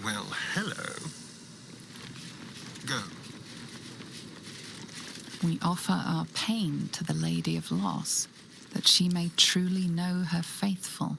Well, hello. Go. We offer our pain to the Lady of Loss, that she may truly know her faithful.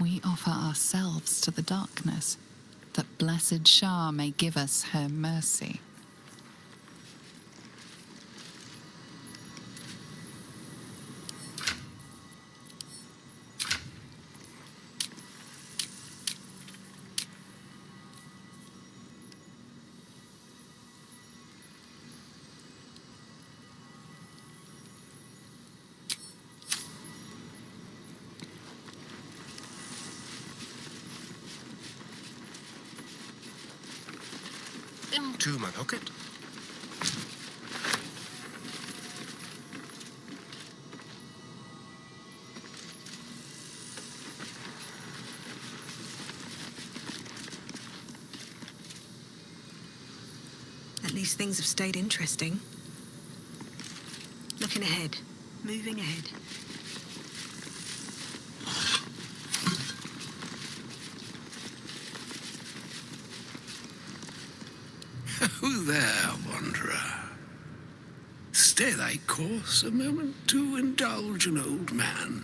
We offer ourselves to the darkness, that blessed Shah may give us her mercy. Into my pocket. At least things have stayed interesting. Looking ahead. Moving ahead. Who there, wanderer? Stay thy course a moment to indulge an old man.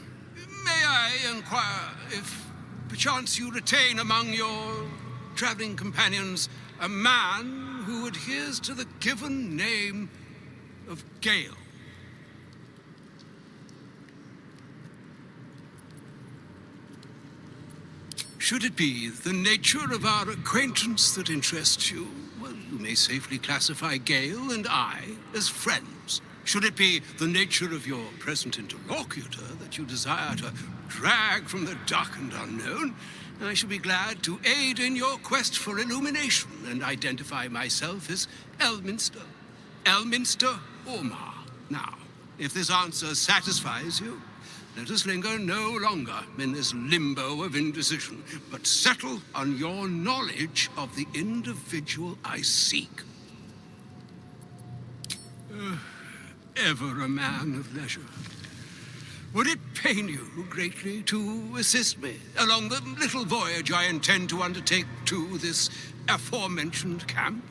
May I inquire if perchance you retain among your traveling companions a man who adheres to the given name of Gale? Should it be the nature of our acquaintance that interests you, well, you may safely classify Gale and I as friends. Should it be the nature of your present interlocutor that you desire to drag from the dark and unknown, I shall be glad to aid in your quest for illumination and identify myself as Elminster. Elminster Ormar. Now, if this answer satisfies you, let us linger no longer in this limbo of indecision, but settle on your knowledge of the individual I seek. Ever a man of leisure. Would it pain you greatly to assist me along the little voyage I intend to undertake to this aforementioned camp?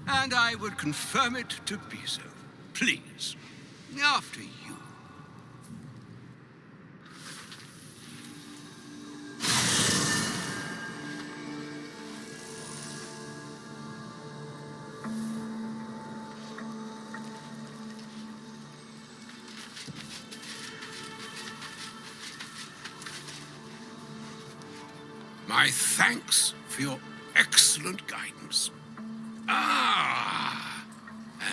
And I would confirm it to be so. Please, after you. My thanks for your excellent guidance. Ah,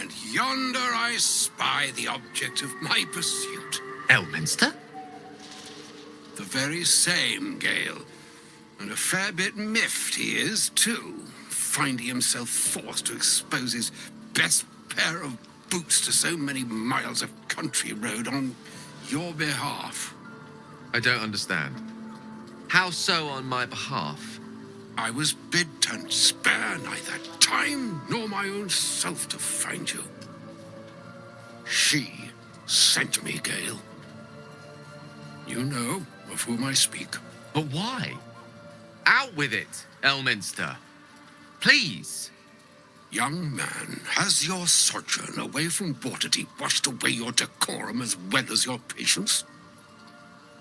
and yonder I spy the object of my pursuit. Elminster? The very same, Gale. And a fair bit miffed he is, too, finding himself forced to expose his best pair of boots to so many miles of country road on your behalf. I don't understand. How so on my behalf? I was bid to spare neither time nor my own self to find you. She sent me, Gale. You know of whom I speak. But why? Out with it, Elminster. Please. Young man, has your sojourn away from Waterdeep washed away your decorum as well as your patience?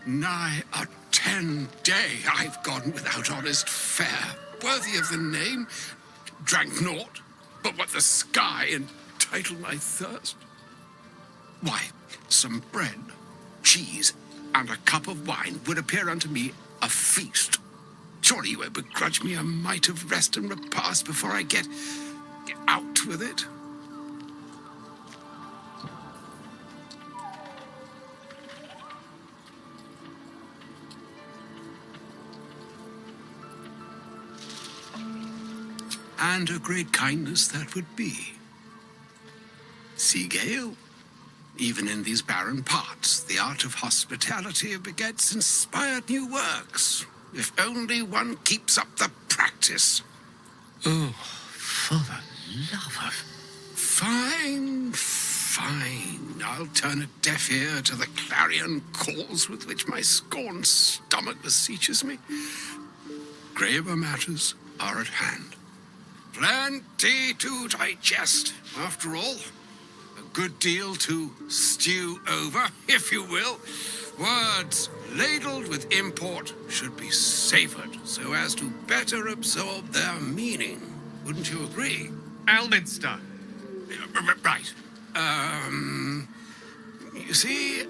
Nigh a 10-day I've gone without honest fare, worthy of the name, drank naught but what the sky entitled my thirst. Why, some bread, cheese, and a cup of wine would appear unto me a feast. Surely you won't begrudge me a mite of rest and repast before I get out with it. and a great kindness that would be. See, Gale, even in these barren parts, the art of hospitality begets inspired new works, if only one keeps up the practice. Oh, for the love of... Fine, fine. I'll turn a deaf ear to the clarion calls with which my scorned stomach beseeches me. Graver matters are at hand. Plenty to digest, after all. A good deal to stew over, if you will. Words ladled with import should be savored so as to better absorb their meaning. Wouldn't you agree? Elminster! Right. You see,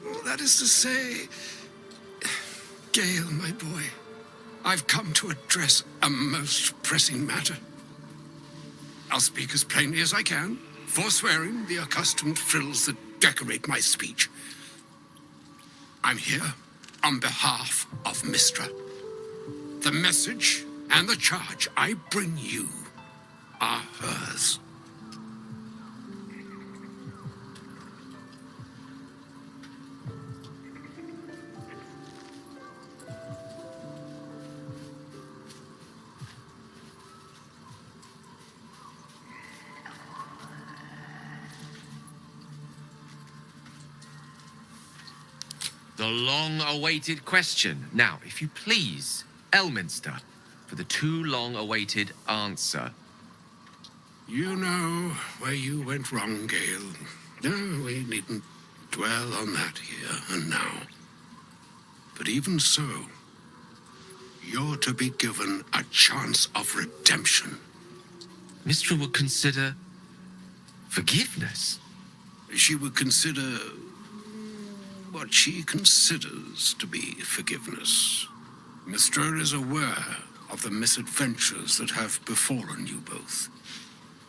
well, that is to say, Gale, my boy, I've come to address a most pressing matter. I'll speak as plainly as I can, forswearing the accustomed frills that decorate my speech. I'm here on behalf of Mistra. The message and the charge I bring you are hers. The long-awaited question. Now, if you please, Elminster, for the too long-awaited answer. You know where you went wrong, Gale. No, we needn't dwell on that here and now. But even so, you're to be given a chance of redemption. Mistra would consider forgiveness. She would consider what she considers to be forgiveness. Mistra is aware of the misadventures that have befallen you both.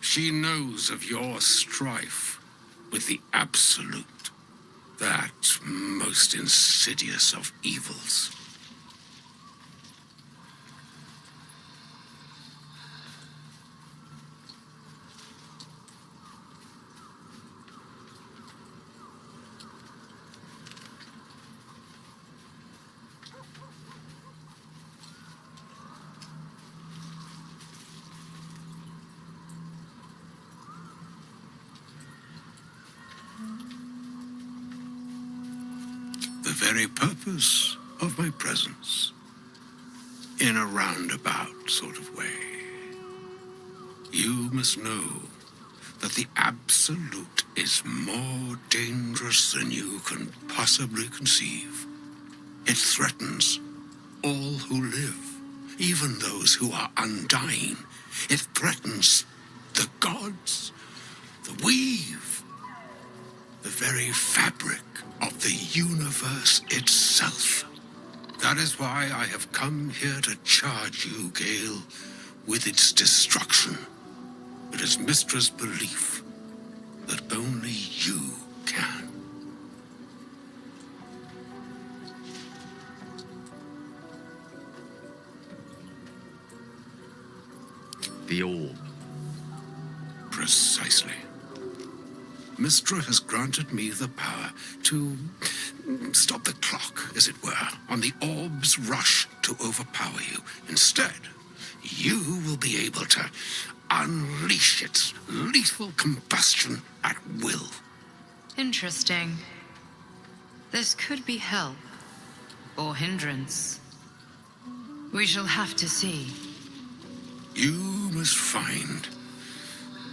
She knows of your strife with the Absolute, that most insidious of evils. The very purpose of my presence, in a roundabout sort of way. You must know that the Absolute is more dangerous than you can possibly conceive. It threatens all who live, even those who are undying. It threatens the gods, the weave, the very fabric of the universe itself. That is why I have come here to charge you, Gale, with its destruction. It is Mistra's belief that only you can. The orb. Precisely. Mistra has granted me the power to stop the clock, as it were, on the orb's rush to overpower you. Instead, you will be able to unleash its lethal combustion at will. Interesting. This could be help or hindrance. We shall have to see. You must find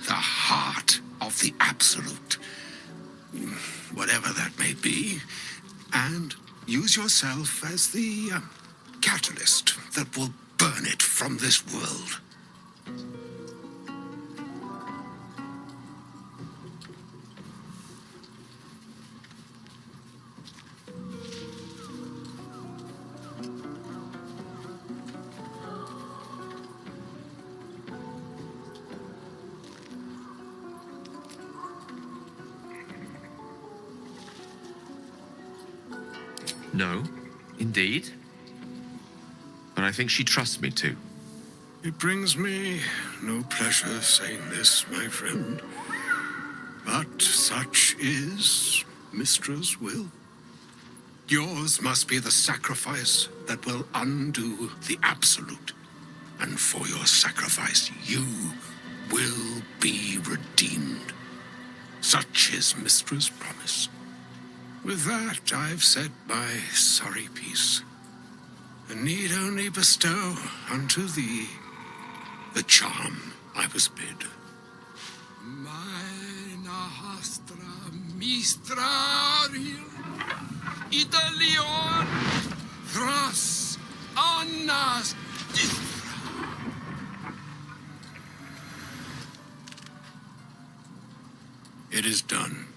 the heart of the Absolute, whatever that may be, and use yourself as the catalyst that will burn it from this world. No, indeed. but I think she trusts me too. It brings me no pleasure saying this, my friend. But such is Mistra's will. Yours must be the sacrifice that will undo the absolute. And for your sacrifice, you will be redeemed. Such is Mistra's promise. With that, I've said my sorry piece, and need only bestow unto thee the charm I was bid. Mina hastra mistraril Italion thras annas distra. It is done.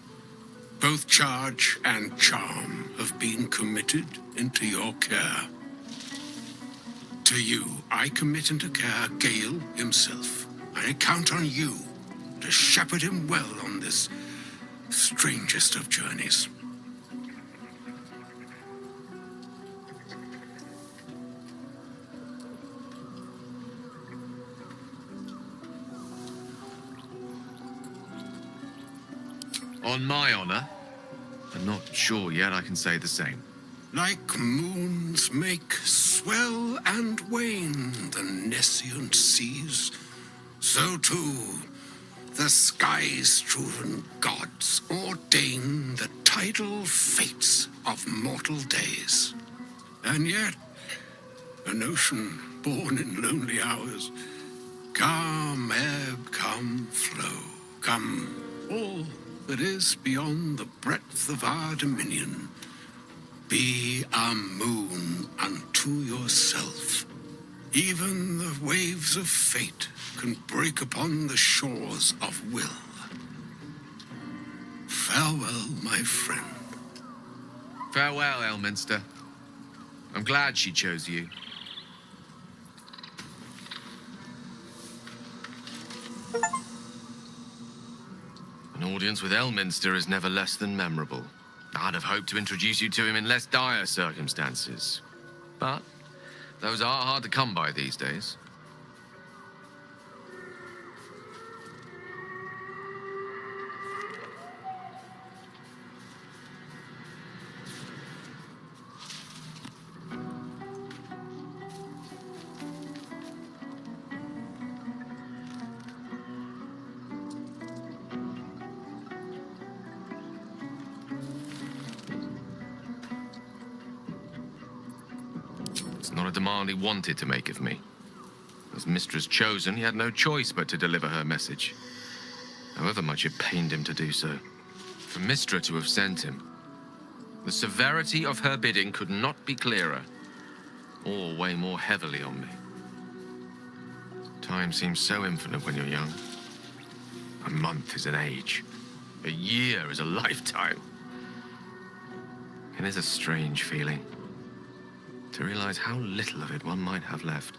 Both charge and charm have been committed into your care. To you, I commit into care Gale himself. I count on you to shepherd him well on this strangest of journeys. On my honor, I'm not sure yet I can say the same. Like moons make swell and wane the nescient seas, so too the sky-strewn gods ordain the tidal fates of mortal days. And yet, an ocean born in lonely hours, come ebb, come flow, come all that is beyond the breadth of our dominion. Be a moon unto yourself. Even the waves of fate can break upon the shores of will. Farewell, my friend. Farewell, Elminster. I'm glad she chose you. An audience with Elminster is never less than memorable. I'd have hoped to introduce you to him in less dire circumstances. But those are hard to come by these days. It's not a demand he wanted to make of me. As Mistress chosen, he had no choice but to deliver her message, however much it pained him to do so. For Mistra to have sent him, the severity of her bidding could not be clearer, or weigh more heavily on me. Time seems so infinite when you're young. A month is an age. A year is a lifetime. It is a strange feeling to realize how little of it one might have left.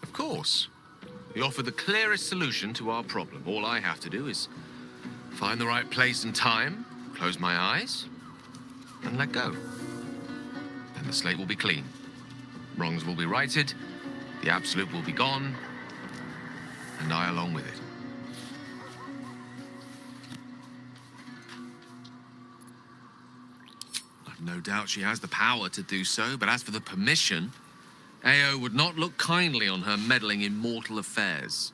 Of course, we offer the clearest solution to our problem. All I have to do is find the right place and time, close my eyes, and let go. Then the slate will be clean. Wrongs will be righted, the absolute will be gone, and I along with it. I've no doubt she has the power to do so, but as for the permission, Ao would not look kindly on her meddling in mortal affairs.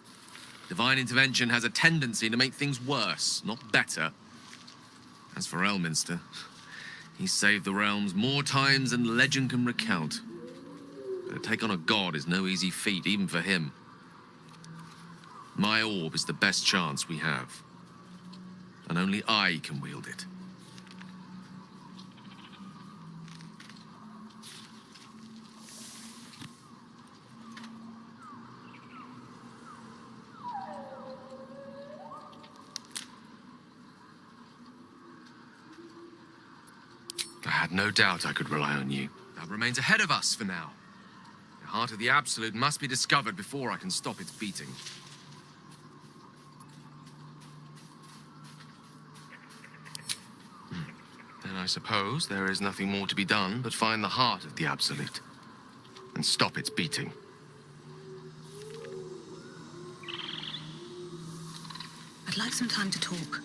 Divine intervention has a tendency to make things worse, not better. As for Elminster, he's saved the realms more times than legend can recount. But to take on a god is no easy feat, even for him. My orb is the best chance we have, and only I can wield it. I had no doubt I could rely on you. That remains ahead of us for now. The heart of the Absolute must be discovered before I can stop its beating. I suppose there is nothing more to be done but find the heart of the Absolute and stop its beating. I'd like some time to talk.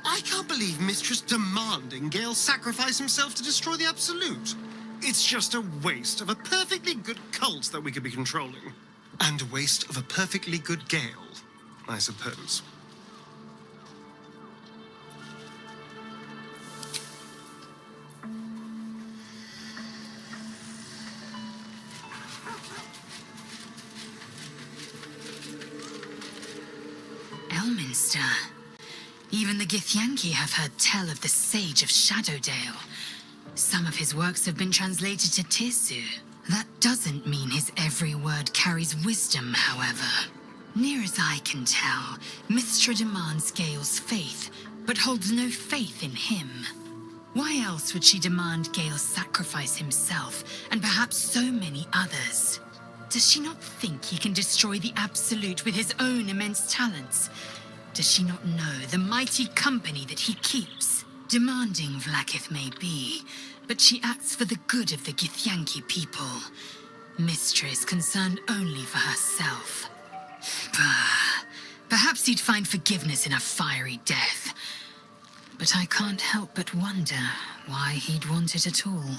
I can't believe Mistress demanding Gale sacrifice himself to destroy the Absolute. It's just a waste of a perfectly good cult that we could be controlling. And a waste of a perfectly good Gale, I suppose. Elminster. Even the Githyanki have heard tell of the Sage of Shadowdale. Some of his works have been translated to Tirsu. That doesn't mean his every word carries wisdom, however. Near as I can tell, Mystra demands Gale's faith, but holds no faith in him. Why else would she demand Gale sacrifice himself, and perhaps so many others? Does she not think he can destroy the Absolute with his own immense talents? Does she not know the mighty company that he keeps? Demanding Vlaakith may be, but she acts for the good of the Githyanki people. Mystra is concerned only for herself. Bah, perhaps he'd find forgiveness in a fiery death. But I can't help but wonder why he'd want it at all.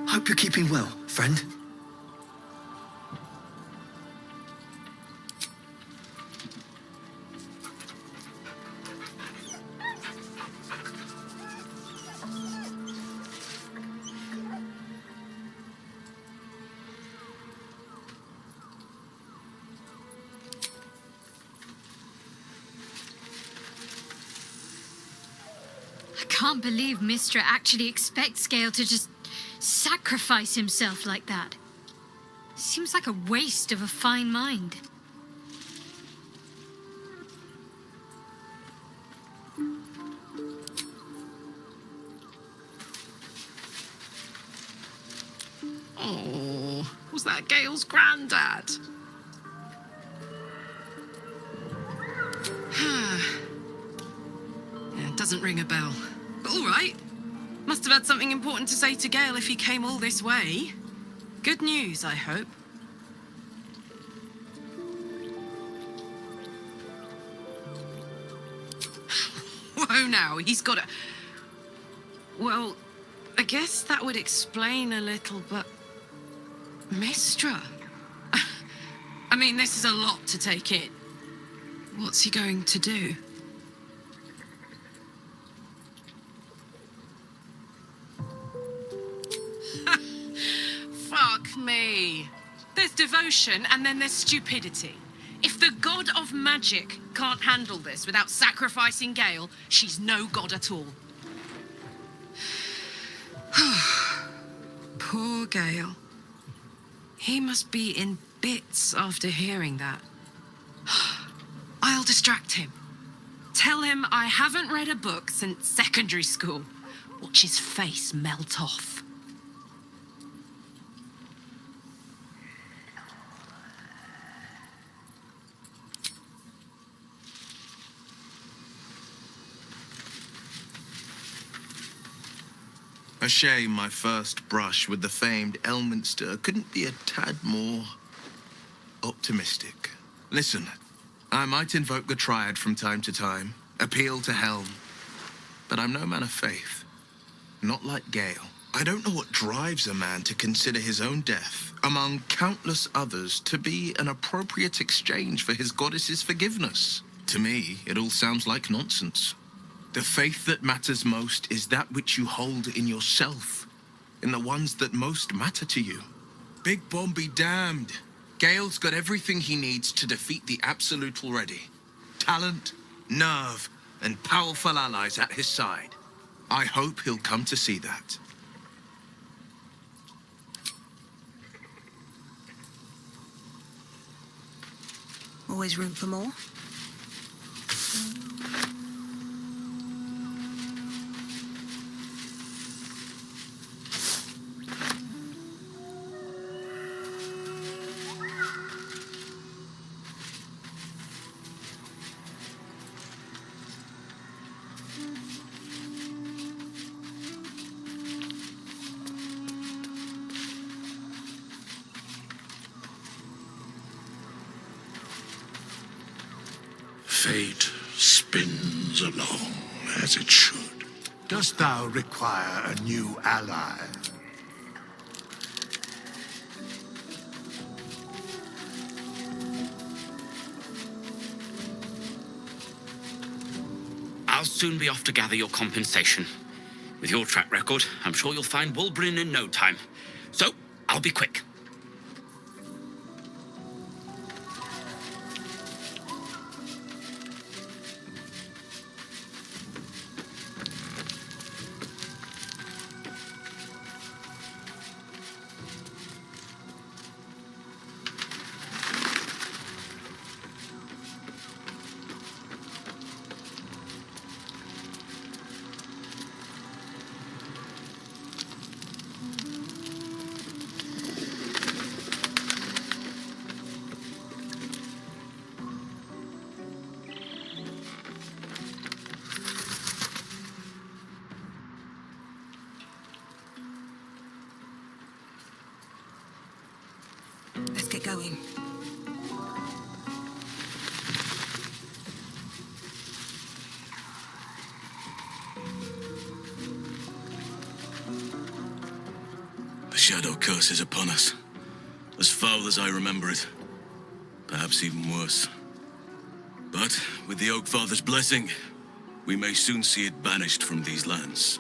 Hope you're keeping well, friend. I can't believe Mystra actually expects Gale to just sacrifice himself like that. Seems like a waste of a fine mind. Oh, was that Gale's granddad? Yeah, it doesn't ring a bell. But all right. Must have had something important to say to Gale if he came all this way. Good news, I hope. Whoa now, he's got a... Well, I guess that would explain a little, but... Mystra? I mean, this is a lot to take in. What's he going to do? Fuck me. There's devotion and then there's stupidity. If the god of magic can't handle this without sacrificing Gale, she's no god at all. Poor Gale. He must be in bits after hearing that. I'll distract him. Tell him I haven't read a book since secondary school. Watch his face melt off. A shame my first brush with the famed Elminster couldn't be a tad more optimistic. Listen, I might invoke the Triad from time to time, appeal to Helm, but I'm no man of faith. Not like Gale. I don't know what drives a man to consider his own death, among countless others, to be an appropriate exchange for his goddess's forgiveness. To me, it all sounds like nonsense. The faith that matters most is that which you hold in yourself, in the ones that most matter to you. Big Bomb be damned. Gale's got everything he needs to defeat the Absolute already. Talent, nerve, and powerful allies at his side. I hope he'll come to see that. Always room for more? Fate spins along as it should. Dost thou require a new ally? I'll soon be off to gather your compensation. With your track record, I'm sure you'll find Wulbrin in no time. So, I'll be quick. Let's get going. The Shadow Curse is upon us. As foul as I remember it. Perhaps even worse. But with the Oak Father's blessing, we may soon see it banished from these lands.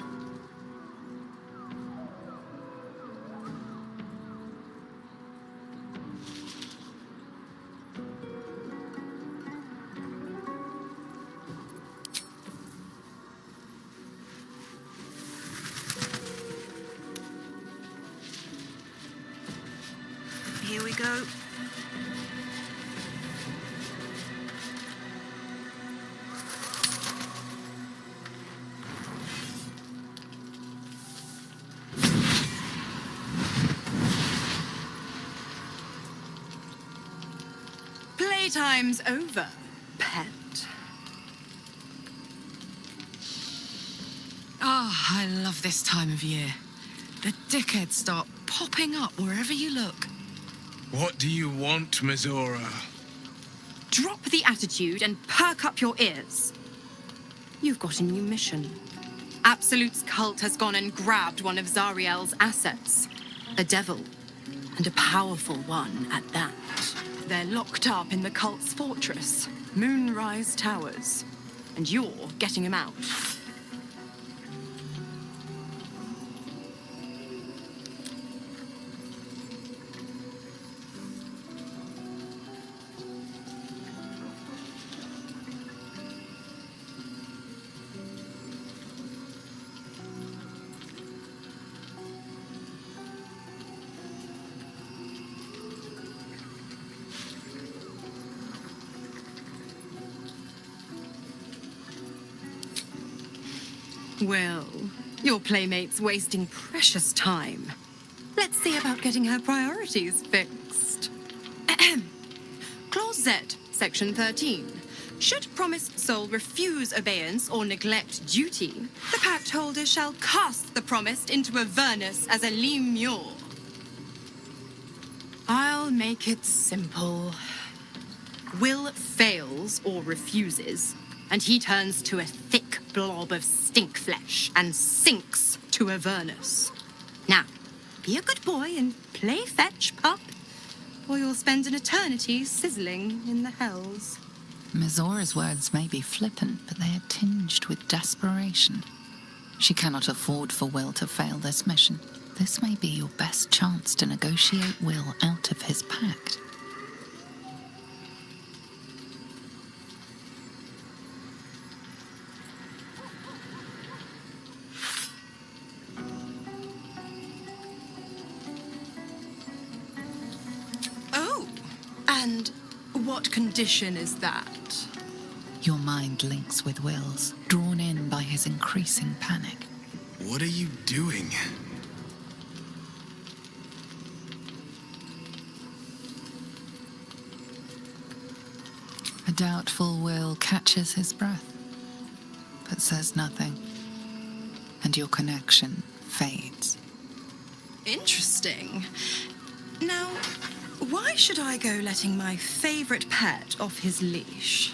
Here we go. Playtime's over, pet. I love this time of year. The dickheads start popping up wherever you look. What do you want, Mizora? Drop the attitude and perk up your ears. You've got a new mission. Absolute's cult has gone and grabbed one of Zariel's assets. A devil, and a powerful one at that. They're locked up in the cult's fortress, Moonrise Towers. And you're getting him out. Well, your playmate's wasting precious time. Let's see about getting her priorities fixed. Ahem. Clause Z, Section 13. Should promised soul refuse obeyance or neglect duty, the pact holder shall cast the promised into Avernus as a lemure. I'll make it simple. Will fails or refuses, and he turns to a thick blob of stink flesh and sinks to Avernus. Now, be a good boy and play fetch, pup, or you'll spend an eternity sizzling in the hells. Mizora's words may be flippant, but they are tinged with desperation. She cannot afford for Will to fail this mission. This may be your best chance to negotiate Will out of his pact. Oh, and what condition is that? Your mind links with Will's, drawn in by his increasing panic. What are you doing? A doubtful Will catches his breath, but says nothing, and your connection fades. Interesting. Now, why should I go letting my favorite pet off his leash?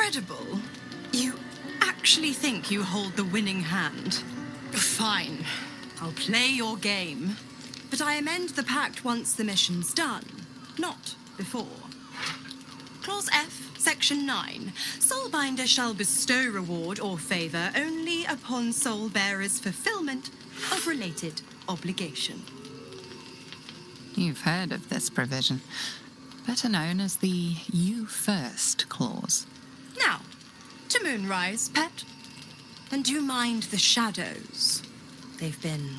Incredible. You actually think you hold the winning hand? Fine. I'll play your game. But I amend the pact once the mission's done, not before. Clause F, Section 9. Soulbinder shall bestow reward or favor only upon soul bearer's fulfillment of related obligation. You've heard of this provision, better known as the You First clause. Now, to Moonrise, pet. And do mind the shadows. They've been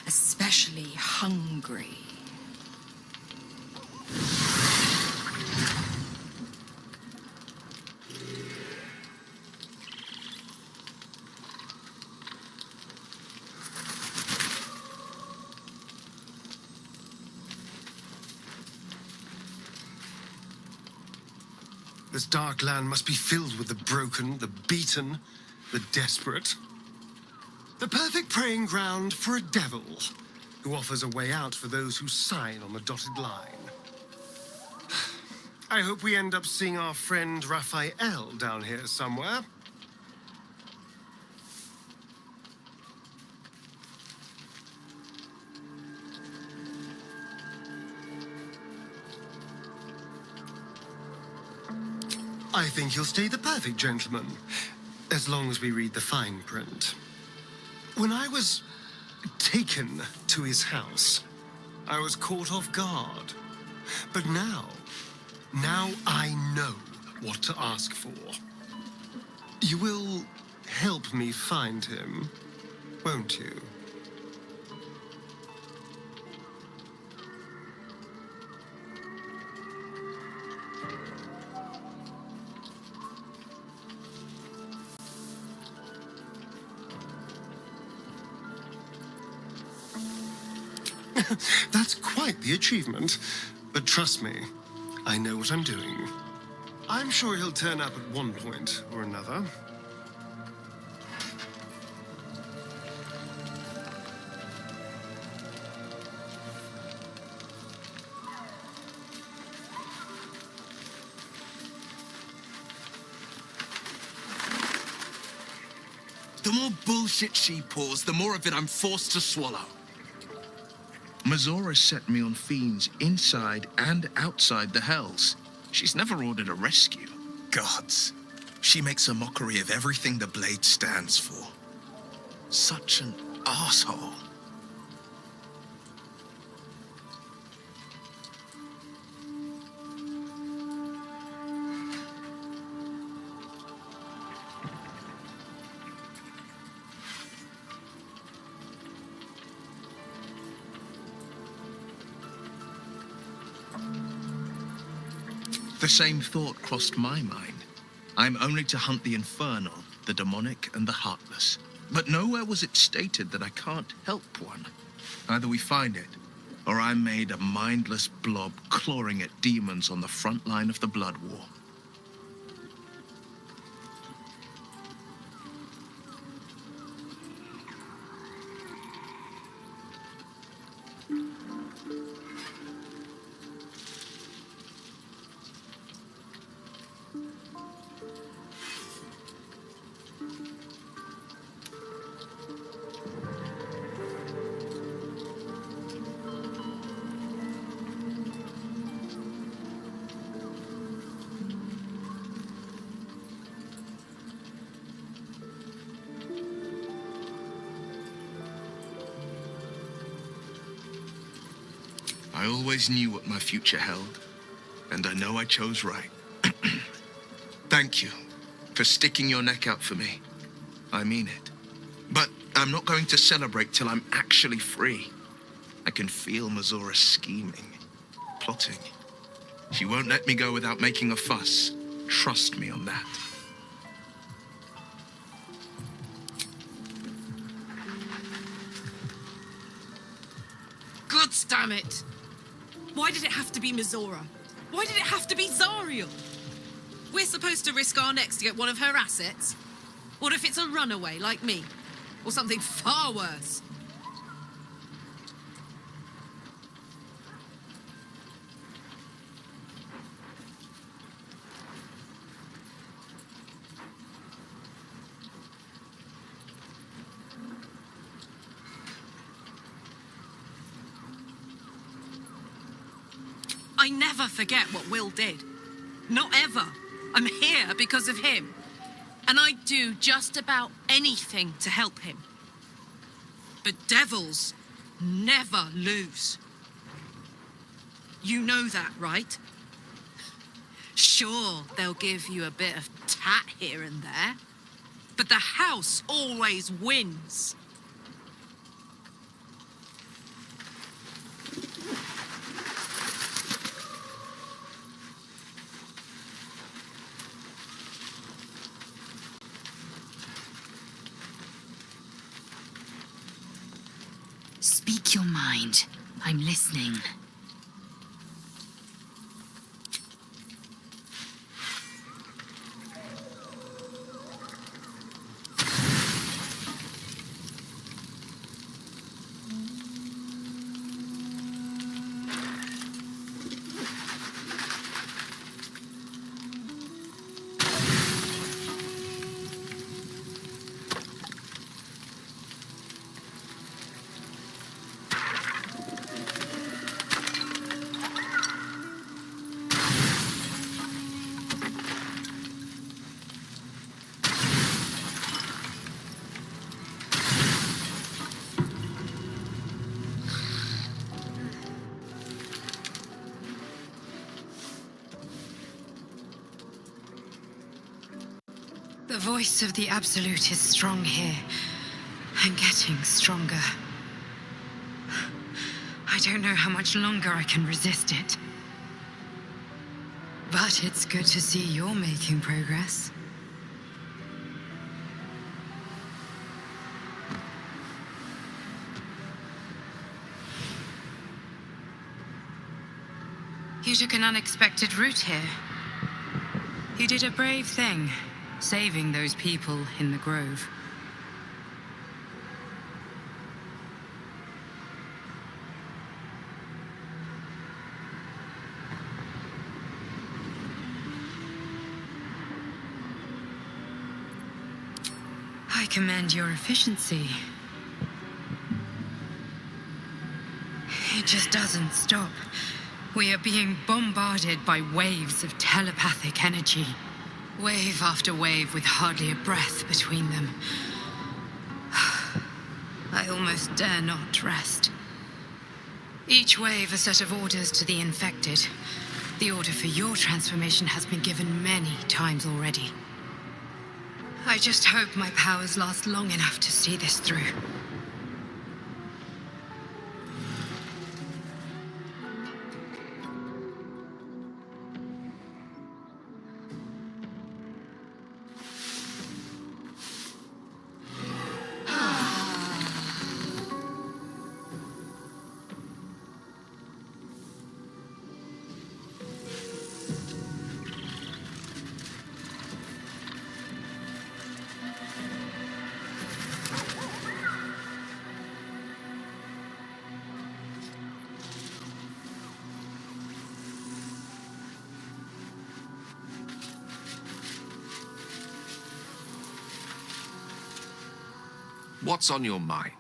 especially hungry. This dark land must be filled with the broken, the beaten, the desperate. The perfect preying ground for a devil who offers a way out for those who sign on the dotted line. I hope we end up seeing our friend Raphael down here somewhere. I think he'll stay the perfect gentleman, as long as we read the fine print. When I was taken to his house, I was caught off guard. But now I know what to ask for. You will help me find him, won't you? That's quite the achievement. But trust me, I know what I'm doing. I'm sure he'll turn up at one point or another. The more bullshit she pours, the more of it I'm forced to swallow. Mazora set me on fiends inside and outside the Hells. She's never ordered a rescue. Gods. She makes a mockery of everything the Blade stands for. Such an asshole. The same thought crossed my mind. I'm only to hunt the infernal, the demonic, and the heartless. But nowhere was it stated that I can't help one. Either we find it, or I'm made a mindless blob clawing at demons on the front line of the Blood War. I always knew what my future held, and I know I chose right. Thank you for sticking your neck out for me. I mean it. But I'm not going to celebrate till I'm actually free. I can feel Mazora scheming, plotting. She won't let me go without making a fuss. Trust me on that. God damn it! Why did it have to be Mazora? Why did it have to be Zariel? We're supposed to risk our necks to get one of her assets? What if it's a runaway like me? Or something far worse? I never forget what Will did. Not ever. I'm here because of him. And I'd do just about anything to help him. But devils never lose. You know that, right? Sure, they'll give you a bit of tat here and there, but the house always wins. Speak your mind. I'm listening. The voice of the Absolute is strong here, and getting stronger. I don't know how much longer I can resist it. But it's good to see you're making progress. You took an unexpected route here. You did a brave thing, saving those people in the grove. I commend your efficiency. It just doesn't stop. We are being bombarded by waves of telepathic energy. Wave after wave with hardly a breath between them. I almost dare not rest. Each wave a set of orders to the infected. The order for your transformation has been given many times already. I just hope my powers last long enough to see this through. What's on your mind?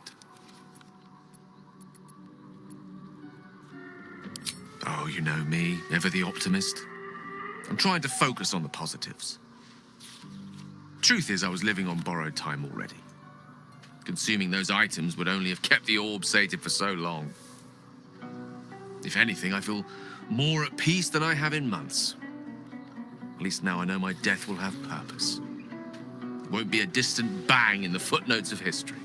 Oh, you know me, ever the optimist. I'm trying to focus on the positives. Truth is, I was living on borrowed time already. Consuming those items would only have kept the orb sated for so long. If anything, I feel more at peace than I have in months. At least now I know my death will have purpose. It won't be a distant bang in the footnotes of history.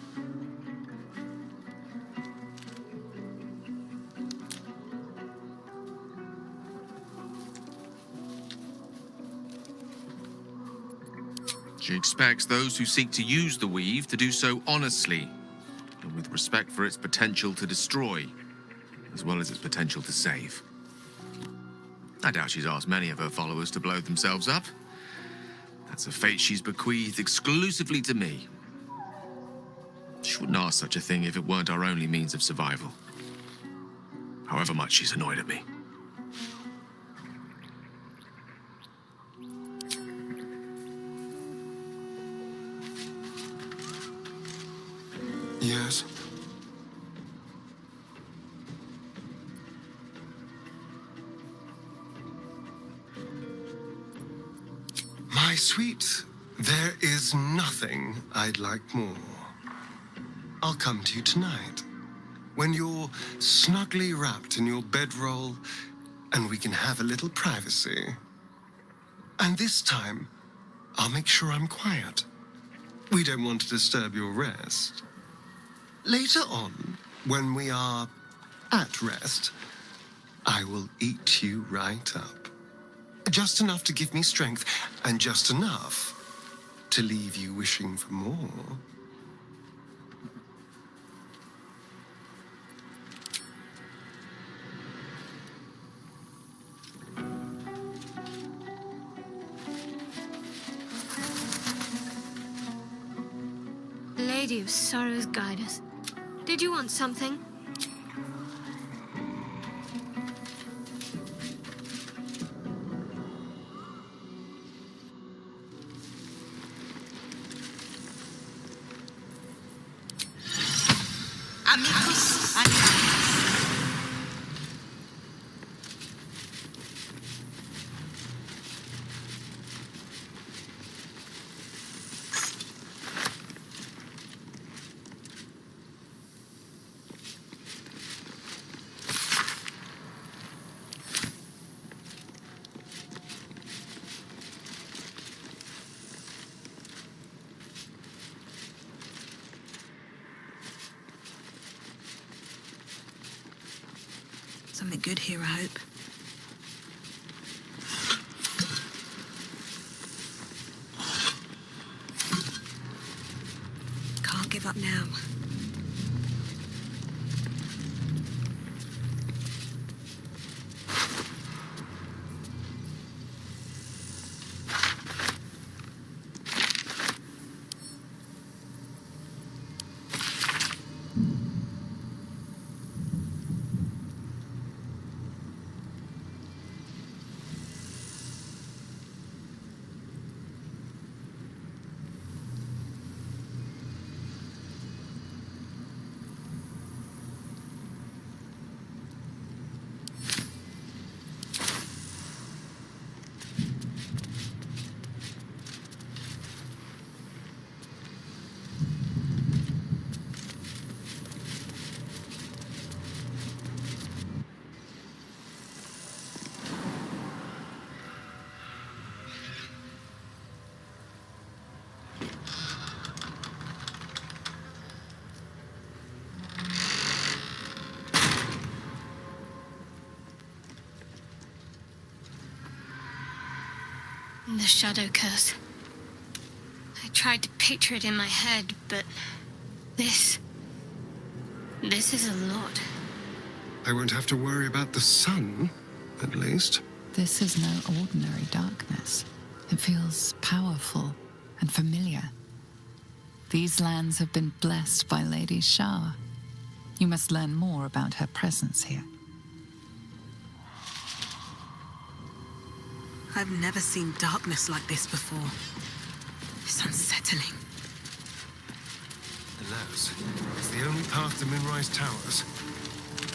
She expects those who seek to use the weave to do so honestly and with respect for its potential to destroy, as well as its potential to save. I doubt she's asked many of her followers to blow themselves up. That's a fate she's bequeathed exclusively to me. She wouldn't ask such a thing if it weren't our only means of survival. However much she's annoyed at me. Yes. My sweet, there is nothing I'd like more. I'll come to you tonight, when you're snugly wrapped in your bedroll, and we can have a little privacy. And this time, I'll make sure I'm quiet. We don't want to disturb your rest. Later on, when we are at rest, I will eat you right up. Just enough to give me strength, and just enough to leave you wishing for more. Lady of Sorrows, guide us. Did you want something? Amicus, amicus. Something good here, I hope. Can't give up now. The shadow curse. I tried to picture it in my head, but this is a lot. I won't have to worry about the sun, at least. This is no ordinary darkness. It feels powerful and familiar. These lands have been blessed by Lady Shah. You must learn more about her presence here. I've never seen darkness like this before. It's unsettling. Alas, it's the only path to Moonrise Towers.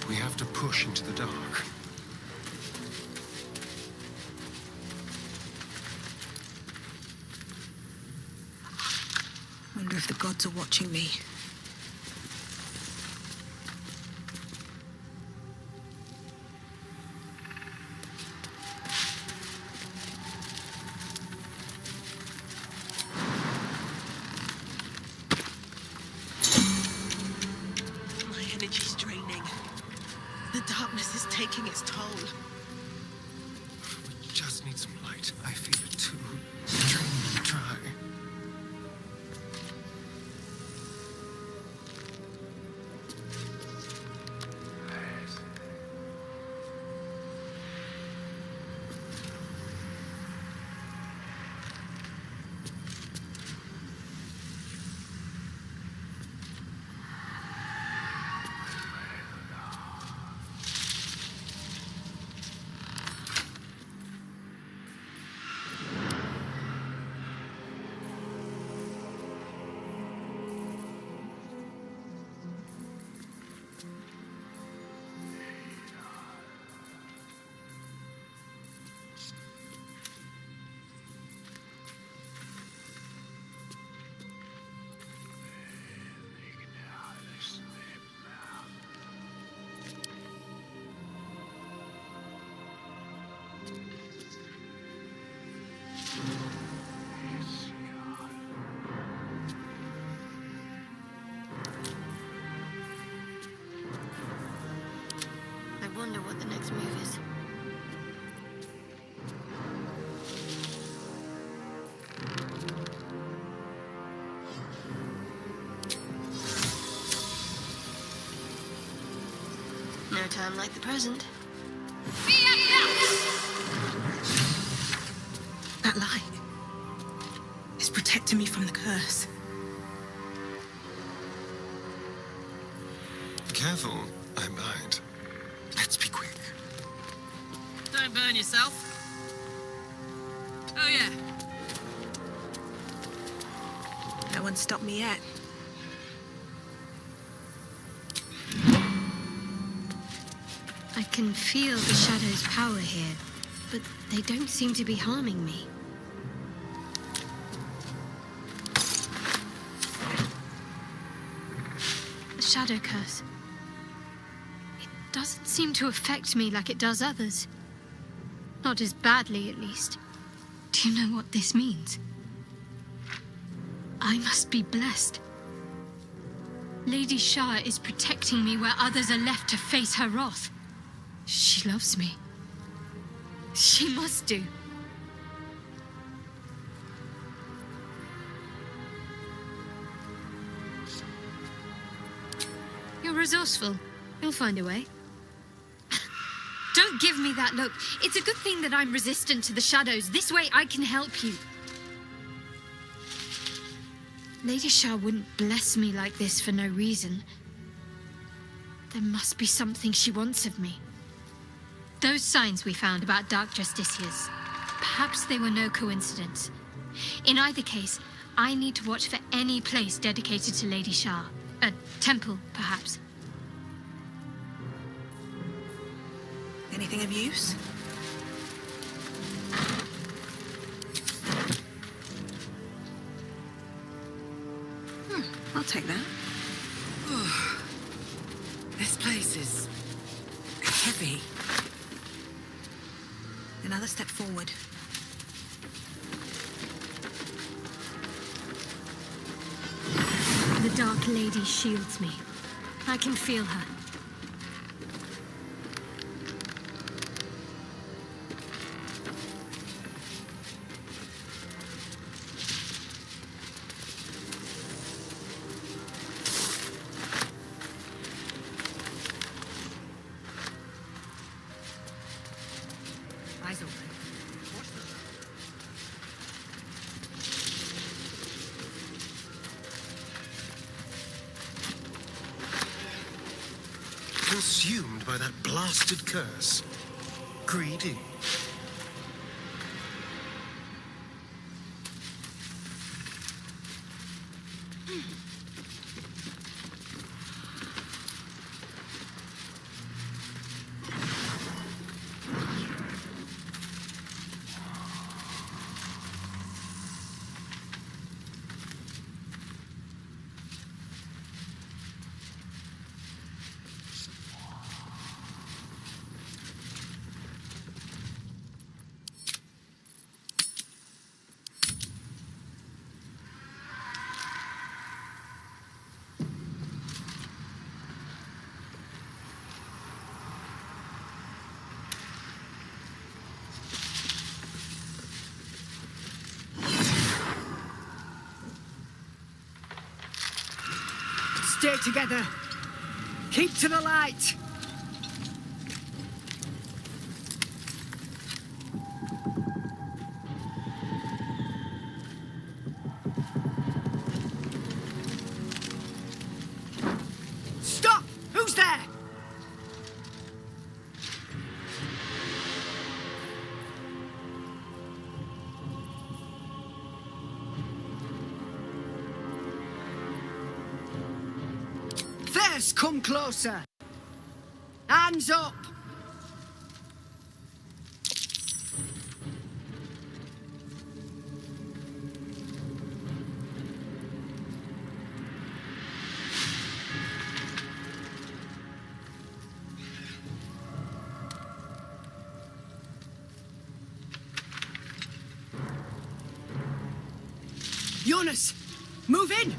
We have to push into the dark. Wonder if the gods are watching me. Energy's draining. The darkness is taking its toll. We just need some light. I feel it too. Draining and dry. no time like the present. That light is protecting me from the curse. Careful, I might. Let's be quick. Don't burn yourself. Oh, yeah. No one stopped me yet. I can feel the shadow's power here, but they don't seem to be harming me. The shadow curse. It doesn't seem to affect me like it does others. Not as badly, at least. Do you know what this means? I must be blessed. Lady Shah is protecting me where others are left to face her wrath. She loves me. She must do. You're resourceful. You'll find a way. Don't give me that look. It's a good thing that I'm resistant to the shadows. This way I can help you. Lady Shah wouldn't bless me like this for no reason. There must be something she wants of me. Those signs we found about Dark Justiciars, perhaps they were no coincidence. In either case, I need to watch for any place dedicated to Lady Shah. A temple, perhaps. Anything of use? I'll take that. This place is heavy. Another step forward. The Dark Lady shields me. I can feel her. Eyes open. Consumed by that blasted curse. Greedy. Stay together. Keep to the light. Stop! Who's there? First, come closer. Hands up. Jonas, move in.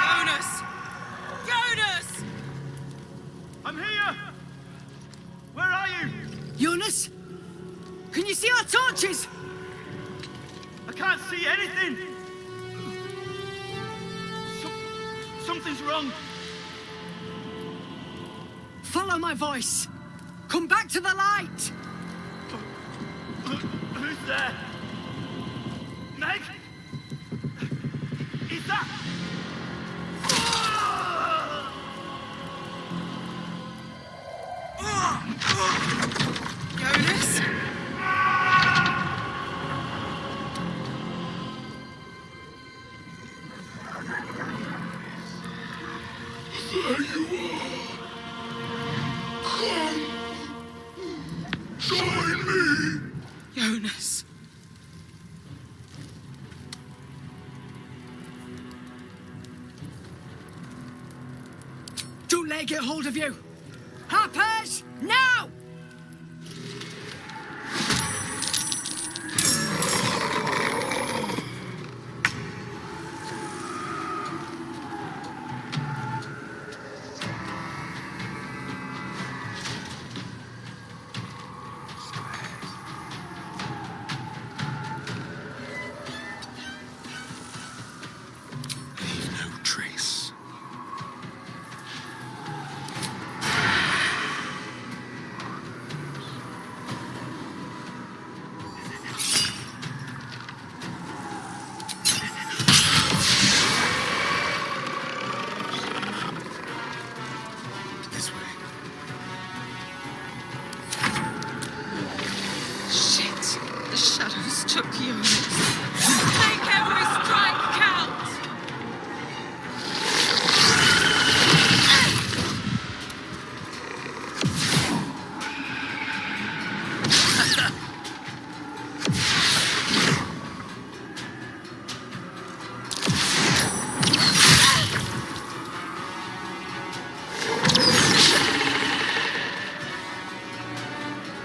Jonas! Jonas! I'm here! can't see anything! Something's wrong. Follow my voice. Come back to the light. Who's there? Meg? Is that... Jonas? There you are. Come. Join me. Jonas. Don't let it get hold of you. Harpers, now! Leave no trace. This way. Shit! The shadows took Jonas. Make every strike count!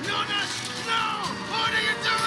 Jonas! No! What are you doing?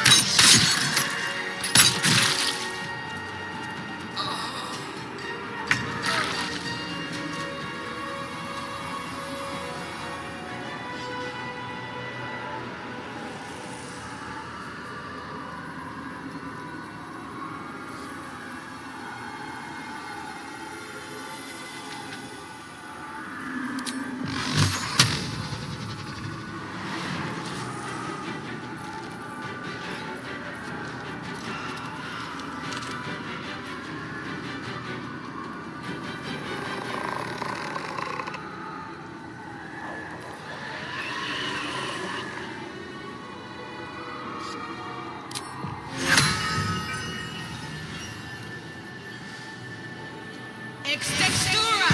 Ex textura!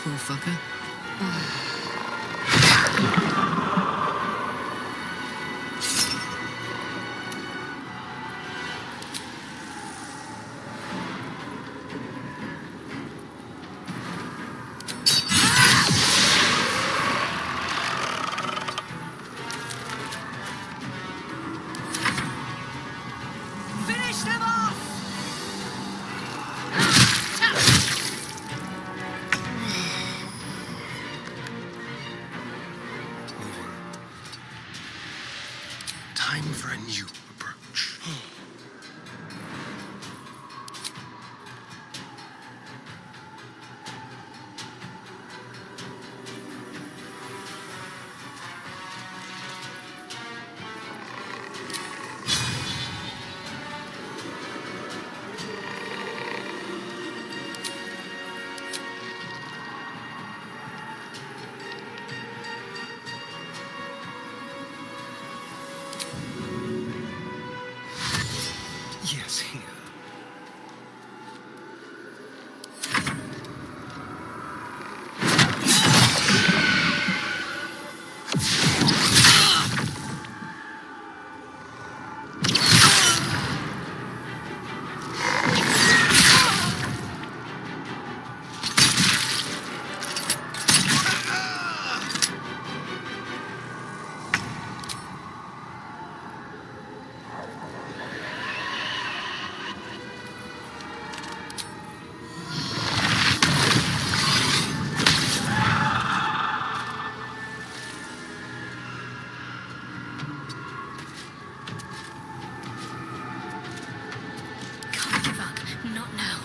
Poor fucker. Finish them off! Time for a new approach. Yes, here. Can't give up. Not now.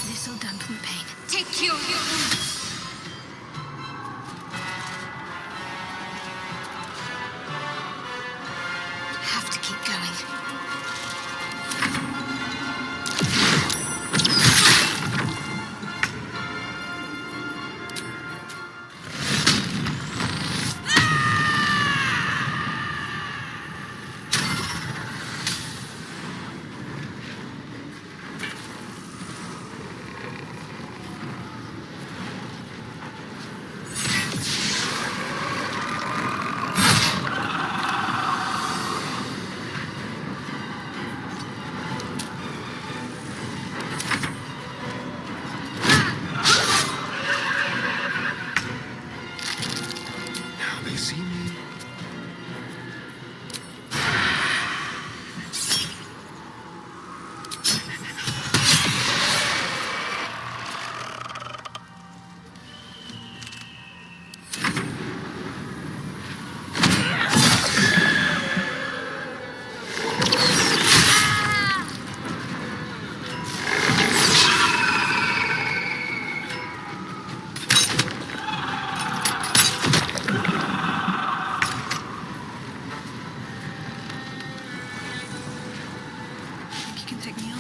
This'll dampen the pain. Take your Have to keep going. Now they see me. Think you can take me on?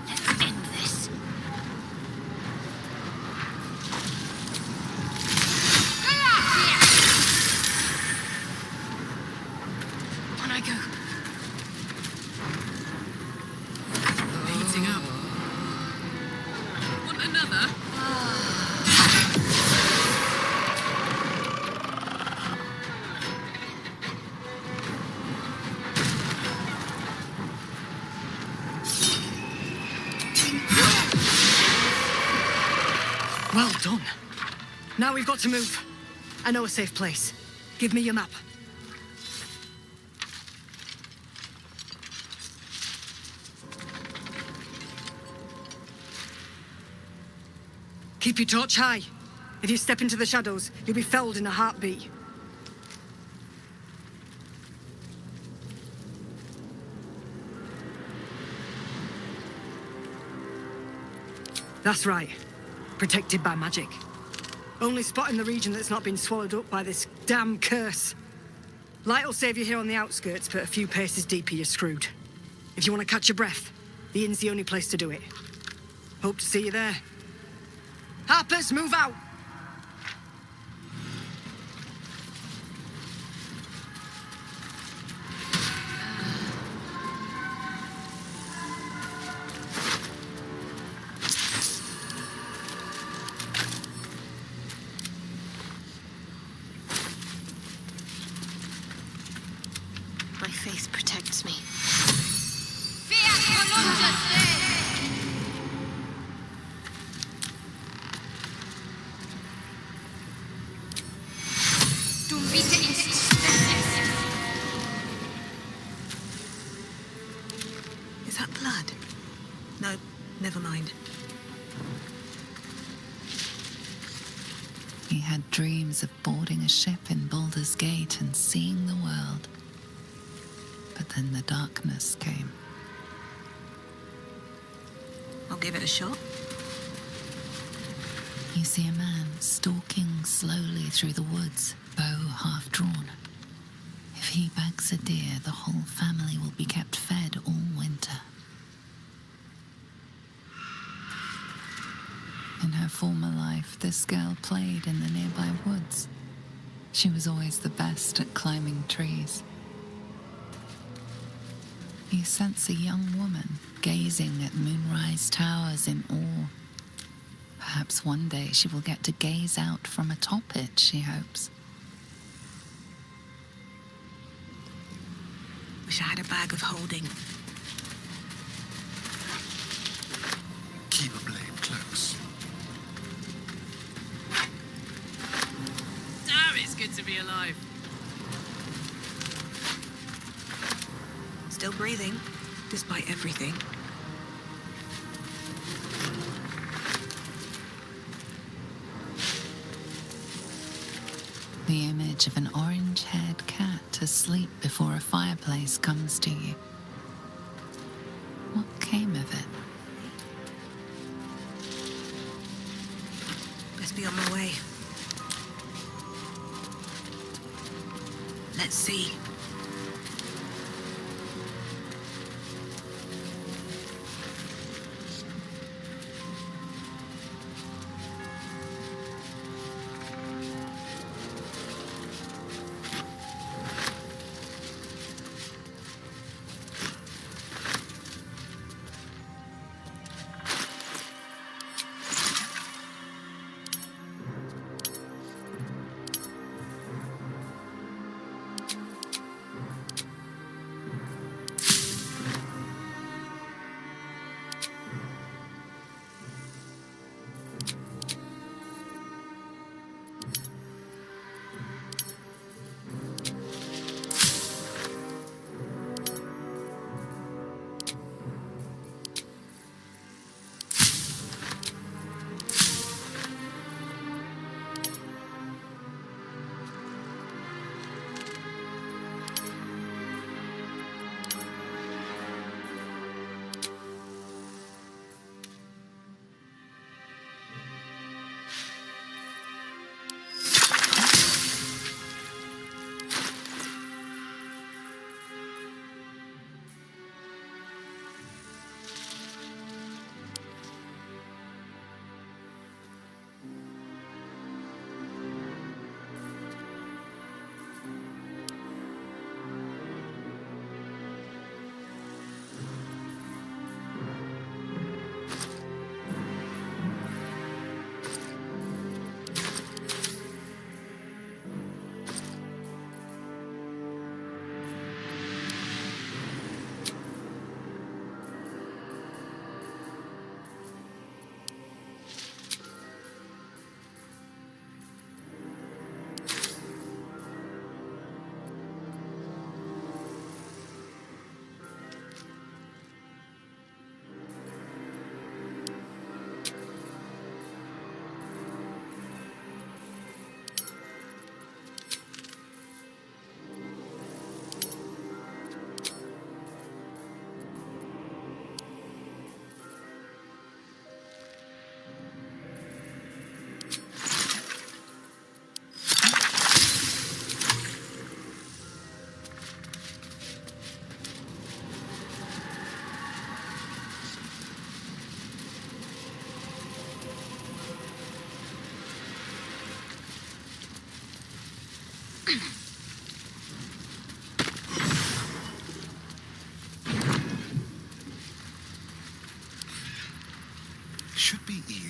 Let's end this. On I go. Heating up. Want another? Well done. Now we've got to move. I know a safe place. Give me your map. Keep your torch high. If you step into the shadows, you'll be felled in a heartbeat. That's right. Protected by magic. Only spot in the region that's not been swallowed up by this damn curse. Light'll save you here on the outskirts, but a few paces deeper you're screwed. If you want to catch your breath, the inn's the only place to do it. Hope to see you there. Harpers, move out! My faith protects me. Is that blood? No, never mind. He had dreams of boarding a ship in Baldur's Gate and seeing the world. But then the darkness came. I'll give it a shot. You see a man stalking slowly through the woods, bow half drawn. If he bags a deer, the whole family will be kept fed all winter. In her former life, this girl played in the nearby woods. She was always the best at climbing trees. You sense a young woman gazing at moonrise towers in awe. Perhaps one day she will get to gaze out from atop it, she hopes. Wish I had a bag of holding. Keep a blade close. Damn, it's good to be alive. Still breathing, despite everything. The image of an orange-haired cat asleep before a fireplace comes to you. What came of it? Best be on my way. Let's see.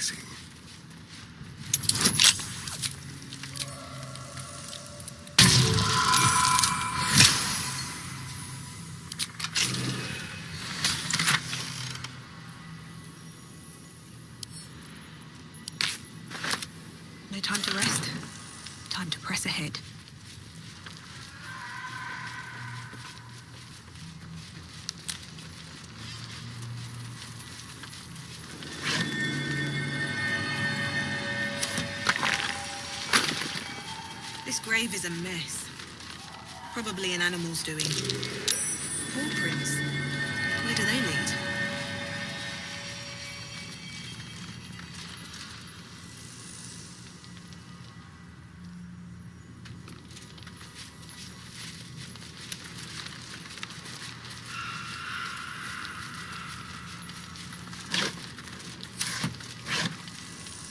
blessing. No time to rest. Time to press ahead. This grave is a mess. Probably an animal's doing. Paw prints. Where do they lead?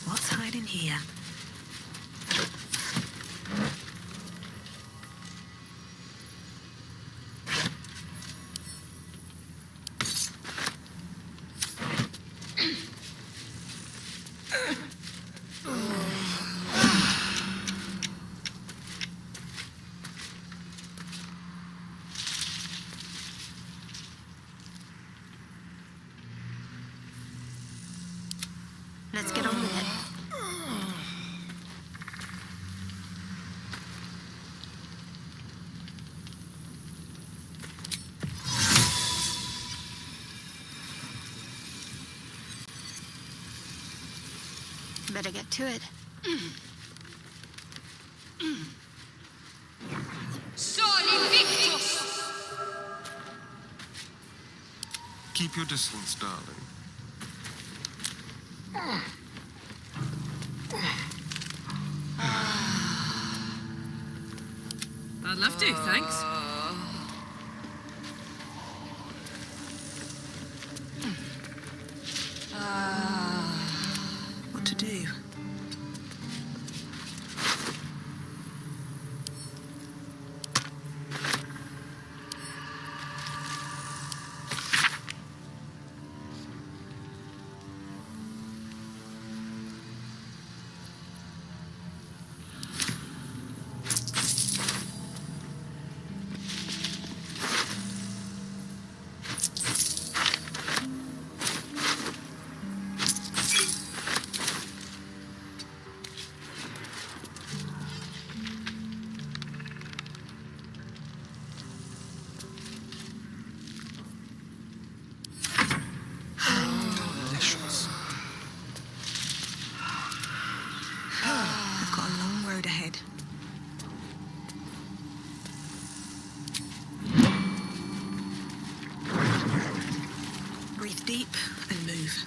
What's hiding here? Let's get on with it. Better get to it. Keep your distance, darling. I'd love to, thanks. What to do? Delicious. I've got a long road ahead. Breathe deep and move.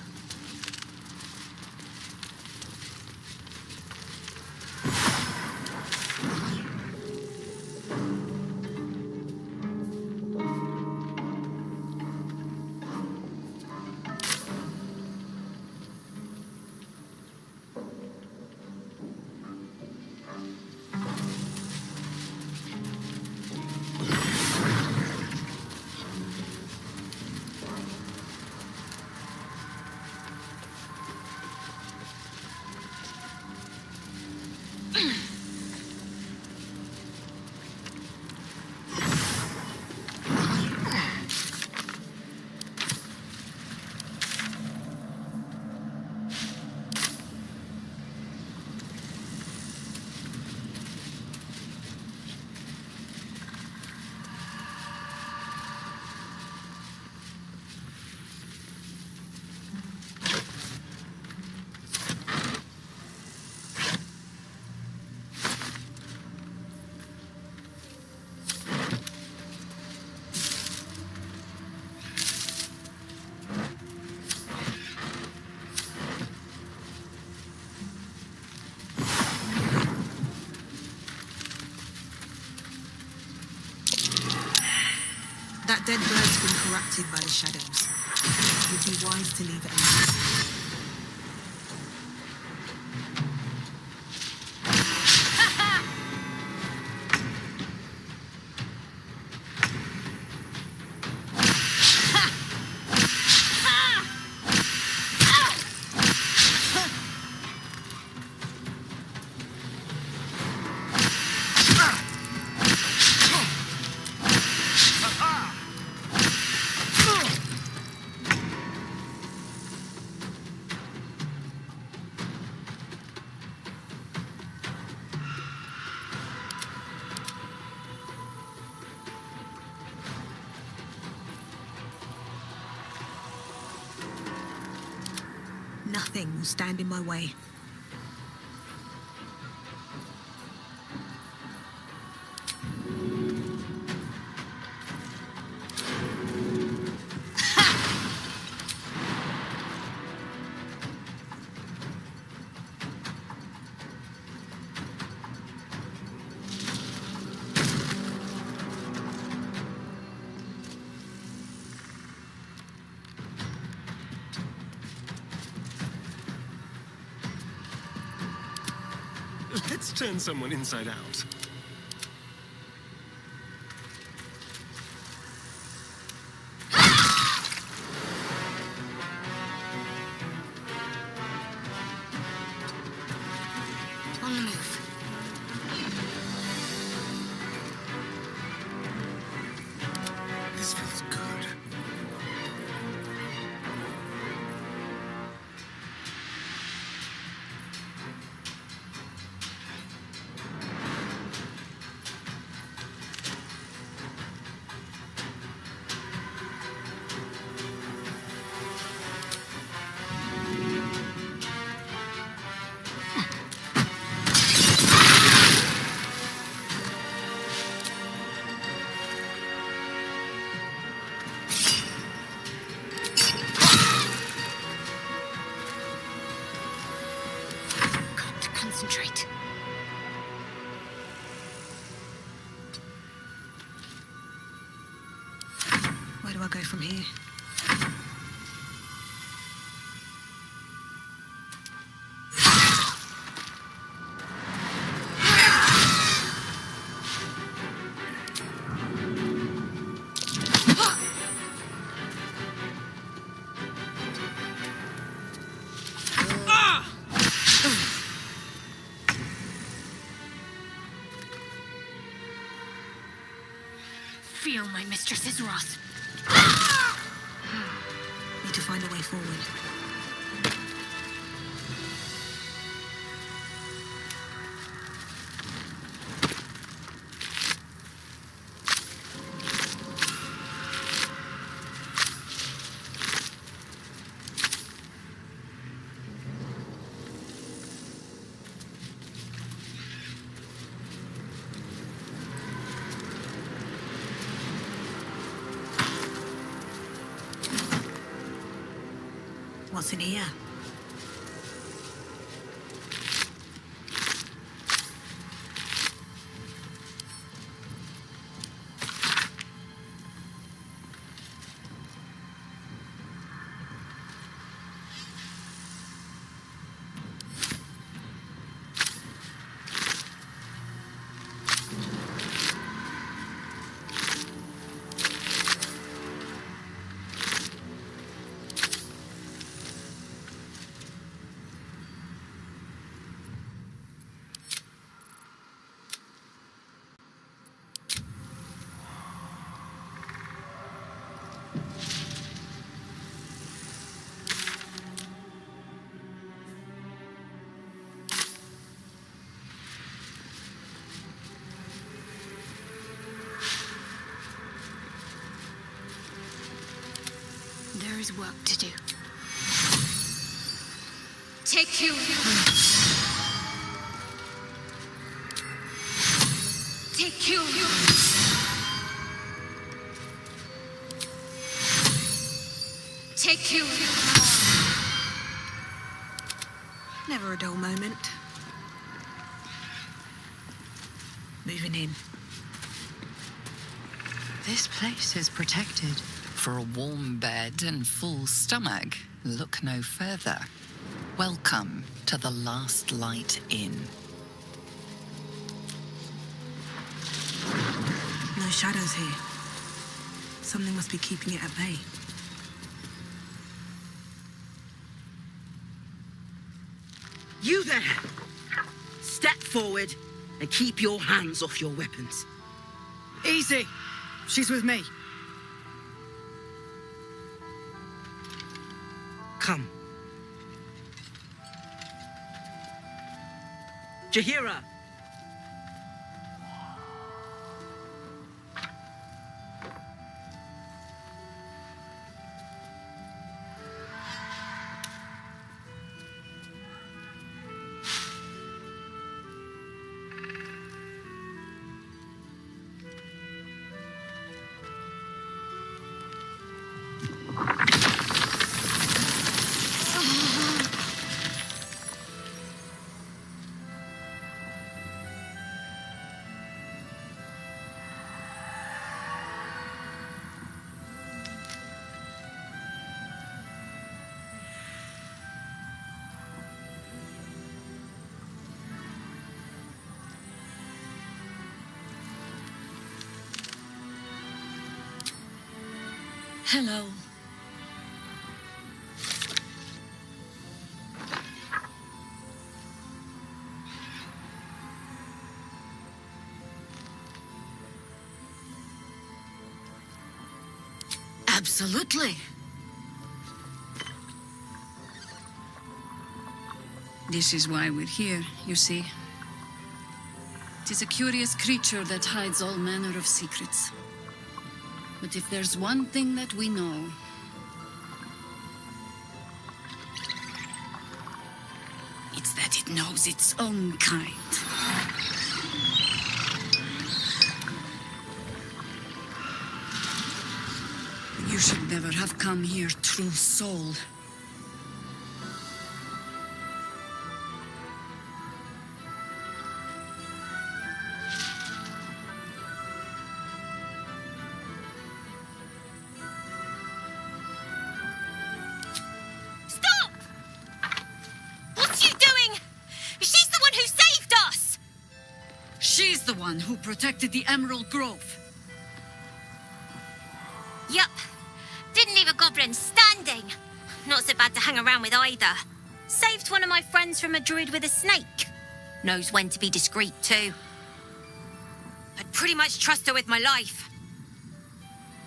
That dead bird's been corrupted by the shadows. It would be wise to leave it alone. thing will stand in my way. Let's turn someone inside out. On the move. This feels good. Concentrate. Where do I go from here? Feel my mistress's wrath. Need to find a way forward. What's in here? There is work to do. Take you. Take you. Take you. Never a dull moment. Moving in. This place is protected. For a warm bed and full stomach, look no further. Welcome to the Last Light Inn. No shadows here. Something must be keeping it at bay. You there! Step forward and keep your hands off your weapons. Easy. She's with me. Come. Jaheira! Hello. Absolutely. This is why we're here, you see. It is a curious creature that hides all manner of secrets. But if there's one thing that we know, it's that it knows its own kind. You should never have come here, true soul. Stop! What's she doing? She's the one who saved us! She's the one who protected the Emerald Grove. Yup. Didn't leave a goblin standing. Not so bad to hang around with either. Saved one of my friends from a druid with a snake. Knows when to be discreet too. I'd pretty much trust her with my life.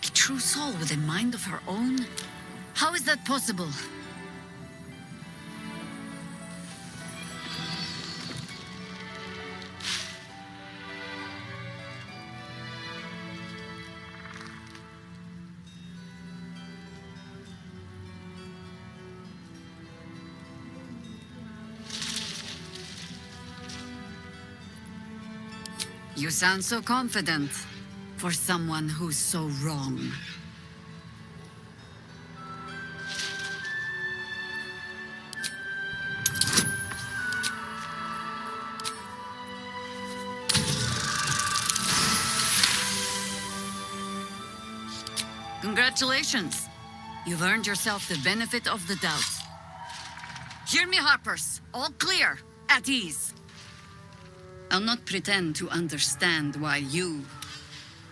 A true soul with a mind of her own? How is that possible? You sound so confident for someone who's so wrong. Congratulations. You've earned yourself the benefit of the doubt. Hear me, Harpers. All clear. At ease. I'll not pretend to understand why you,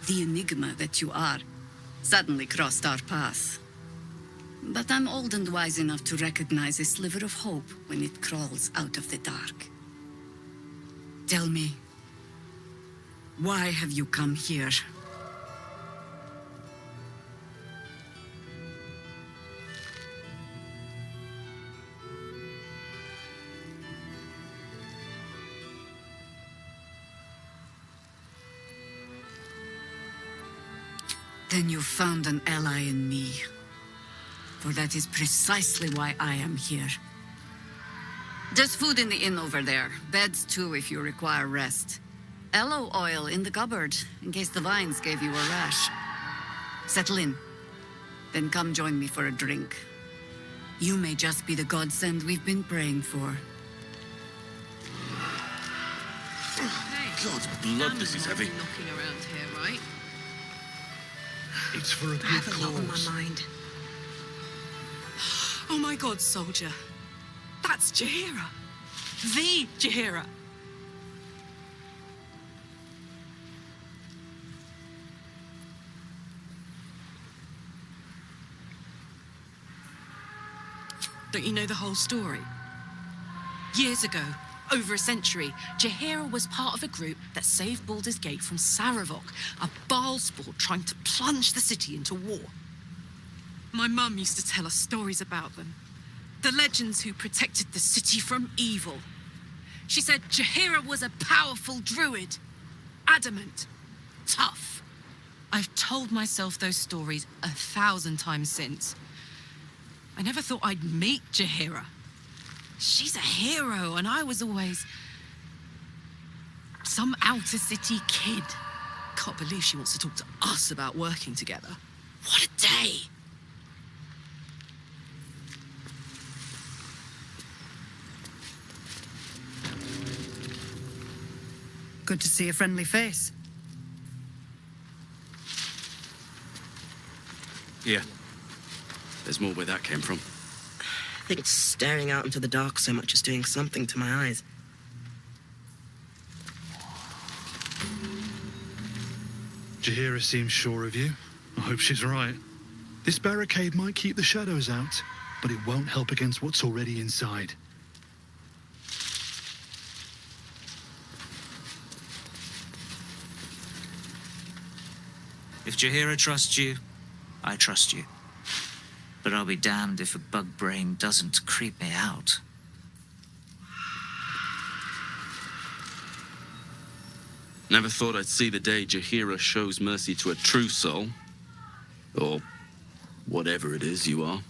the enigma that you are, suddenly crossed our path. But I'm old and wise enough to recognize a sliver of hope when it crawls out of the dark. Tell me, why have you come here? Then you found an ally in me. For that is precisely why I am here. There's food in the inn over there. Beds too if you require rest. Aloe oil in the cupboard, in case the vines gave you a rash. Settle in. Then come join me for a drink. You may just be the godsend we've been praying for. God's blood, this is heavy. Knocking around here, right? It's for a I good have a lot on cause. my mind. Oh my god, soldier. That's Jaheira. The Jaheira. Don't you know the whole story? Years ago, over a century, Jaheira was part of a group that saved Baldur's Gate from Saravok, a Baalsport trying to plunge the city into war. My mum used to tell us stories about them. The legends who protected the city from evil. She said Jaheira was a powerful druid. Adamant. Tough. I've told myself those stories 1,000 times since. I never thought I'd meet Jaheira. She's a hero, and I was always some outer city kid. Can't believe she wants to talk to us about working together. What a day! Good to see a friendly face. Here. There's more where that came from. I think staring out into the dark so much is doing something to my eyes. Jaheira seems sure of you. I hope she's right. This barricade might keep the shadows out, but it won't help against what's already inside. If Jaheira trusts you, I trust you. But I'll be damned if a bug brain doesn't creep me out. Never thought I'd see the day Jaheira shows mercy to a true soul. Or whatever it is you are.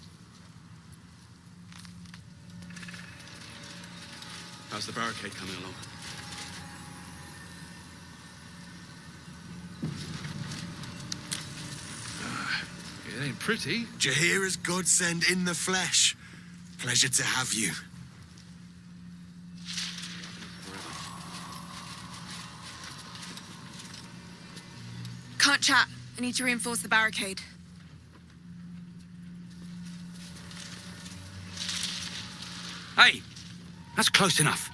How's the barricade coming along? It ain't pretty. Jaheira's godsend in the flesh. Pleasure to have you. Can't chat. I need to reinforce the barricade. Hey, that's close enough.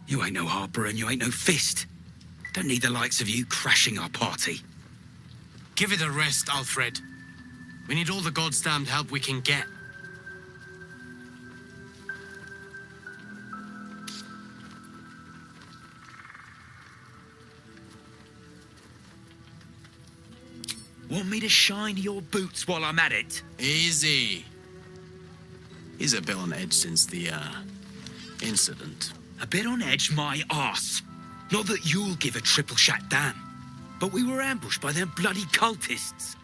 You ain't no Harper and you ain't no Fist. Don't need the likes of you crashing our party. Give it a rest, Alfred. We need all the goddamned help we can get. Want me to shine your boots while I'm at it? Easy. He's a bit on edge since the, incident. A bit on edge, my arse. Not that you'll give a triple shot damn, but we were ambushed by them bloody cultists.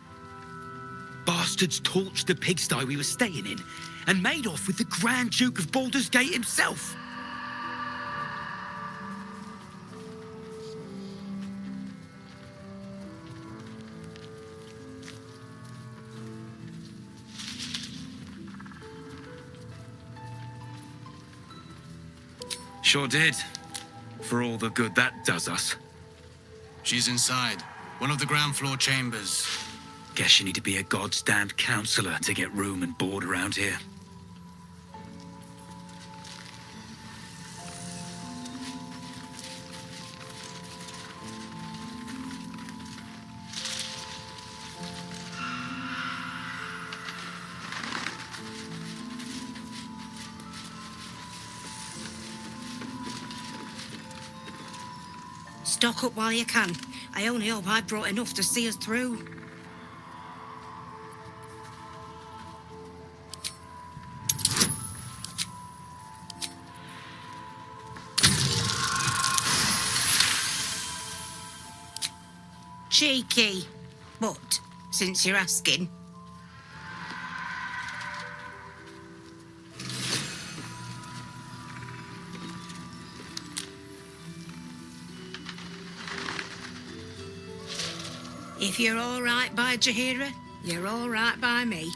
Bastards torched the pigsty we were staying in and made off with the Grand Duke of Baldur's Gate himself. Sure did. For all the good that does us. She's inside. One of the ground floor chambers. Guess you need to be a goddamned counselor to get room and board around here. Stock up while you can. I only hope I brought enough to see us through. Cheeky. But, since you're asking... If you're all right by Jaheira, you're all right by me.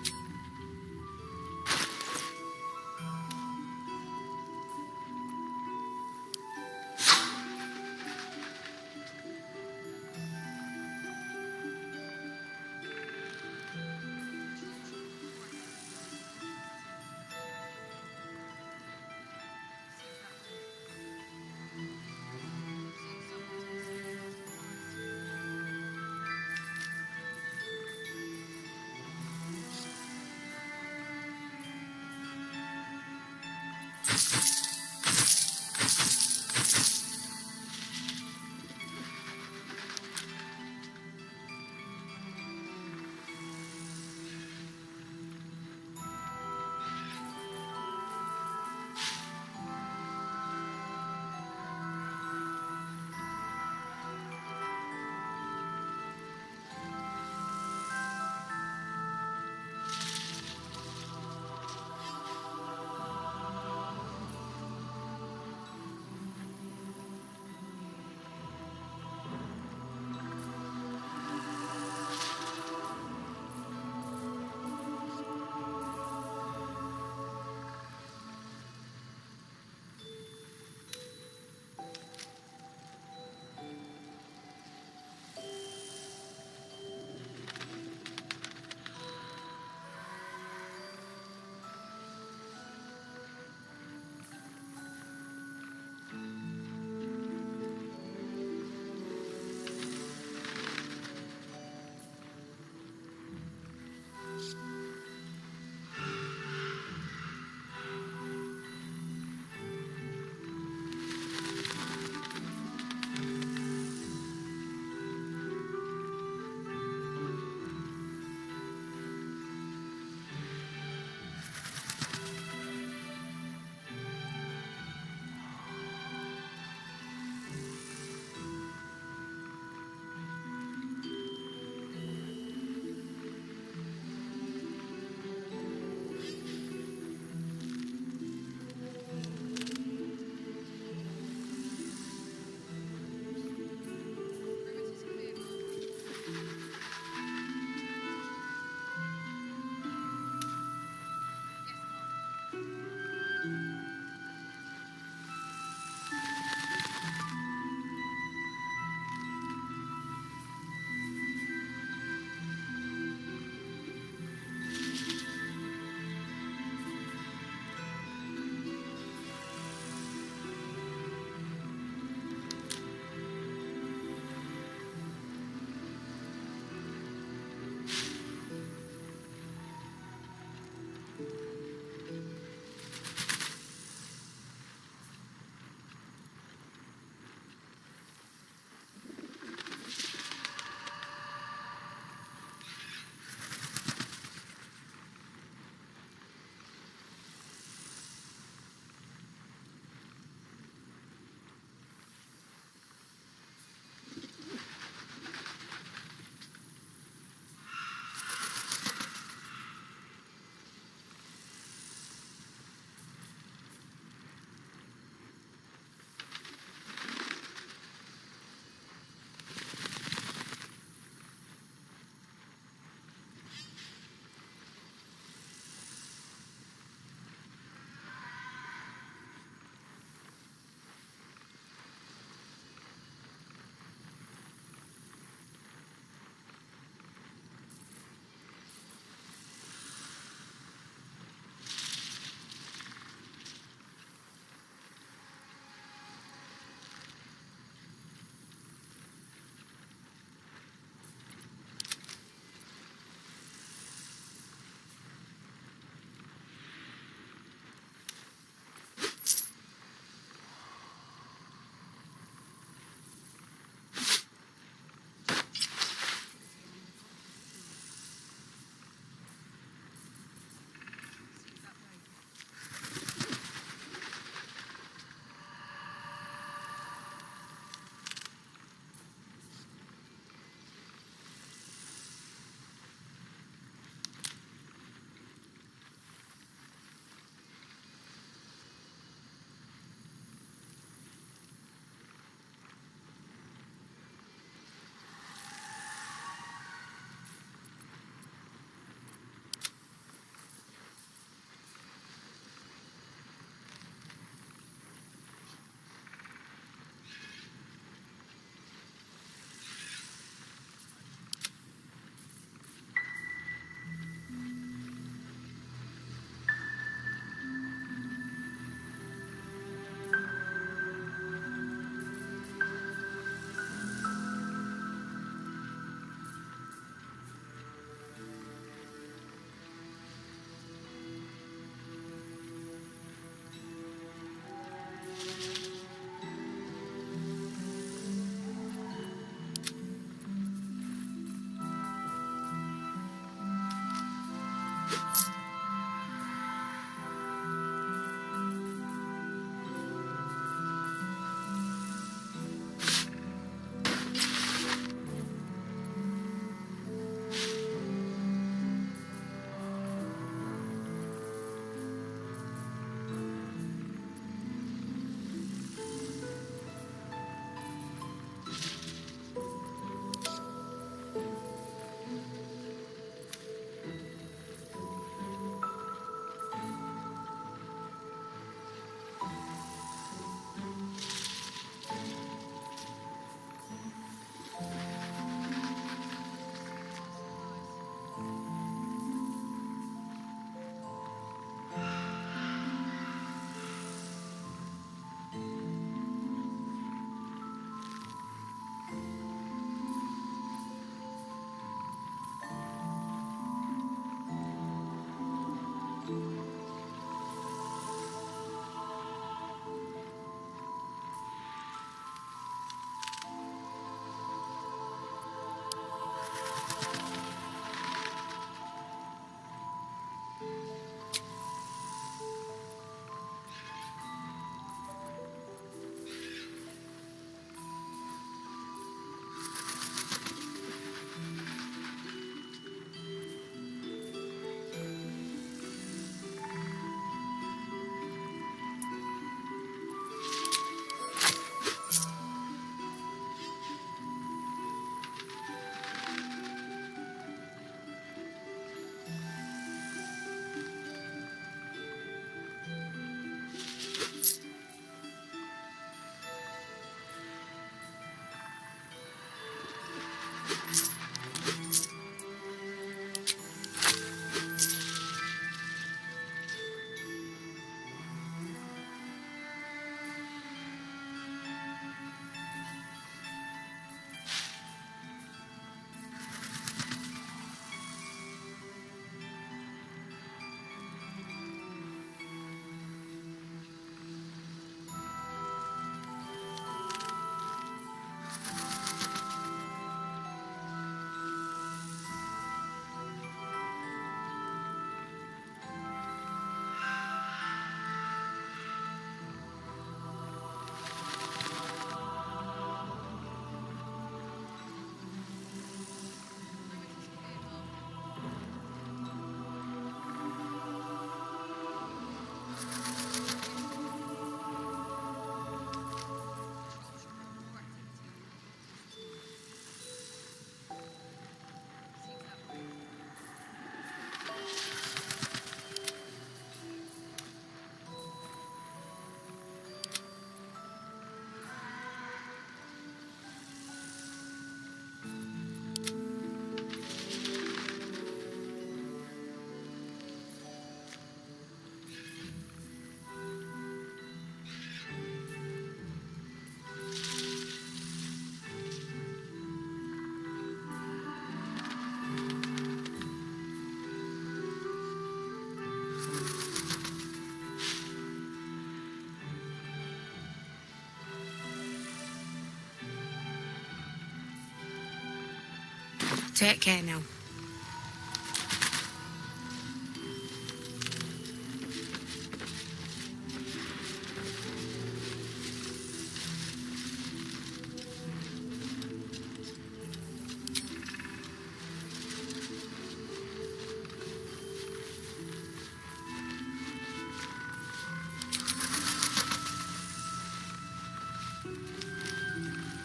Take care now.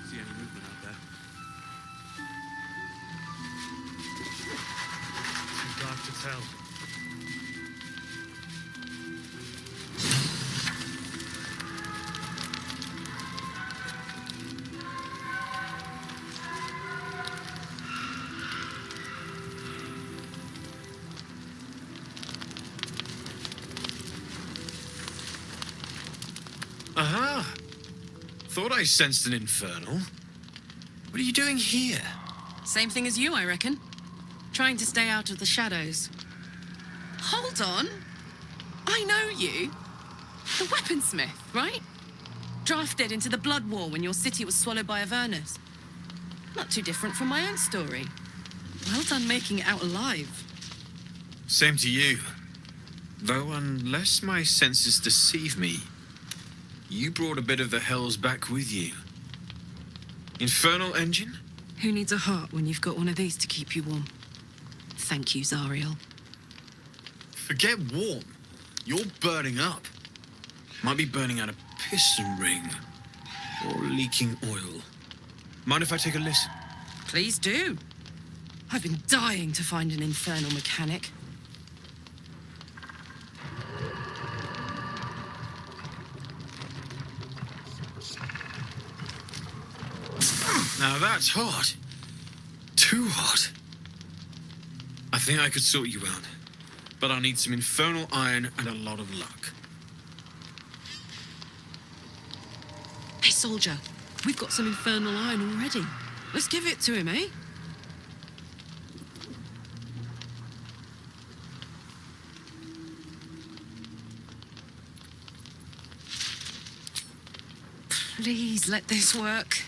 See any movement out there? Too dark to tell. Aha! Thought I sensed an infernal. What are you doing here? Same thing as you, I reckon. Trying to stay out of the shadows. Hold on. I know you. The weaponsmith, right? Drafted into the Blood War when your city was swallowed by Avernus. Not too different from my own story. Well done making it out alive. Same to you. Though unless my senses deceive me, you brought a bit of the hells back with you. Infernal engine? Who needs a heart when you've got one of these to keep you warm? Thank you, Zariel. Forget warm. You're burning up. Might be burning out a piston ring. Or leaking oil. Mind if I take a listen? Please do. I've been dying to find an infernal mechanic. Now that's hot. Too hot. I think I could sort you out. But I'll need some infernal iron and a lot of luck. Hey, soldier. We've got some infernal iron already. Let's give it to him, eh? Please let this work.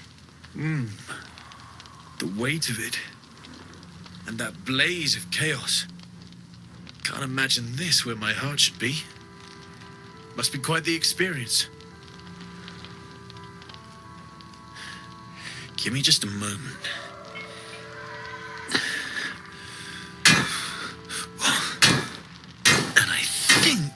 The weight of it. And that blaze of chaos. Can't imagine this where my heart should be. Must be quite the experience. Give me just a moment. And I think...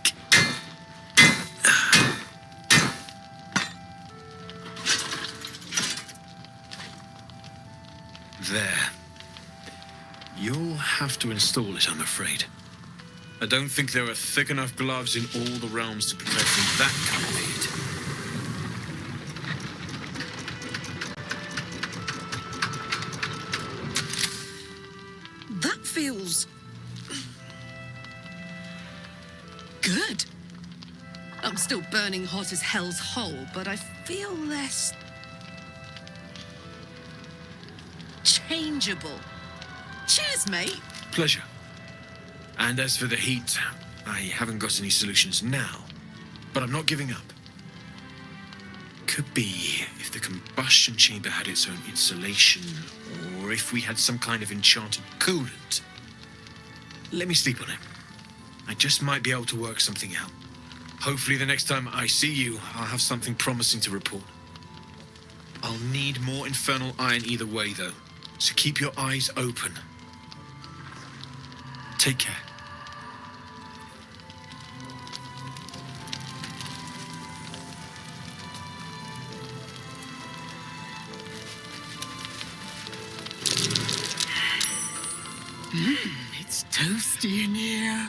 There. You'll have to install it, I'm afraid. I don't think there are thick enough gloves in all the realms to protect from that kind of heat. That feels... good. I'm still burning hot as hell's hole, but I feel less... changeable. Cheers, mate. Pleasure. And as for the heat, I haven't got any solutions now, but I'm not giving up. Could be if the combustion chamber had its own insulation, or if we had some kind of enchanted coolant. Let me sleep on it. I just might be able to work something out. Hopefully the next time I see you, I'll have something promising to report. I'll need more infernal iron either way, though, so keep your eyes open. Take care. It's toasty in here.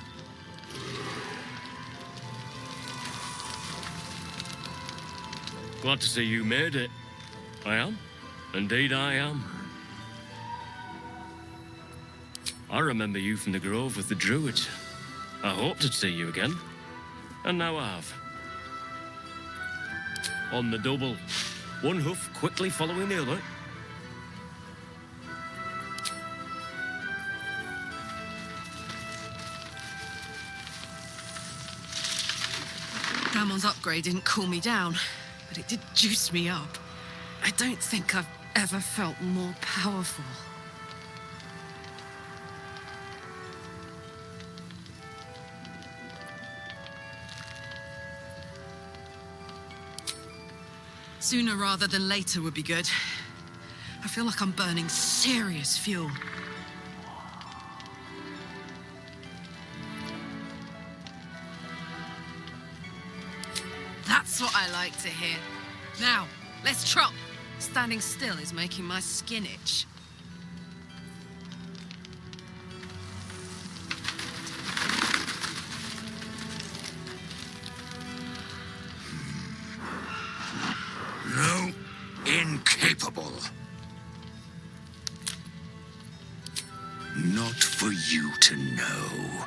Glad to see you made it. I am. Indeed I am. I remember you from the Grove with the Druids. I hoped to see you again. And now I have. On the double. One hoof quickly following the other. Gammon's upgrade didn't cool me down, but it did juice me up. I don't think I've ever felt more powerful. Sooner rather than later would be good. I feel like I'm burning serious fuel. That's what I like to hear. Now, let's trot. Standing still is making my skin itch. No, incapable. Not for you to know.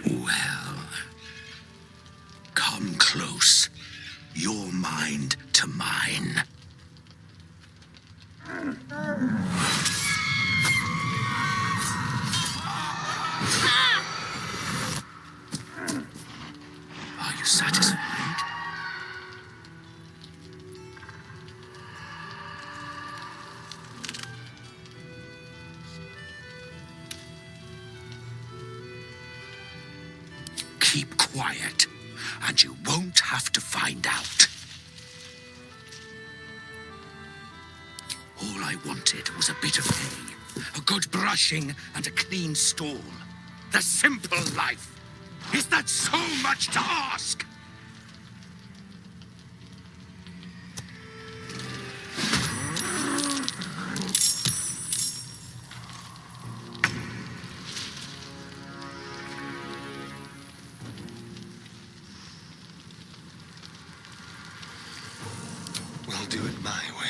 Well, come close. Your mind to mine. Are you satisfied? Keep quiet, and you won't have to find out. All I wanted was a bit of hay, a good brushing, and a clean stall. The simple life. Is that so much to ask? We'll do it my way.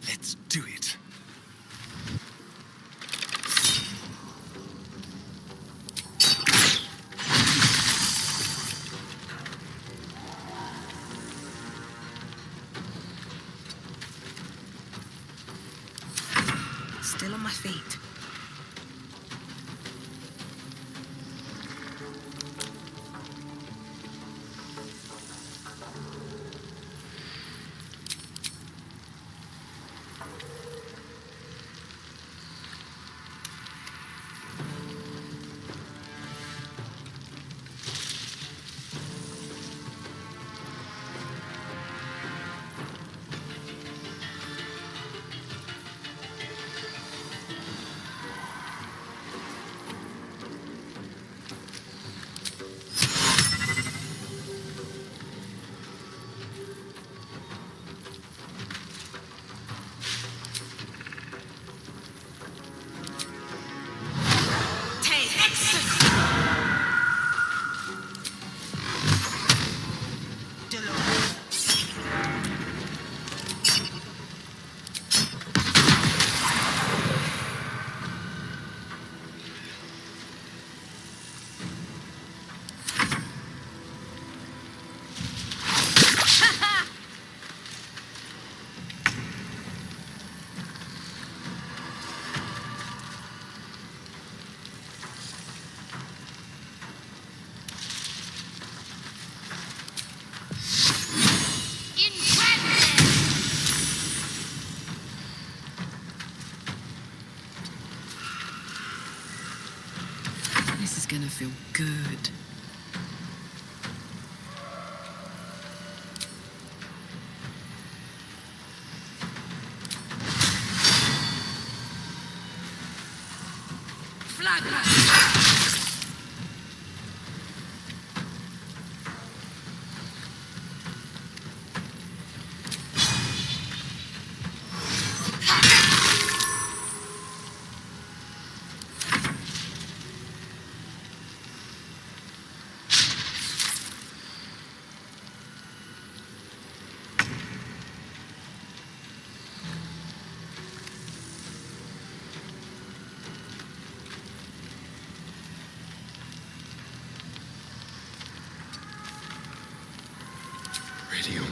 Let's do it. Still on my feet. This is gonna feel good. ready or not.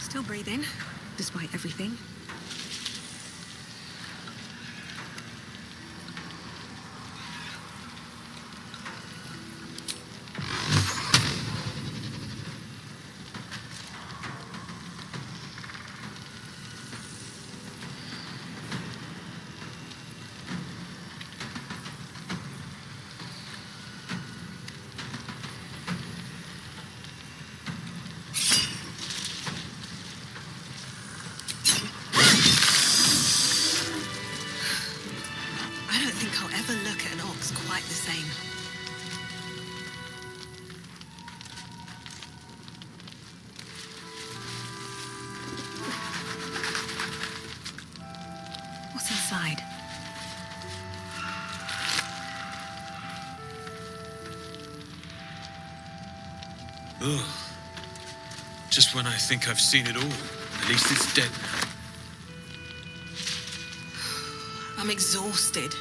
Still breathing, despite everything. I don't think I'll ever look at an ox quite the same. What's inside? Ugh. Just when I think I've seen it all. At least it's dead now. I'm exhausted.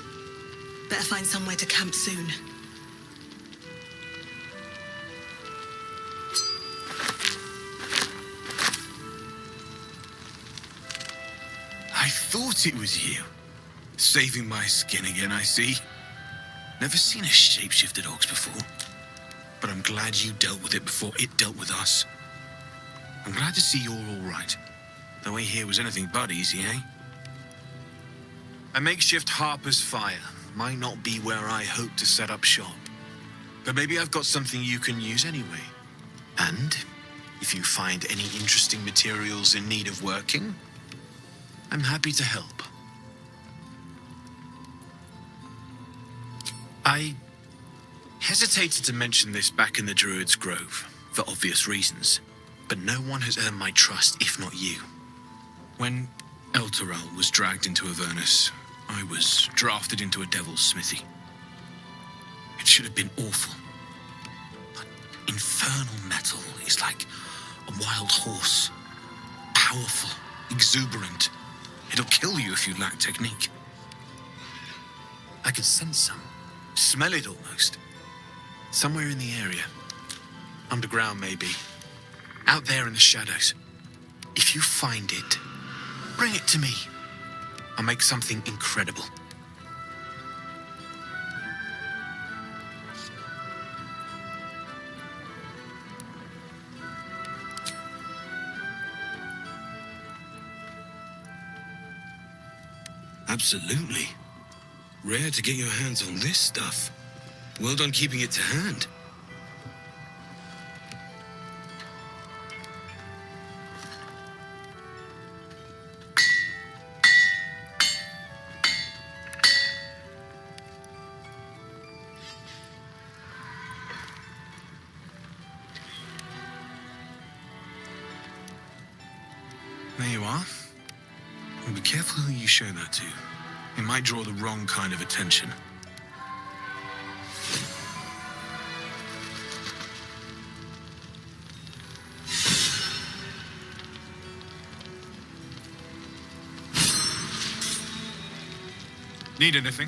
Better find somewhere to camp soon. I thought it was you. Saving my skin again, I see. Never seen a shapeshifted ox before. But I'm glad you dealt with it before it dealt with us. I'm glad to see you're all right. The way here was anything but easy, eh? A makeshift Harper's Fire might not be where I hoped to set up shop. But maybe I've got something you can use anyway. And if you find any interesting materials in need of working, I'm happy to help. I hesitated to mention this back in the Druid's Grove, for obvious reasons, but no one has earned my trust if not you. When Elturel was dragged into Avernus, I was drafted into a devil's smithy. It should have been awful. But infernal metal is like a wild horse. Powerful, exuberant. It'll kill you if you lack technique. I could sense some. Smell it almost. Somewhere in the area. Underground, maybe. Out there in the shadows. If you find it, bring it to me. I'll make something incredible. Absolutely. Rare to get your hands on this stuff. Well done keeping it to hand. There you are. And be careful who you show that to. It might draw the wrong kind of attention. Need anything?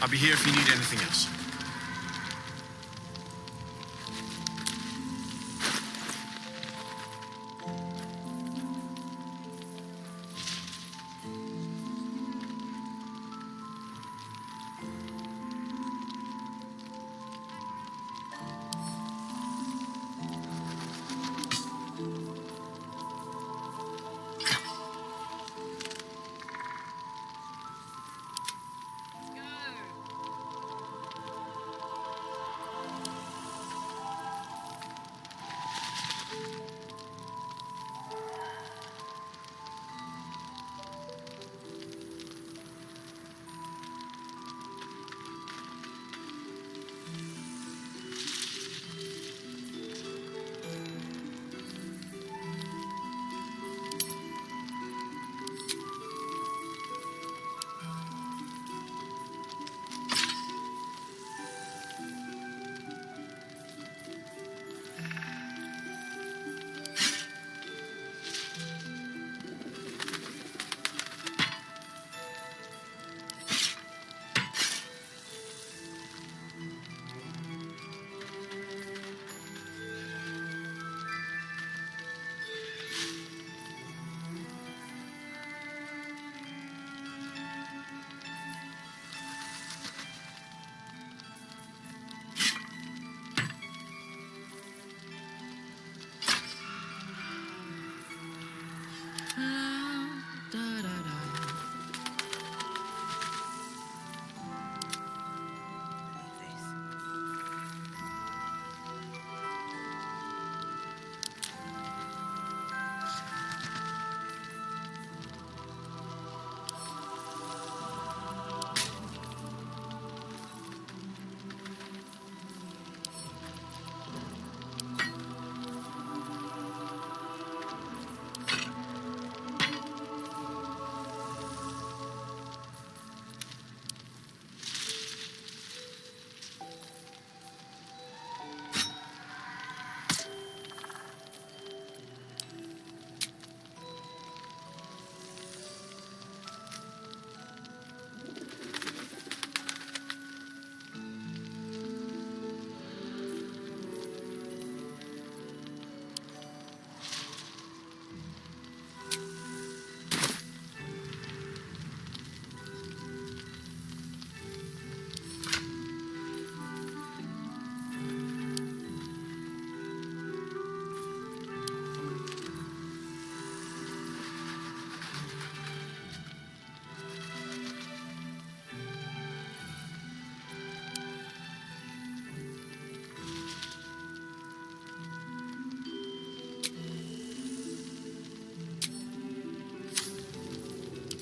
I'll be here if you need anything else.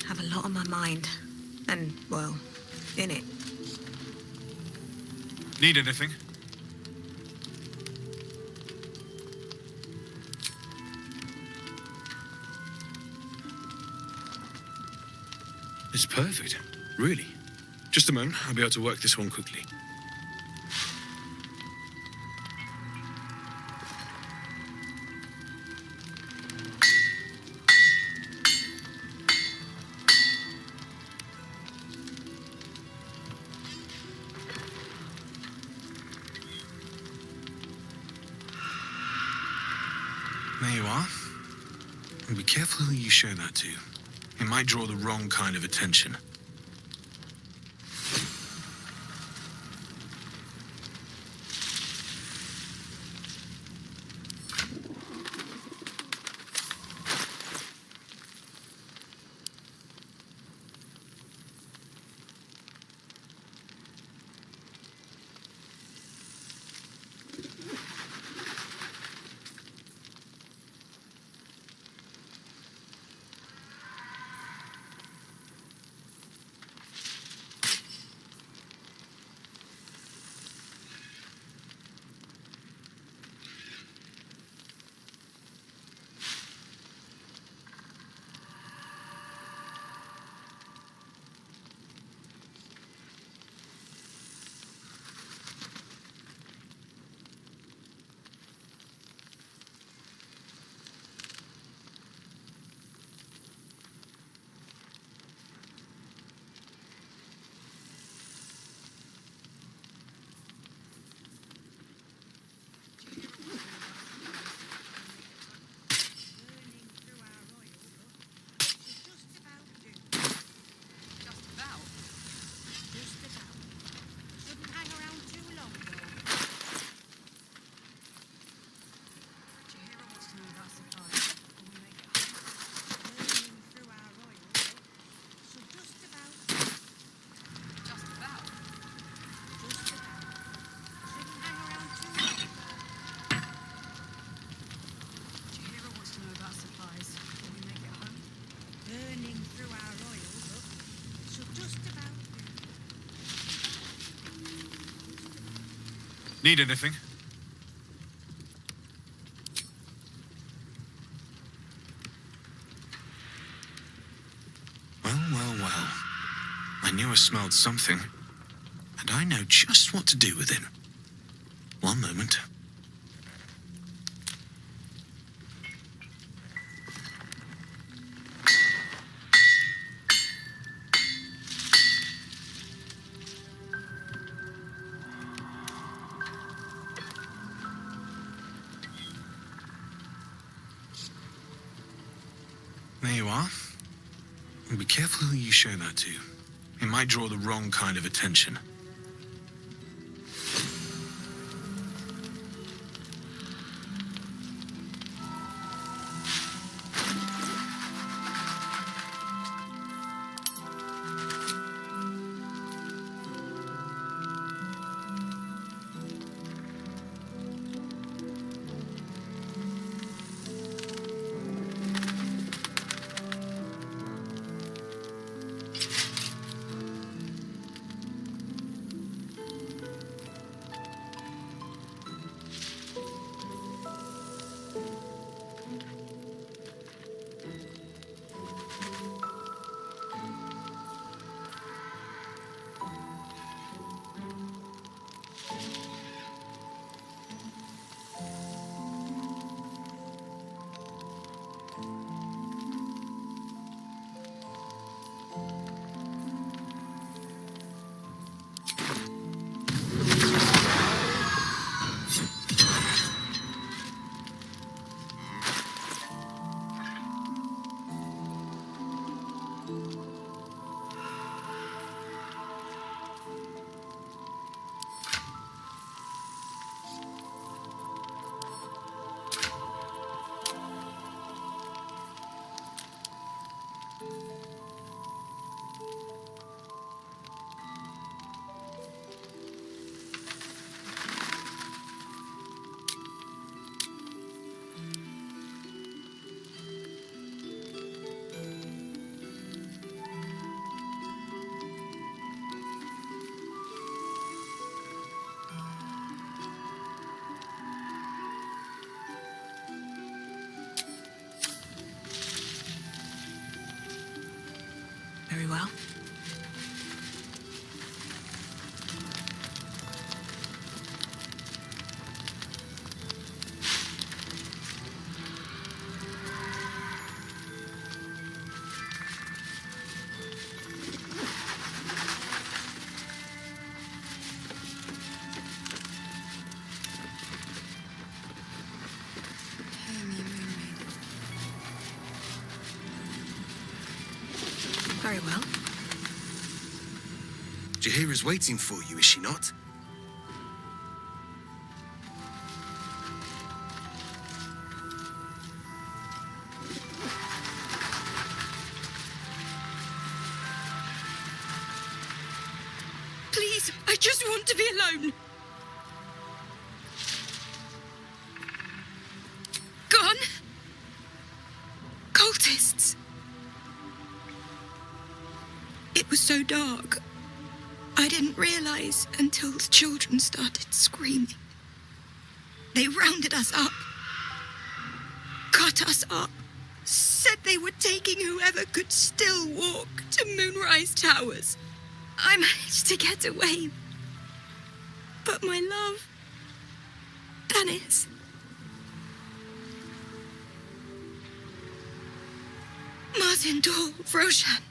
Have a lot on my mind. And, well, in it. Need anything? It's perfect. Really. Just a moment. I'll be able to work this one quickly. There you are. And be careful who you show that to. It might draw the wrong kind of attention. Need anything? Well. I knew I smelled something, and I know just what to do with him. One moment. There you are. And be careful who you show that to. It might draw the wrong kind of attention. Very well. Very well. Jaheira's waiting for you, is she not? Please, I just want to be alone. Gone? Cultists. It was so dark. I didn't realize until the children started screaming. They rounded us up, cut us up, said they were taking whoever could still walk to Moonrise Towers. I managed to get away, but my love, Dennis, Martin Dahl, Roshan.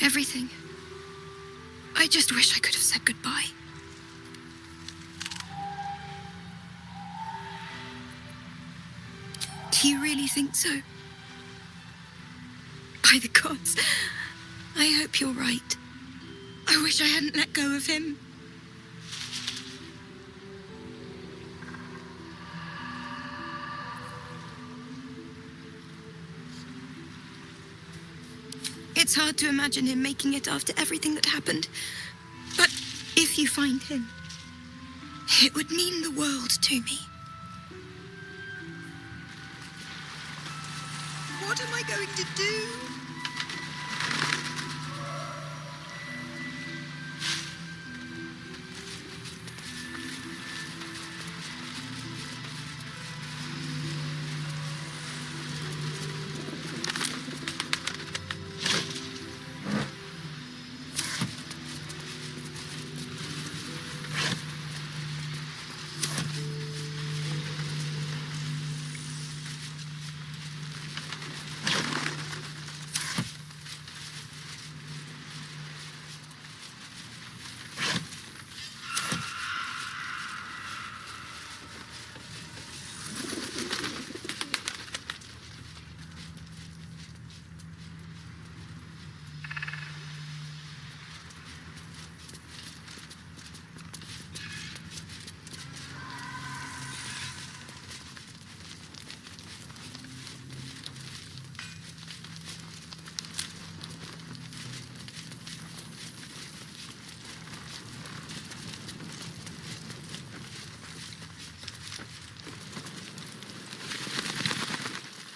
Everything. I just wish I could have said goodbye. Do you really think so? By the gods, I hope you're right. I wish I hadn't let go of him. It's hard to imagine him making it after everything that happened. But if you find him, it would mean the world to me. What am I going to do?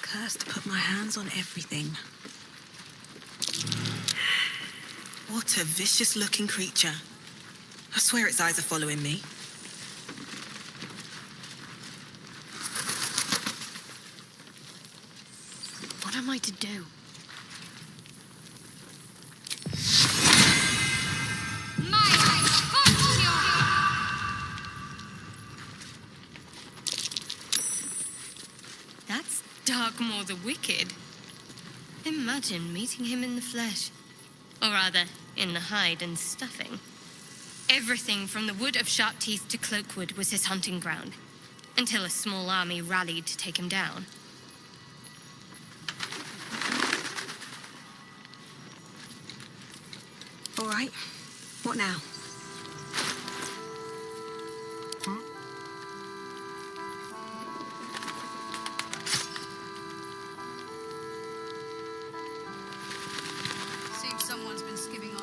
Cursed to put my hands on everything. What a vicious-looking creature. I swear its eyes are following me. What am I to do? That's Darkmoor the Wicked. Imagine meeting him in the flesh. Or rather, in the hide and stuffing. Everything from the Wood of Sharp Teeth to Cloakwood was his hunting ground, until a small army rallied to take him down. All right. What now? Seems someone's been skimming on.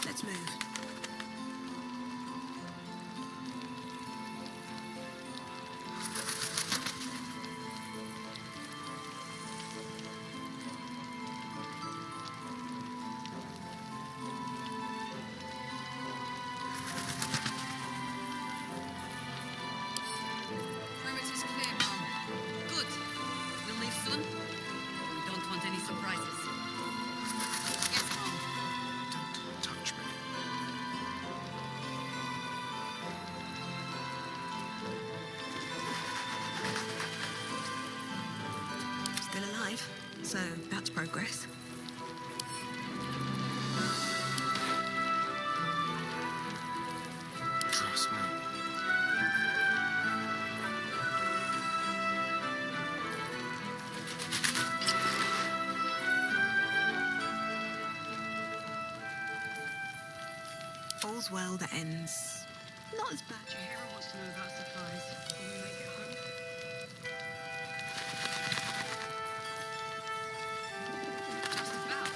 Let's move. Perimeter's clear, Mom. Good. We'll leave soon. We don't want any surprises. Yes, Mom. Don't touch me. Still alive, so that's progress. Trust me. All's well that ends. Not as bad. Jaheira wants to know about supplies when we make it home. Just about.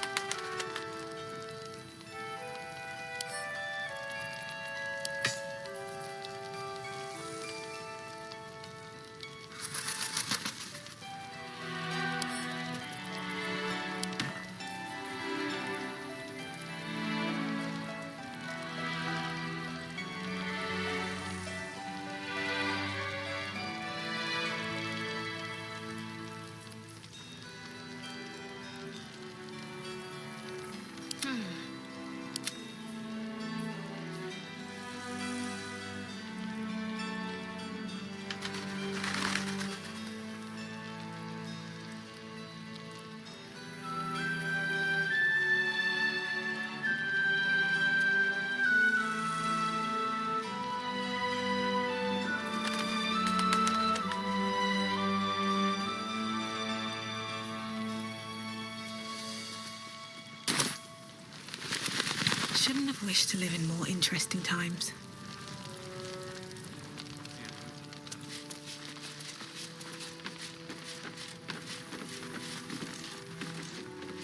shouldn't have wished to live in more interesting times.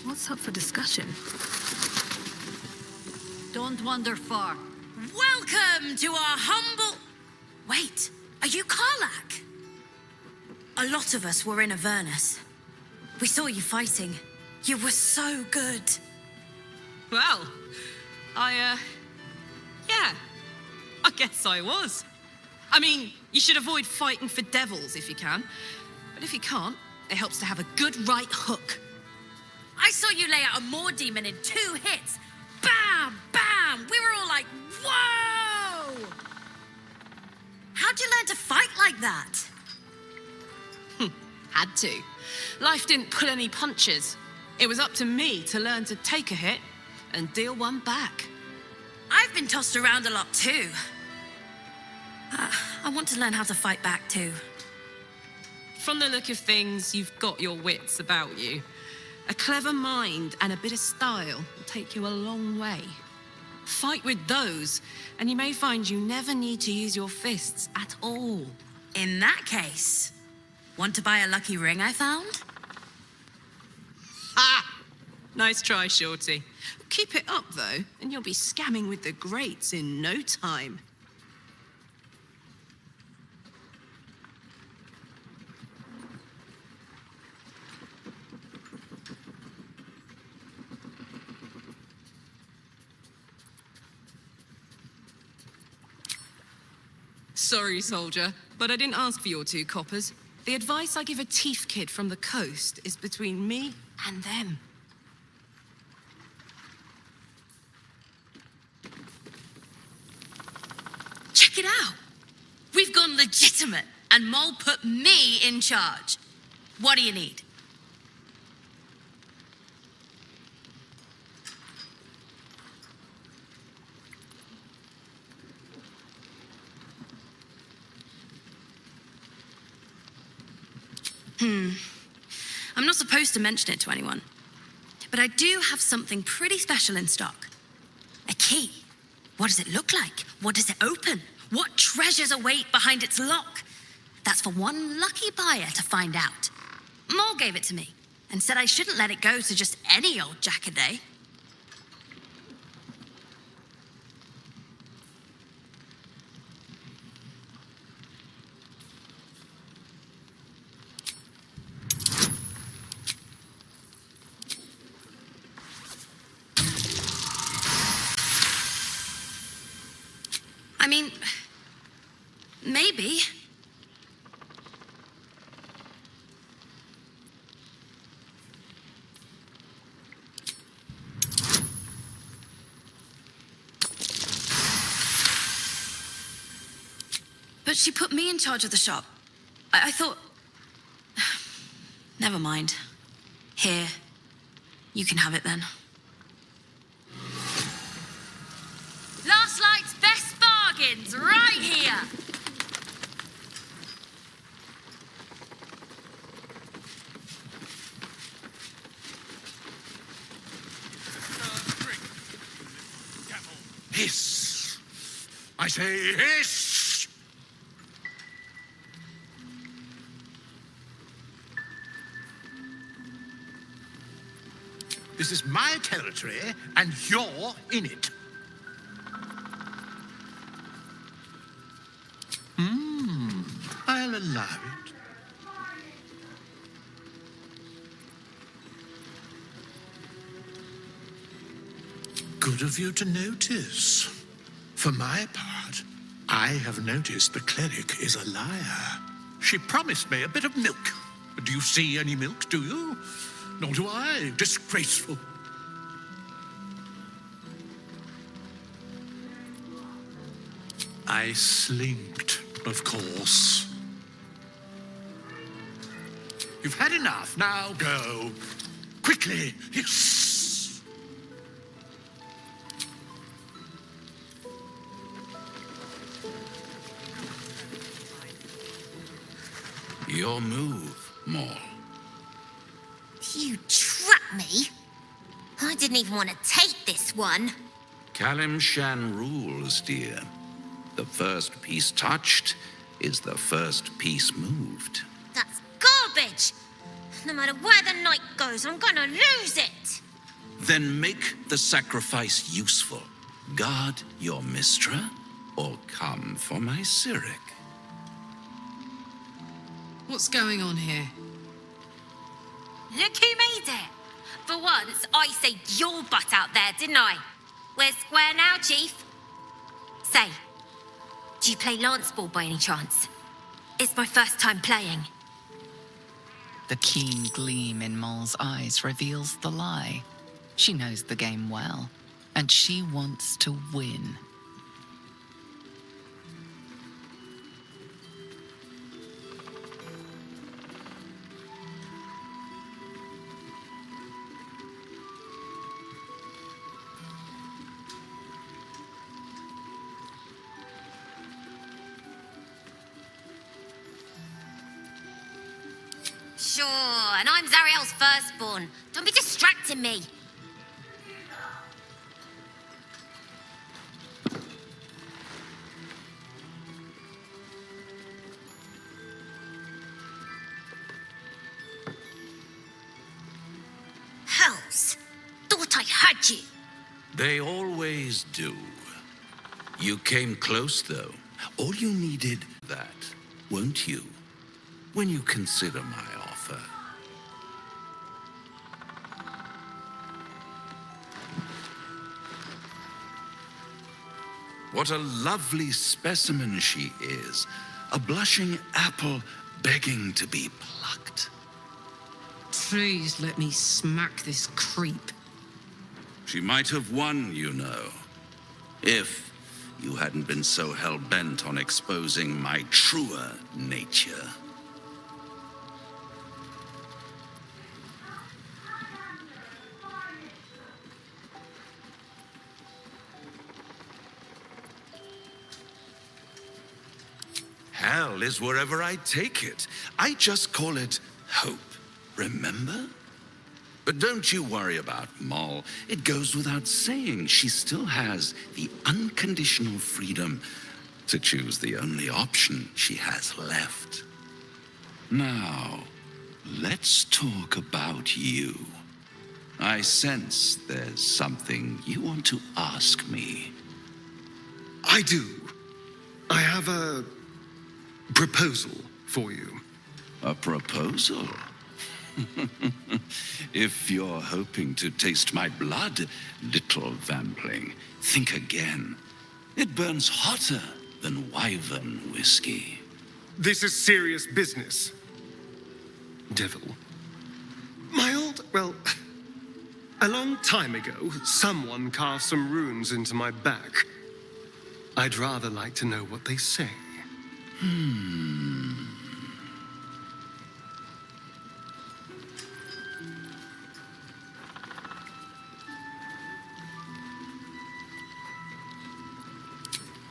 What's up for discussion? Don't wander far. Welcome to our humble... Wait, are you Karlak? A lot of us were in Avernus. We saw you fighting. You were so good. Well, yeah, I guess I was. I mean, you should avoid fighting for devils if you can. But if you can't, it helps to have a good right hook. I saw you lay out a Moor demon in 2 hits. Bam! Bam! We were all like, whoa! How'd you learn to fight like that? Had to. Life didn't pull any punches. It was up to me to learn to take a hit and deal one back. I've been tossed around a lot too. I want to learn how to fight back too. From the look of things, you've got your wits about you. A clever mind and a bit of style will take you a long way. Fight with those, and you may find you never need to use your fists at all. In that case, want to buy a lucky ring I found? Ha! Nice try, Shorty. Keep it up, though, and you'll be scamming with the greats in no time. Sorry, soldier, but I didn't ask for your 2 coppers. The advice I give a thief kid from the coast is between me and them. Check it out. We've gone legitimate, and Mole put me in charge. What do you need? I'm not supposed to mention it to anyone, but I do have something pretty special in stock. A key. What does it look like? What does it open? What treasures await behind its lock? That's for one lucky buyer to find out. Mole gave it to me and said I shouldn't let it go to just any old jackaday. I mean, maybe. But she put me in charge of the shop. I thought... Never mind. Here. You can have it then. Last Light's best bargains, right here! Hiss! I say hiss! This is my territory, and you're in it. I'll allow it. Good of you to notice. For my part, I have noticed the cleric is a liar. She promised me a bit of milk. Do you see any milk, do you? Nor do I. Disgraceful. I slinked, of course. You've had enough. Now go. Quickly. Yes. Your move, Maul. You trapped me? I didn't even want to take this one. Kalimshan rules, dear. The first piece touched is the first piece moved. That's garbage! No matter where the night goes, I'm gonna lose it! Then make the sacrifice useful. Guard your Mistra, or come for my Cyric. What's going on here? Look who made it! For once, I saved your butt out there, didn't I? We're square now, Chief. Say, do you play lance ball by any chance? It's my first time playing. The keen gleam in Moll's eyes reveals the lie. She knows the game well, and she wants to win. Sure, and I'm Zariel's firstborn. Don't be distracting me. Hells, thought I had you. They always do. You came close, though. All you needed that, won't you? When you consider my offer. What a lovely specimen she is. A blushing apple begging to be plucked. Please let me smack this creep. She might have won, you know. If you hadn't been so hell-bent on exposing my truer nature. Hell is wherever I take it. I just call it hope, remember? But don't you worry about Moll. It goes without saying she still has the unconditional freedom to choose the only option she has left. Now, let's talk about you. I sense there's something you want to ask me. I do. I have a proposal for you. A proposal? If you're hoping to taste my blood, little vampling, think again. It burns hotter than wyvern whiskey. This is serious business, devil. Well, a long time ago, someone carved some runes into my back. I'd rather like to know what they say.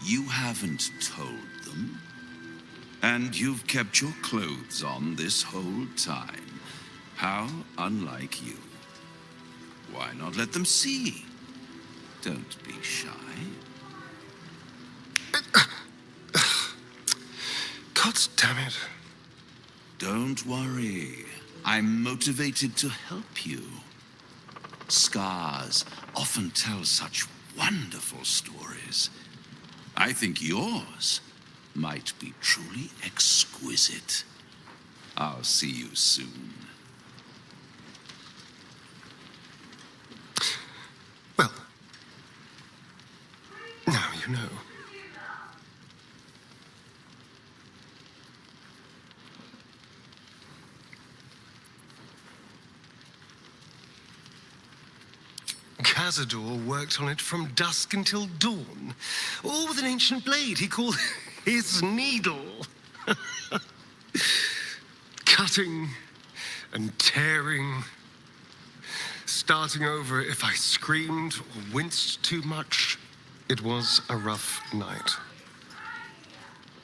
You haven't told them, and you've kept your clothes on this whole time. How unlike you. Why not let them see? Don't be shy. God damn it. Don't worry. I'm motivated to help you. Scars often tell such wonderful stories. I think yours might be truly exquisite. I'll see you soon. Well, now you know. Cazador worked on it from dusk until dawn, all with an ancient blade he called his needle. Cutting and tearing, starting over if I screamed or winced too much. It was a rough night.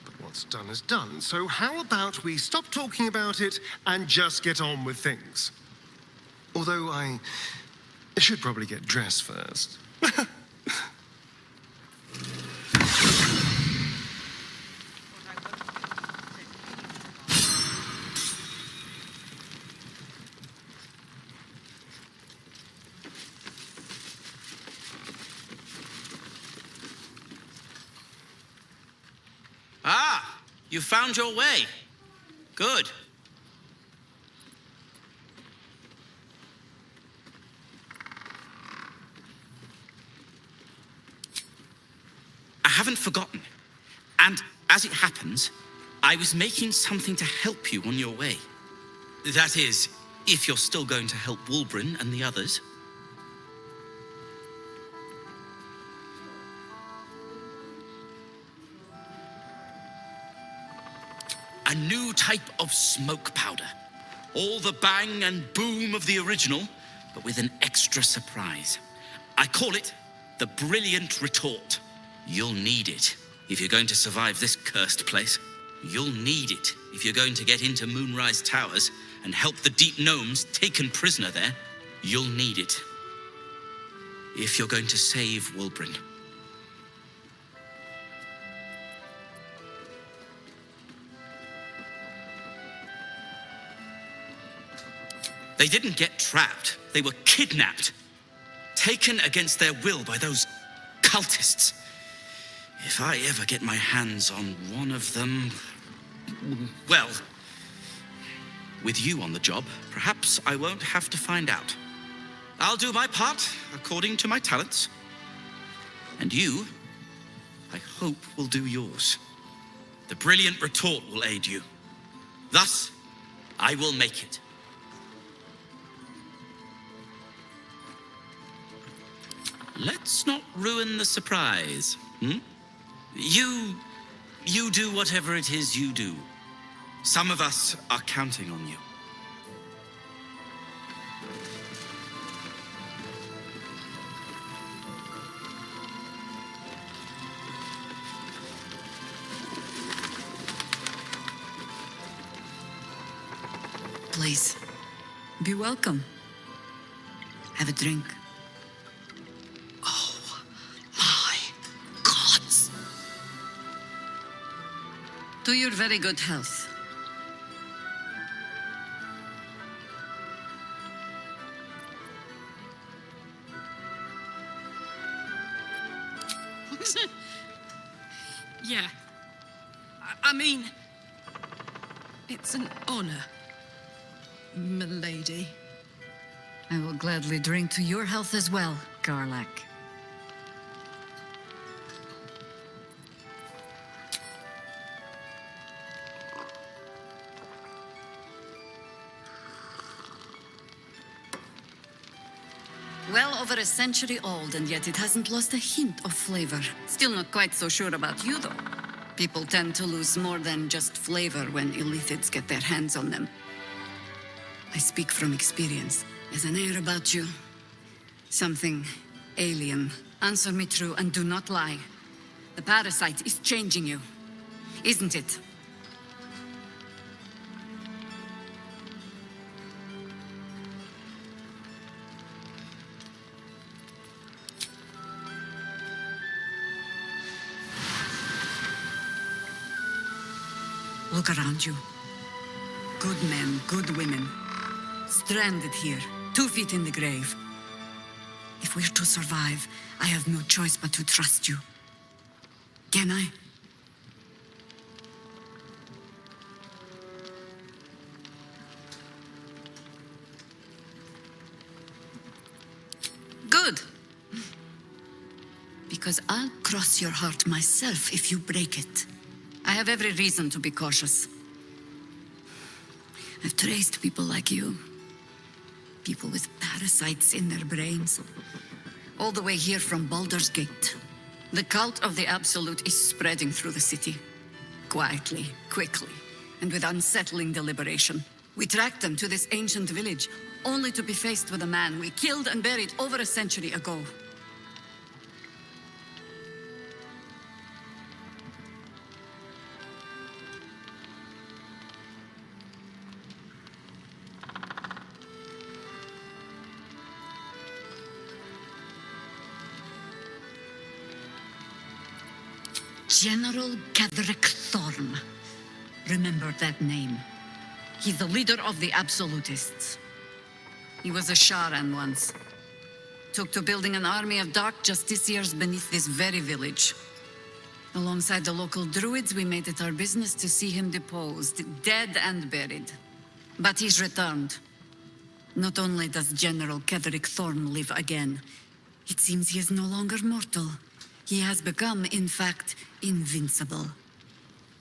But what's done is done, so how about we stop talking about it and just get on with things? Although I should probably get dressed first. You found your way. Good. I haven't forgotten. And as it happens, I was making something to help you on your way. That is, if you're still going to help Wulbren and the others. A new type of smoke powder. All the bang and boom of the original, but with an extra surprise. I call it the Brilliant Retort. You'll need it if you're going to survive this cursed place. You'll need it if you're going to get into Moonrise Towers and help the Deep Gnomes taken prisoner there. You'll need it if you're going to save Wulbren. They didn't get trapped. They were kidnapped. Taken against their will by those cultists. If I ever get my hands on one of them... Well, with you on the job, perhaps I won't have to find out. I'll do my part according to my talents. And you, I hope, will do yours. The Brilliant Retort will aid you. Thus, I will make it. Let's not ruin the surprise, You do whatever it is you do. Some of us are counting on you. Please, be welcome. Have a drink. To your very good health. Yeah. I mean, it's an honor, milady. I will gladly drink to your health as well, Garlac. Well over a century old, and yet it hasn't lost a hint of flavor. Still not quite so sure about you, though. People tend to lose more than just flavor when illithids get their hands on them. I speak from experience. There's an air about you. Something alien. Answer me true and do not lie. The parasite is changing you, isn't it? Look around you. Good men, good women. Stranded here, 2 feet in the grave. If we're to survive, I have no choice but to trust you. Can I? Good. Because I'll cross your heart myself if you break it. I have every reason to be cautious. I've traced people like you. People with parasites in their brains. All the way here from Baldur's Gate. The cult of the Absolute is spreading through the city. Quietly, quickly, and with unsettling deliberation. We tracked them to this ancient village, only to be faced with a man we killed and buried over a century ago. General Gadrick Thorn. Remember that name. He's the leader of the Absolutists. He was a Sharan once. Took to building an army of dark justiciars beneath this very village. Alongside the local druids, we made it our business to see him deposed, dead and buried. But he's returned. Not only does General Ketherick Thorn live again, it seems he is no longer mortal. He has become, in fact, invincible.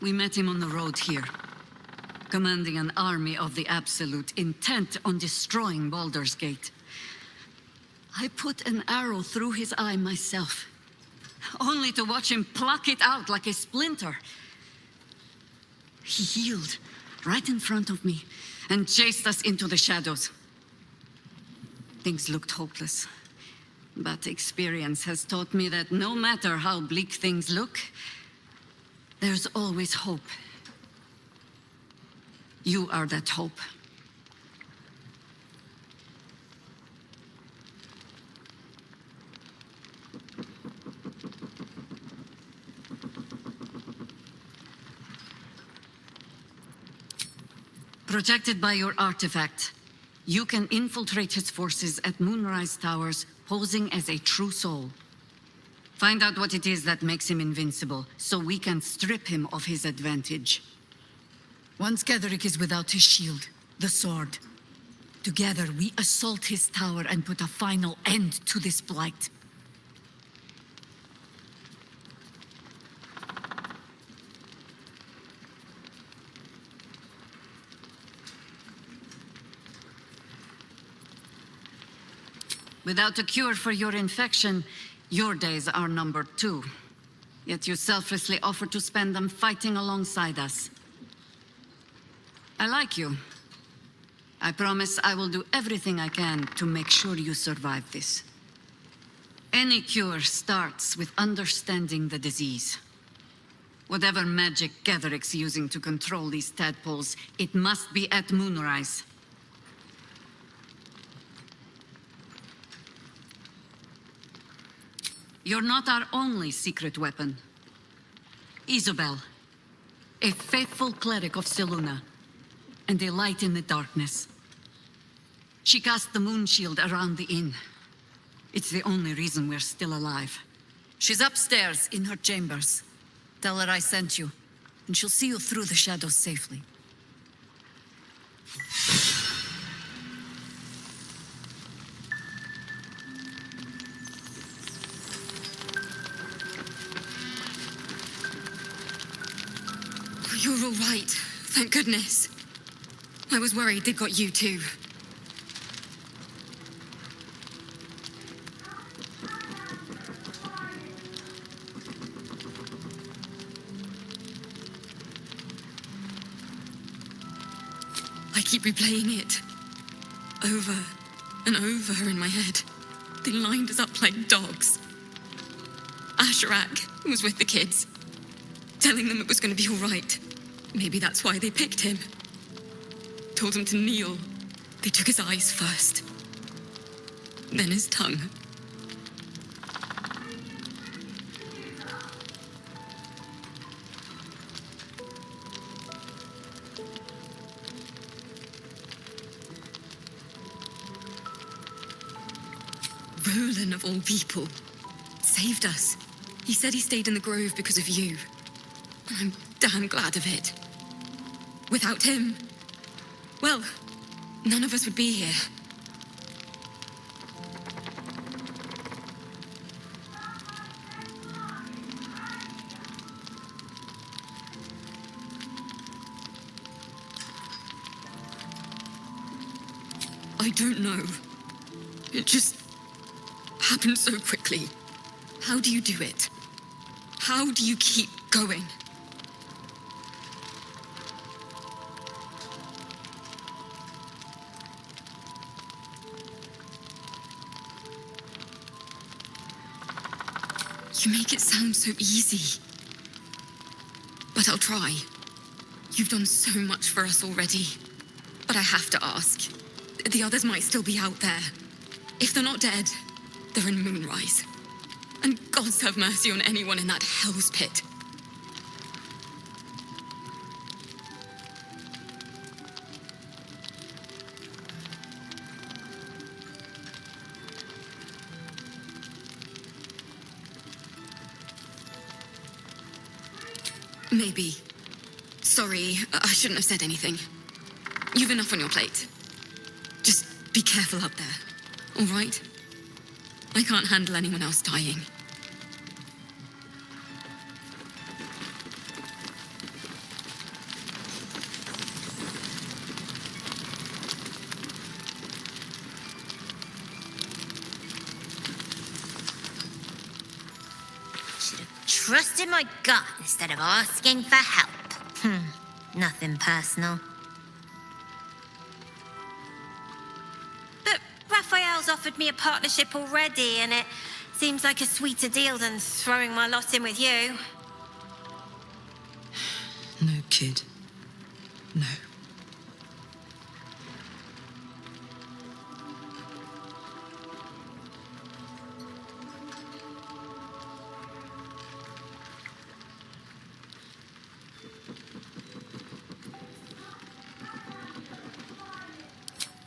We met him on the road here, commanding an army of the Absolute, intent on destroying Baldur's Gate. I put an arrow through his eye myself, only to watch him pluck it out like a splinter. He healed right in front of me and chased us into the shadows. Things looked hopeless, but experience has taught me that no matter how bleak things look, there's always hope. You are that hope. Protected by your artifact, you can infiltrate his forces at Moonrise Towers, posing as a true soul. Find out what it is that makes him invincible, so we can strip him of his advantage. Once Ketherick is without his shield, the sword, together we assault his tower and put a final end to this blight. Without a cure for your infection, your days are numbered too. Yet you selflessly offer to spend them fighting alongside us. I like you. I promise I will do everything I can to make sure you survive this. Any cure starts with understanding the disease. Whatever magic Ketherick's using to control these tadpoles, it must be at Moonrise. You're not our only secret weapon. Isobel, a faithful cleric of Selûne, and a light in the darkness. She cast the moon shield around the inn. It's the only reason we're still alive. She's upstairs in her chambers. Tell her I sent you, and she'll see you through the shadows safely. You're all right. Thank goodness. I was worried they'd got you too. I keep replaying it. Over and over in my head. They lined us up like dogs. Asherak was with the kids, telling them it was going to be all right. Maybe that's why they picked him. Told him to kneel. They took his eyes first. Then his tongue. Roland, of all people, saved us. He said he stayed in the grove because of you. And I'm damn glad of it. Without him, well, none of us would be here. I don't know. It just happened so quickly. How do you do it? How do you keep going? You make it sound so easy. But I'll try. You've done so much for us already. But I have to ask. The others might still be out there. If they're not dead, they're in Moonrise. And gods have mercy on anyone in that hell's pit. Maybe. Sorry, I shouldn't have said anything. You've enough on your plate. Just be careful out there, all right? I can't handle anyone else dying. Trusted my gut instead of asking for help. Nothing personal. But Raphael's offered me a partnership already, and it seems like a sweeter deal than throwing my lot in with you. No, kid. No.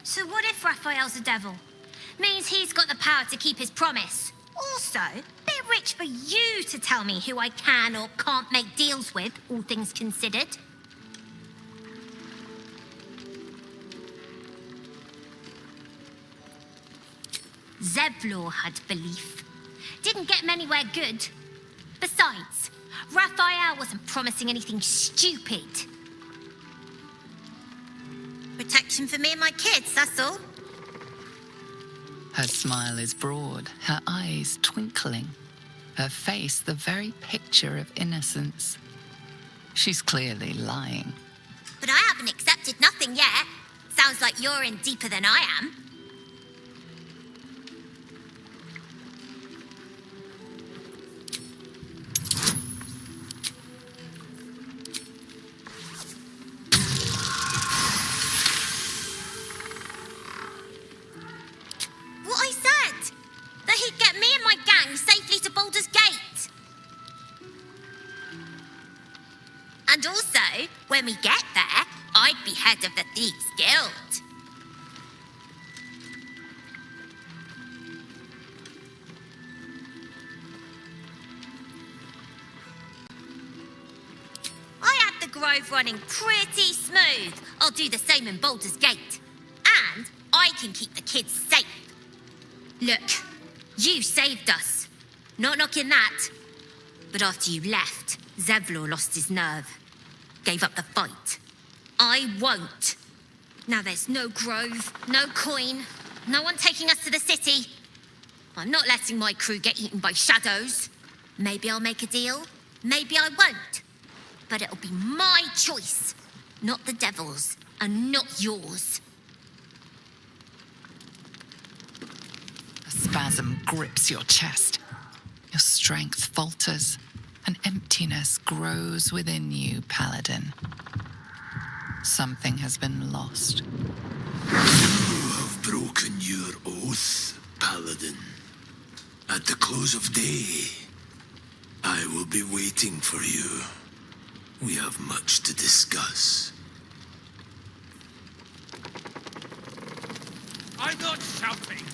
So what if Raphael's a devil? Means he's got the power to keep his promise. Also, bit rich for you to tell me who I can or can't make deals with, all things considered. Zevlor had belief. Didn't get him anywhere good. Besides, Raphael wasn't promising anything stupid. Protection for me and my kids, that's all. Her smile is broad, her eyes twinkling, her face the very picture of innocence. She's clearly lying. But I haven't accepted nothing yet. Sounds like you're in deeper than I am. What I said! That he'd get me and my gang safely to Baldur's Gate. And also, when we get there, I'd be head of the Thieves' Guild. I had the Grove running pretty smooth. I'll do the same in Baldur's Gate. And I can keep the kids safe. Look, you saved us. Not knocking that. But after you left, Zevlor lost his nerve. Gave up the fight. I won't. Now there's no Grove, no coin, no one taking us to the city. I'm not letting my crew get eaten by shadows. Maybe I'll make a deal, maybe I won't. But it'll be my choice, not the devil's, and not yours. A spasm grips your chest. Your strength falters. An emptiness grows within you, Paladin. Something has been lost. You have broken your oath, Paladin. At the close of day, I will be waiting for you. We have much to discuss. I'm not shouting.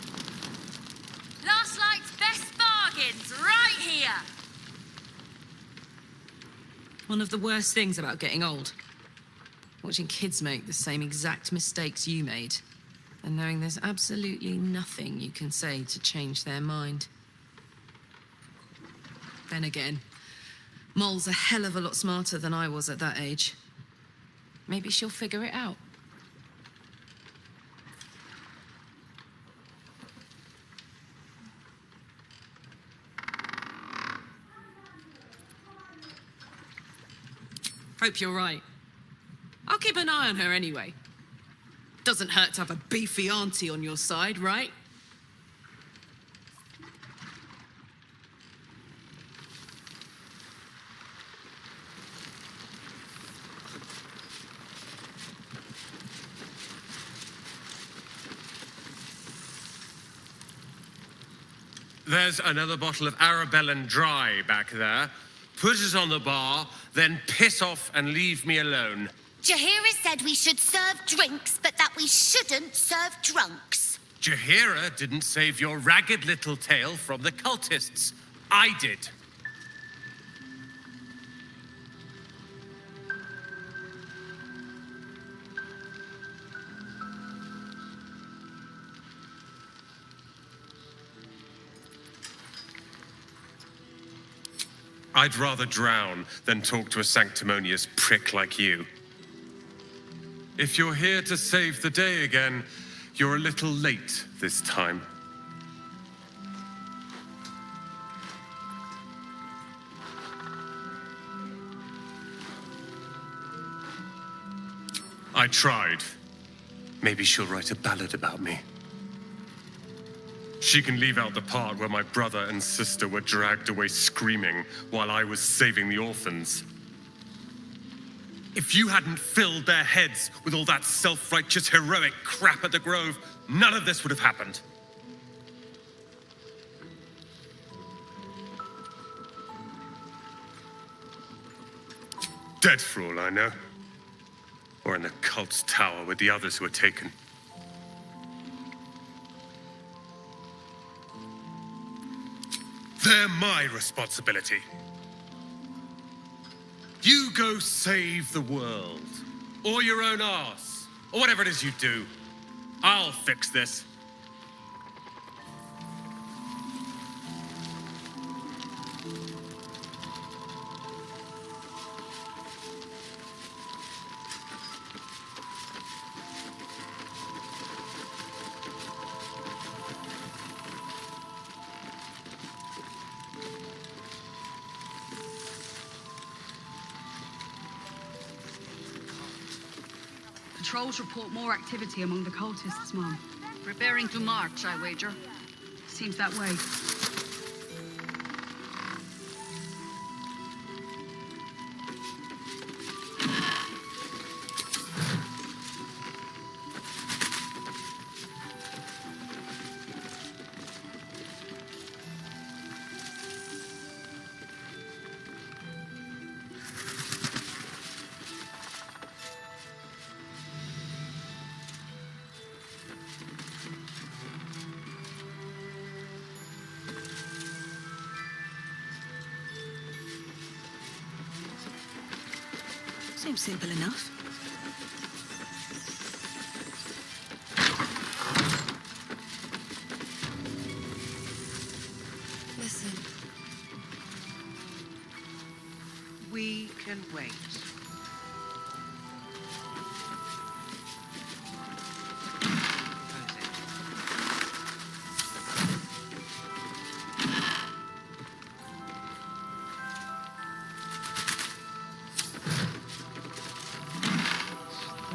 Last night's best bargains, right here. One of the worst things about getting old. Watching kids make the same exact mistakes you made. And knowing there's absolutely nothing you can say to change their mind. Then again, Moll's a hell of a lot smarter than I was at that age. Maybe she'll figure it out. Hope you're right. I'll keep an eye on her anyway. Doesn't hurt to have a beefy auntie on your side, right? There's another bottle of Arabellan Dry back there. Put it on the bar, then piss off and leave me alone. Jaheira said we should serve drinks, but that we shouldn't serve drunks. Jaheira didn't save your ragged little tail from the cultists. I did. I'd rather drown than talk to a sanctimonious prick like you. If you're here to save the day again, you're a little late this time. I tried. Maybe she'll write a ballad about me. She can leave out the part where my brother and sister were dragged away screaming while I was saving the orphans. If you hadn't filled their heads with all that self-righteous, heroic crap at the Grove, none of this would have happened. Dead for all I know. Or in the cult's tower with the others who were taken. They're my responsibility. You go save the world. Or your own arse. Or whatever it is you do. I'll fix this. Patrols report more activity among the cultists, Mum. Preparing to march, I wager. Seems that way. Seems simple enough. Listen. We can wait.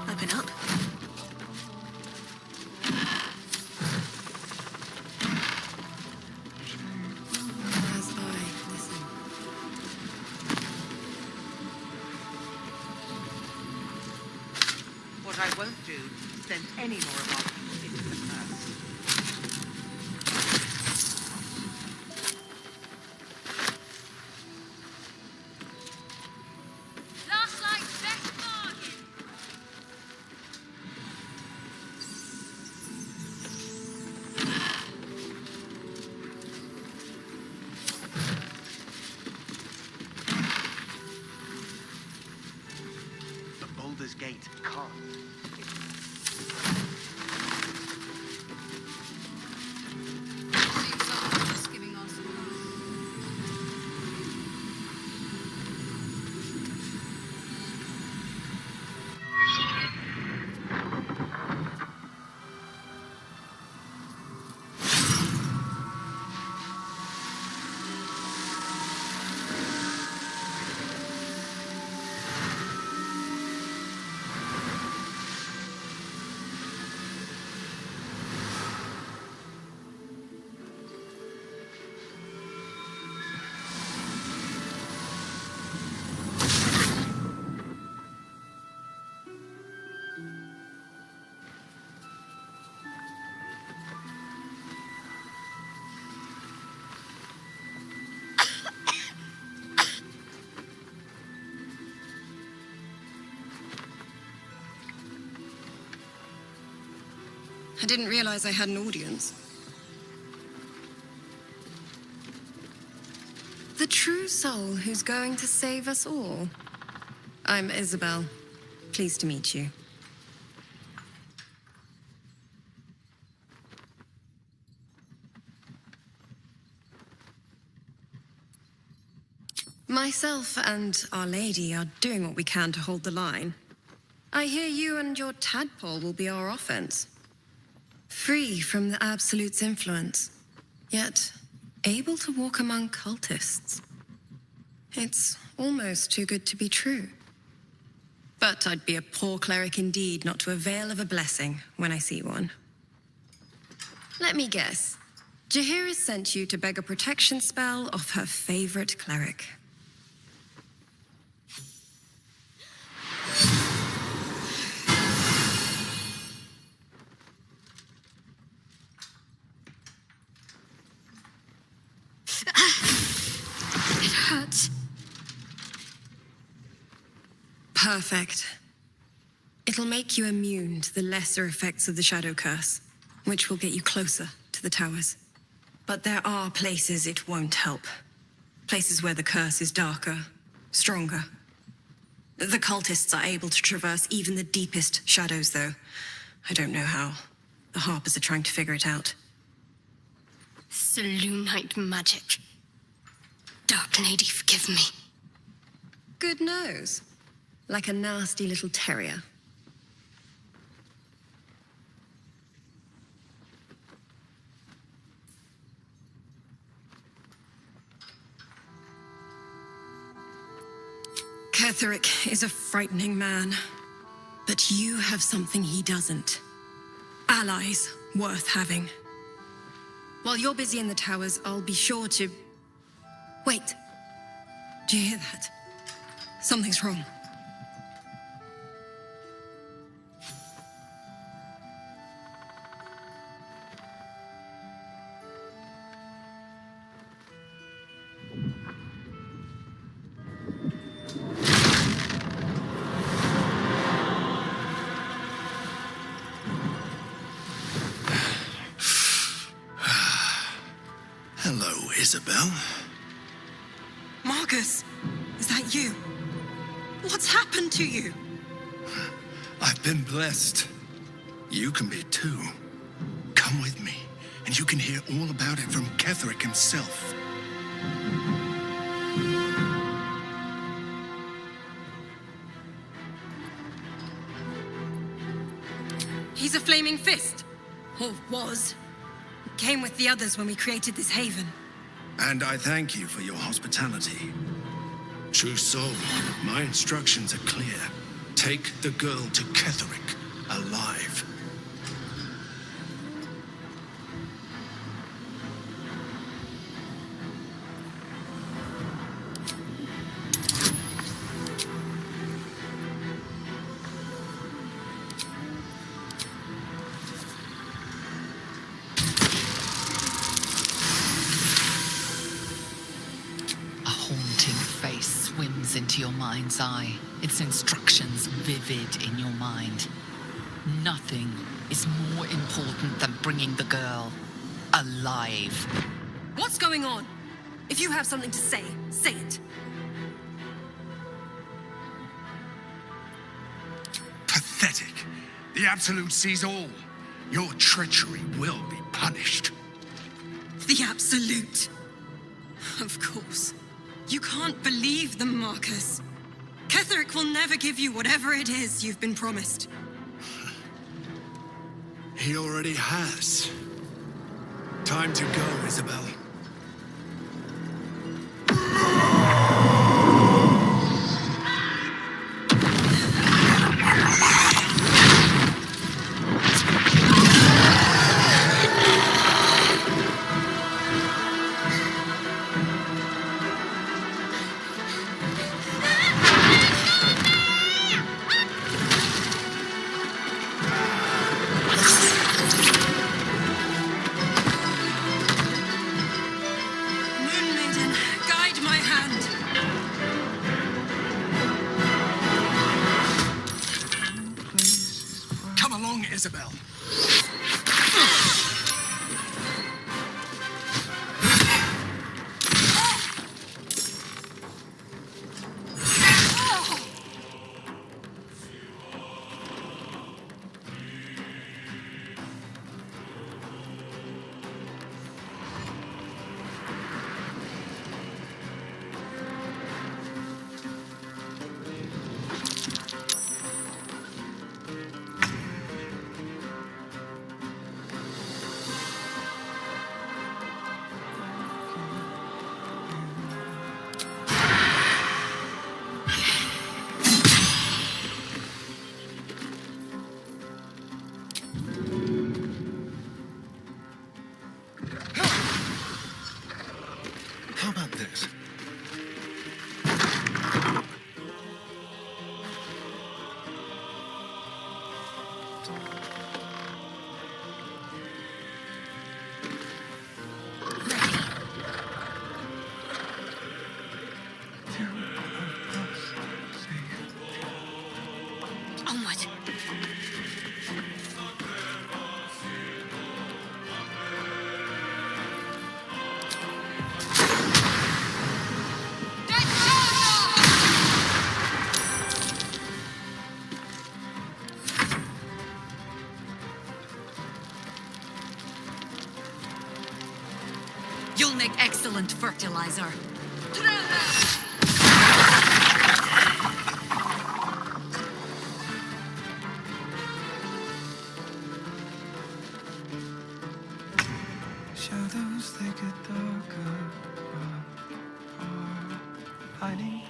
Open up. What I won't do is send any more of our people into the curse. Last night's best bargain. The Baldur's Gate can't. Just giving us I didn't realize I had an audience. The true soul who's going to save us all. I'm Isabel. Pleased to meet you. Myself and Our Lady are doing what we can to hold the line. I hear you and your tadpole will be our offense. Free from the Absolute's influence, yet able to walk among cultists. It's almost too good to be true. But I'd be a poor cleric indeed not to avail of a blessing when I see one. Let me guess. Jaheira sent you to beg a protection spell off her favorite cleric. It hurts. Perfect. It'll make you immune to the lesser effects of the Shadow Curse, which will get you closer to the towers. But there are places it won't help. Places where the curse is darker, stronger. The cultists are able to traverse even the deepest shadows, though. I don't know how. The Harpers are trying to figure it out. Selûnite magic. Dark Lady, forgive me. Good nose. Like a nasty little terrier. Ketheric is a frightening man, but you have something he doesn't. Allies worth having. While you're busy in the towers, I'll be sure to... Wait. Do you hear that? Something's wrong. Hello, Isabel. Marcus, is that you? What's happened to you? I've been blessed. You can be too. Come with me, and you can hear all about it from Ketheric himself. He's a flaming fist. Or was. Came with the others when we created this haven. And I thank you for your hospitality. True soul, my instructions are clear. Take the girl to Ketheric, alive. Into your mind's eye, its instructions vivid in your mind. Nothing is more important than bringing the girl alive. What's going on? If you have something to say, say it. Pathetic. The Absolute sees all. Your treachery will be punished. The Absolute. Of course. You can't believe them, Marcus. Ketheric will never give you whatever it is you've been promised. He already has. Time to go, Isabel. You'll make excellent fertilizer. Shadows, they get darker, hiding.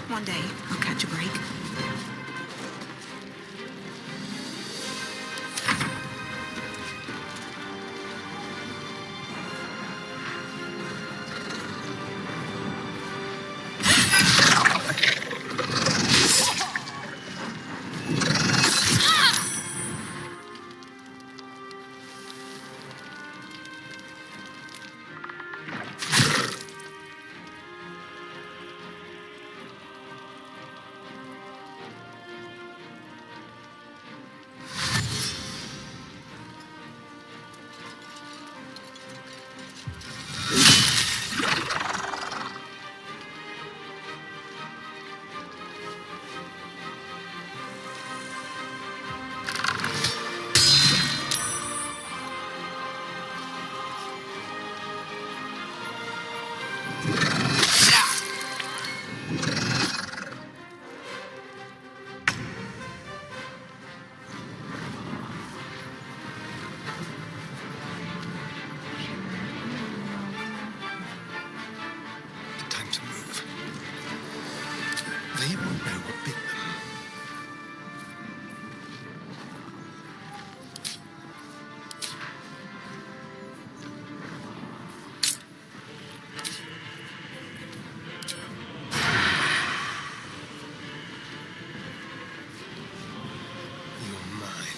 One day, I'll catch a break. Time to move. They won't know what bit them. You're mine.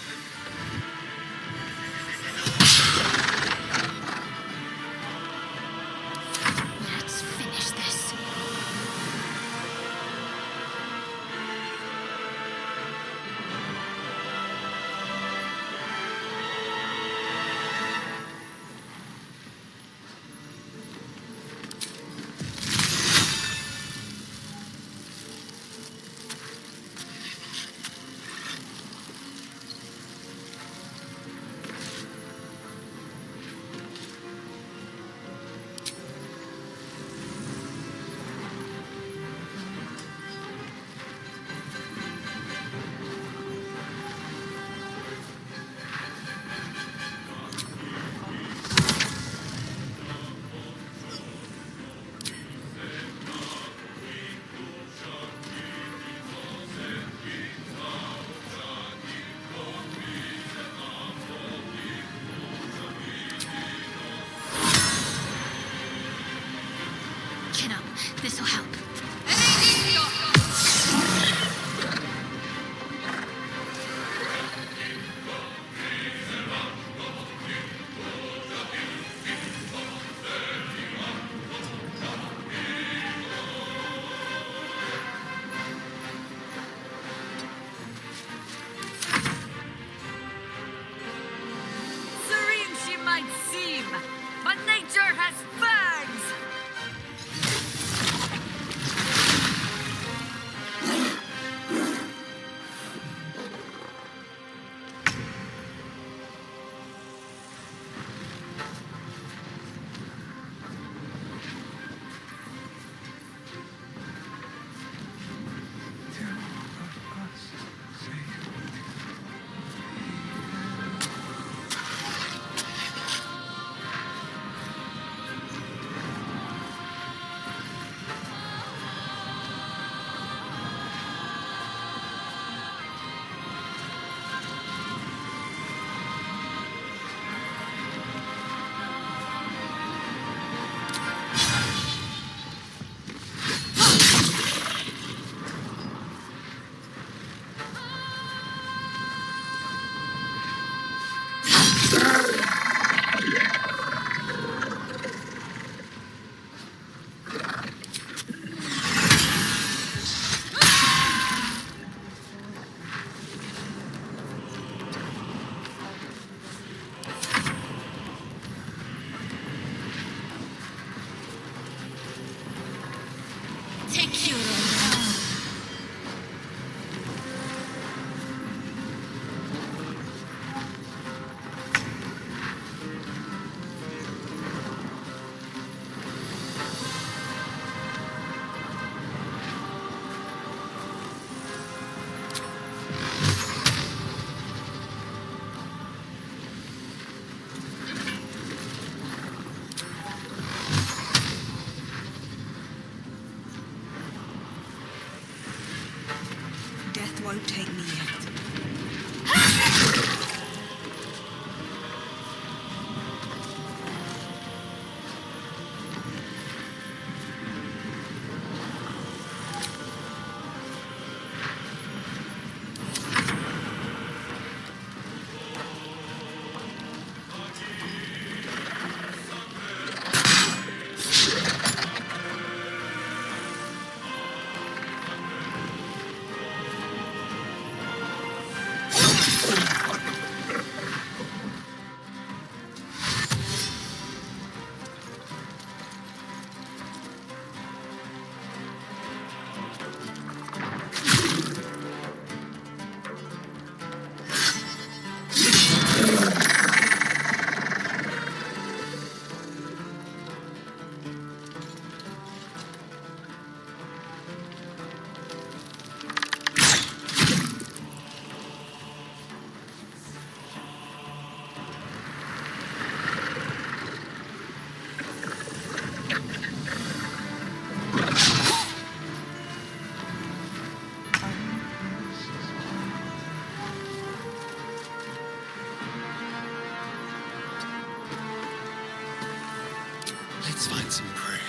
Let's finish this. Chin up. This'll help. Serene she might seem, but nature Death won't take me yet. Let's find some prey.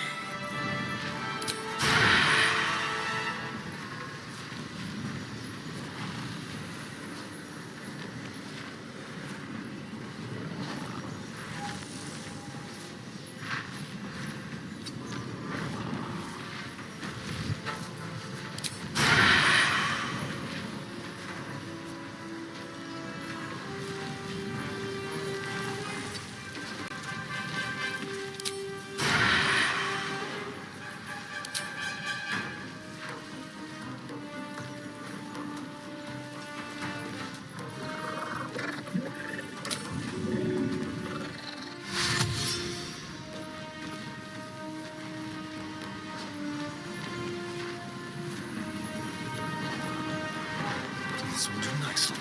This will do nicely.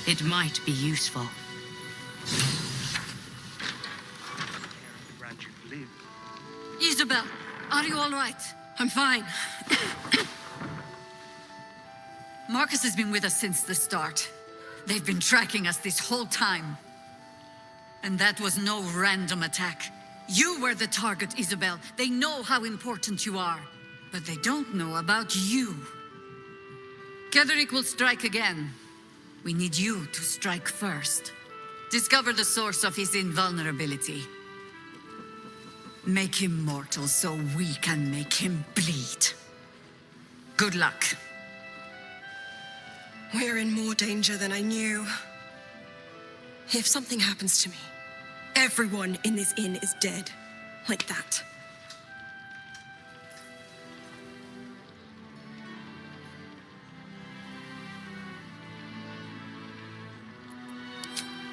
It might be useful. Isabel, are you all right? I'm fine. Marcus has been with us since the start. They've been tracking us this whole time. And that was no random attack. You were the target, Isabel. They know how important you are. But they don't know about you. Ketheric will strike again. We need you to strike first. Discover the source of his invulnerability. Make him mortal so we can make him bleed. Good luck. We're in more danger than I knew. If something happens to me, everyone in this inn is dead. Like that.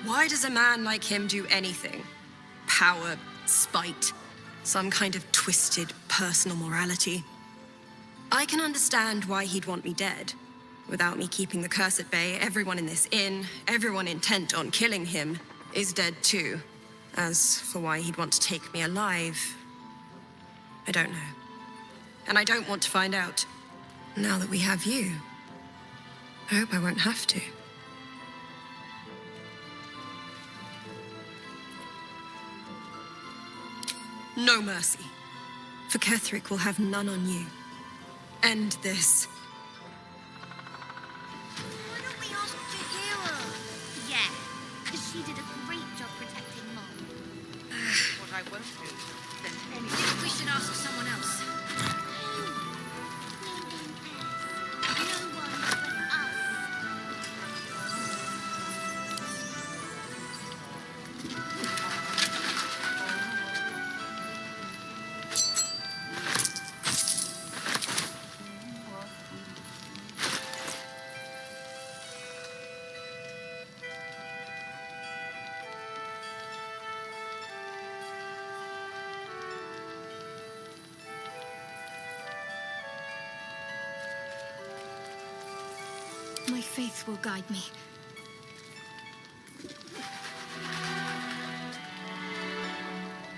Why does a man like him do anything? Power, spite, some kind of twisted personal morality. I can understand why he'd want me dead. Without me keeping the curse at bay, everyone in this inn, everyone intent on killing him, is dead too. As for why he'd want to take me alive, I don't know. And I don't want to find out. Now that we have you, I hope I won't have to. No mercy. For Ketheric will have none on you. End this. Why don't we ask Jaheira? Yeah, because she did a great job protecting Mom. What I won't do, then any... Maybe we should ask someone else. No one but us. My faith will guide me.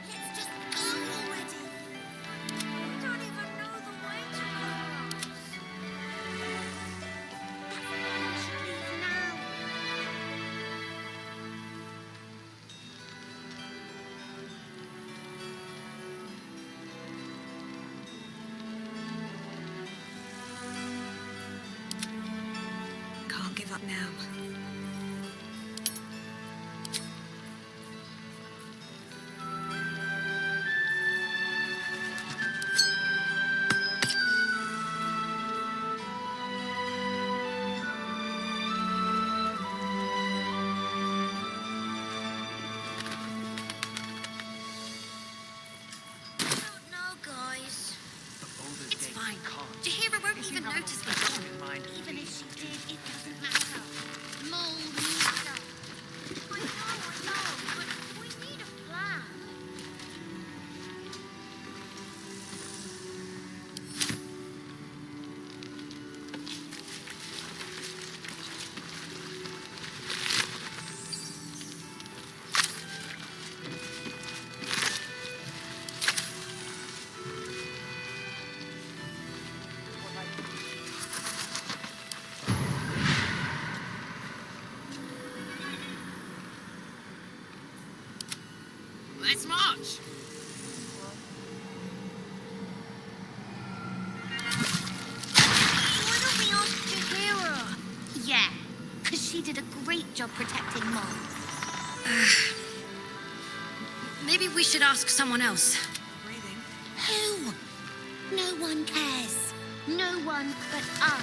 Let's just go already. We don't even know the way to Mars. That's why we should leave now. Can't give up now. No, guys. It's fine. Jaheira won't even notice me gone. Even if she did, it doesn't matter. Mole needs her. I know, but we need a plan. Let's march! Why don't we ask Jaheira? Yeah, because she did a great job protecting Mom. Maybe we should ask someone else. Who? No one cares. No one but us.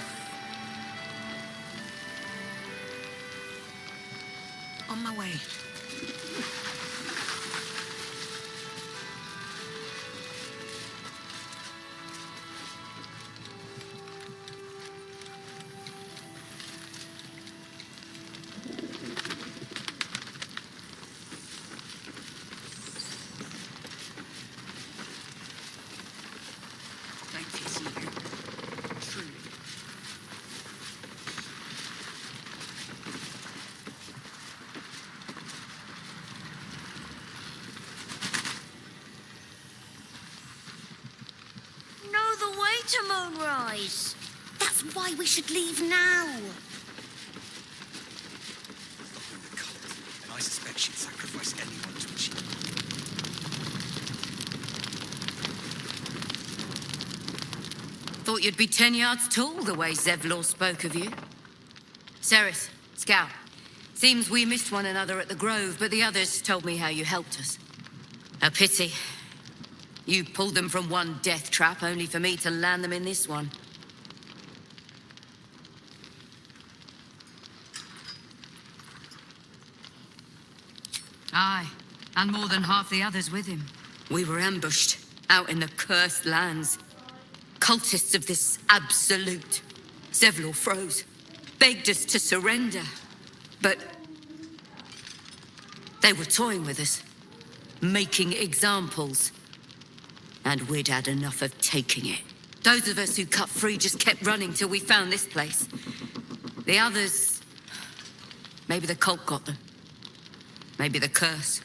On my way. Don't piss you. Truly. Know the way to Moonrise. That's why we should leave now. And I suspect she'd sacrifice anyone to achieve it. Thought you'd be 10 yards tall the way Zevlor spoke of you. Ceres, Scout. Seems we missed one another at the Grove, but the others told me how you helped us. A pity. You pulled them from one death trap, only for me to land them in this one. Aye, and more than half the others with him. We were ambushed, out in the cursed lands. Cultists of this absolute. Zevlor froze, begged us to surrender. But they were toying with us, making examples. And we'd had enough of taking it. Those of us who cut free just kept running till we found this place. The others... maybe the cult got them. Maybe the curse.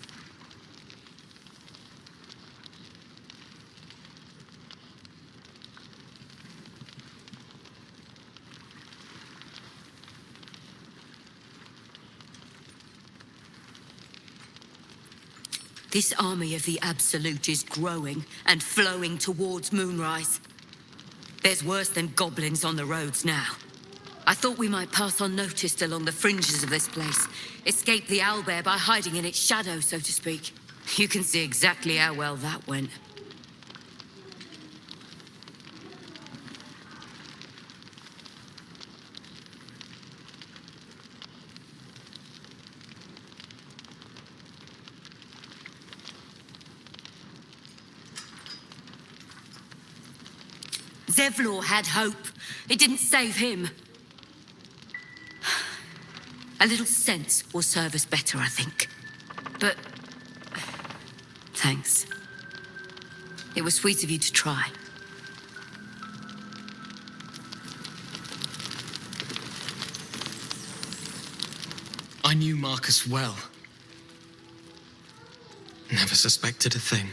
This army of the Absolute is growing and flowing towards Moonrise. There's worse than goblins on the roads now. I thought we might pass unnoticed along the fringes of this place, escape the owlbear by hiding in its shadow, so to speak. You can see exactly how well that went. Zevlor had hope. It didn't save him. A little sense will serve us better, I think. But... thanks. It was sweet of you to try. I knew Marcus well. Never suspected a thing.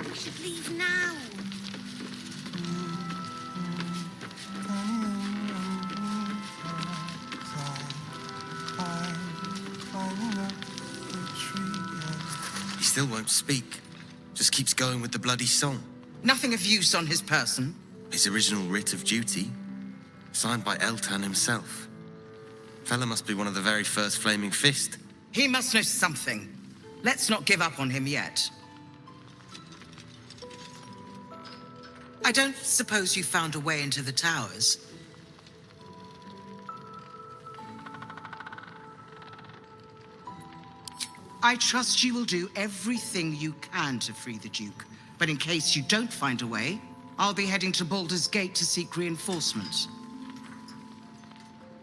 We should leave now. He still won't speak. Just keeps going with the bloody song. Nothing of use on his person. His original writ of duty, signed by Eltan himself. Fella must be one of the very first Flaming Fist. He must know something. Let's not give up on him yet. I don't suppose you found a way into the towers? I trust you will do everything you can to free the Duke. But in case you don't find a way, I'll be heading to Baldur's Gate to seek reinforcements.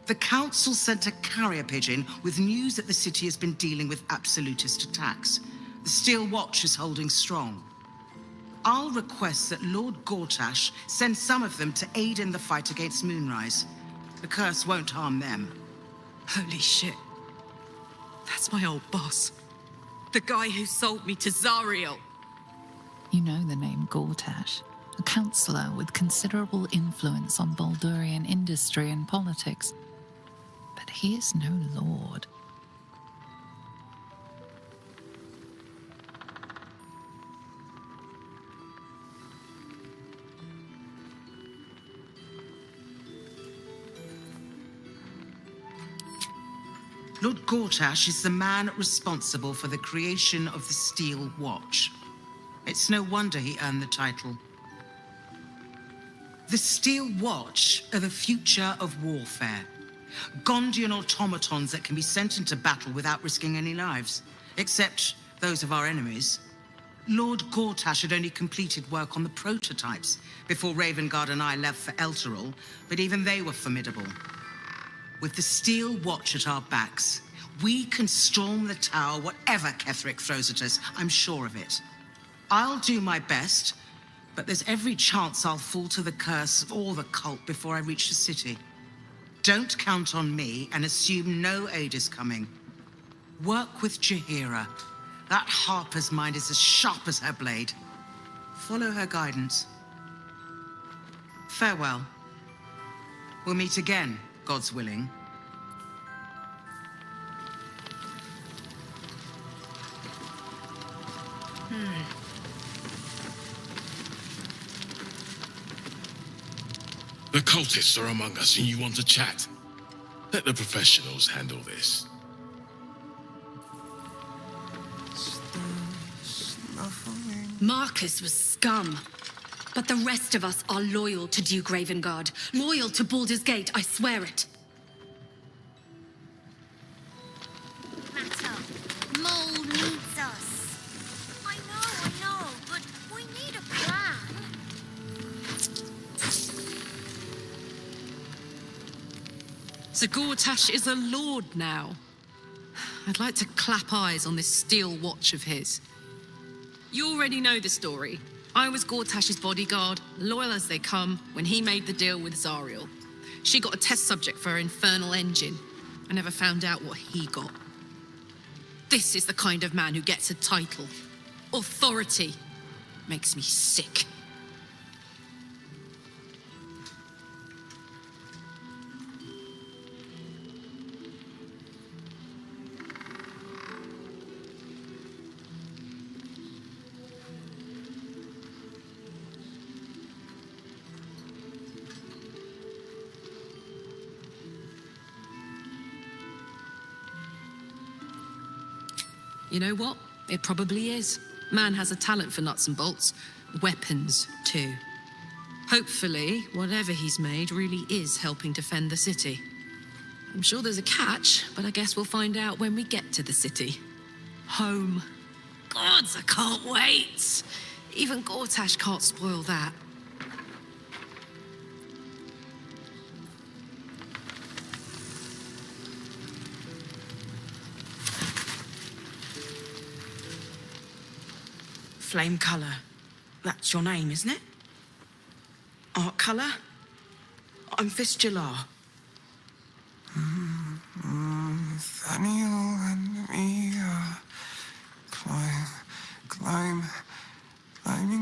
The Council sent a carrier pigeon with news that the city has been dealing with absolutist attacks. The Steel Watch is holding strong. I'll request that Lord Gortash send some of them to aid in the fight against Moonrise. The curse won't harm them. Holy shit. That's my old boss. The guy who sold me to Zariel. You know the name Gortash, a councillor with considerable influence on Baldurian industry and politics. But he is no lord. Lord Gortash is the man responsible for the creation of the Steel Watch. It's no wonder he earned the title. The Steel Watch are the future of warfare. Gondian automatons that can be sent into battle without risking any lives, except those of our enemies. Lord Gortash had only completed work on the prototypes before Ravengard and I left for Elturel, but even they were formidable. With the Steel Watch at our backs, we can storm the tower whatever Ketheric throws at us, I'm sure of it. I'll do my best, but there's every chance I'll fall to the curse of all the cult before I reach the city. Don't count on me and assume no aid is coming. Work with Jaheira. That harper's mind is as sharp as her blade. Follow her guidance. Farewell. We'll meet again, God's willing. The cultists are among us and you want to chat. Let the professionals handle this. Marcus was scum. But the rest of us are loyal to Duke Ravengard. Loyal to Baldur's Gate, I swear it. Matter. Mole needs us. I know, but we need a plan. So Gortash is a lord now. I'd like to clap eyes on this steel watch of his. You already know the story. I was Gortash's bodyguard, loyal as they come, when he made the deal with Zariel. She got a test subject for her infernal engine. I never found out what he got. This is the kind of man who gets a title. Authority. Makes me sick. You know what? It probably is. Man has a talent for nuts and bolts. Weapons, too. Hopefully, whatever he's made really is helping defend the city. I'm sure there's a catch, but I guess we'll find out when we get to the city. Home. Gods, I can't wait! Even Gortash can't spoil that. Flame Colour. That's your name, isn't it? Art Colour? I'm Fistula. Nathaniel and me climbing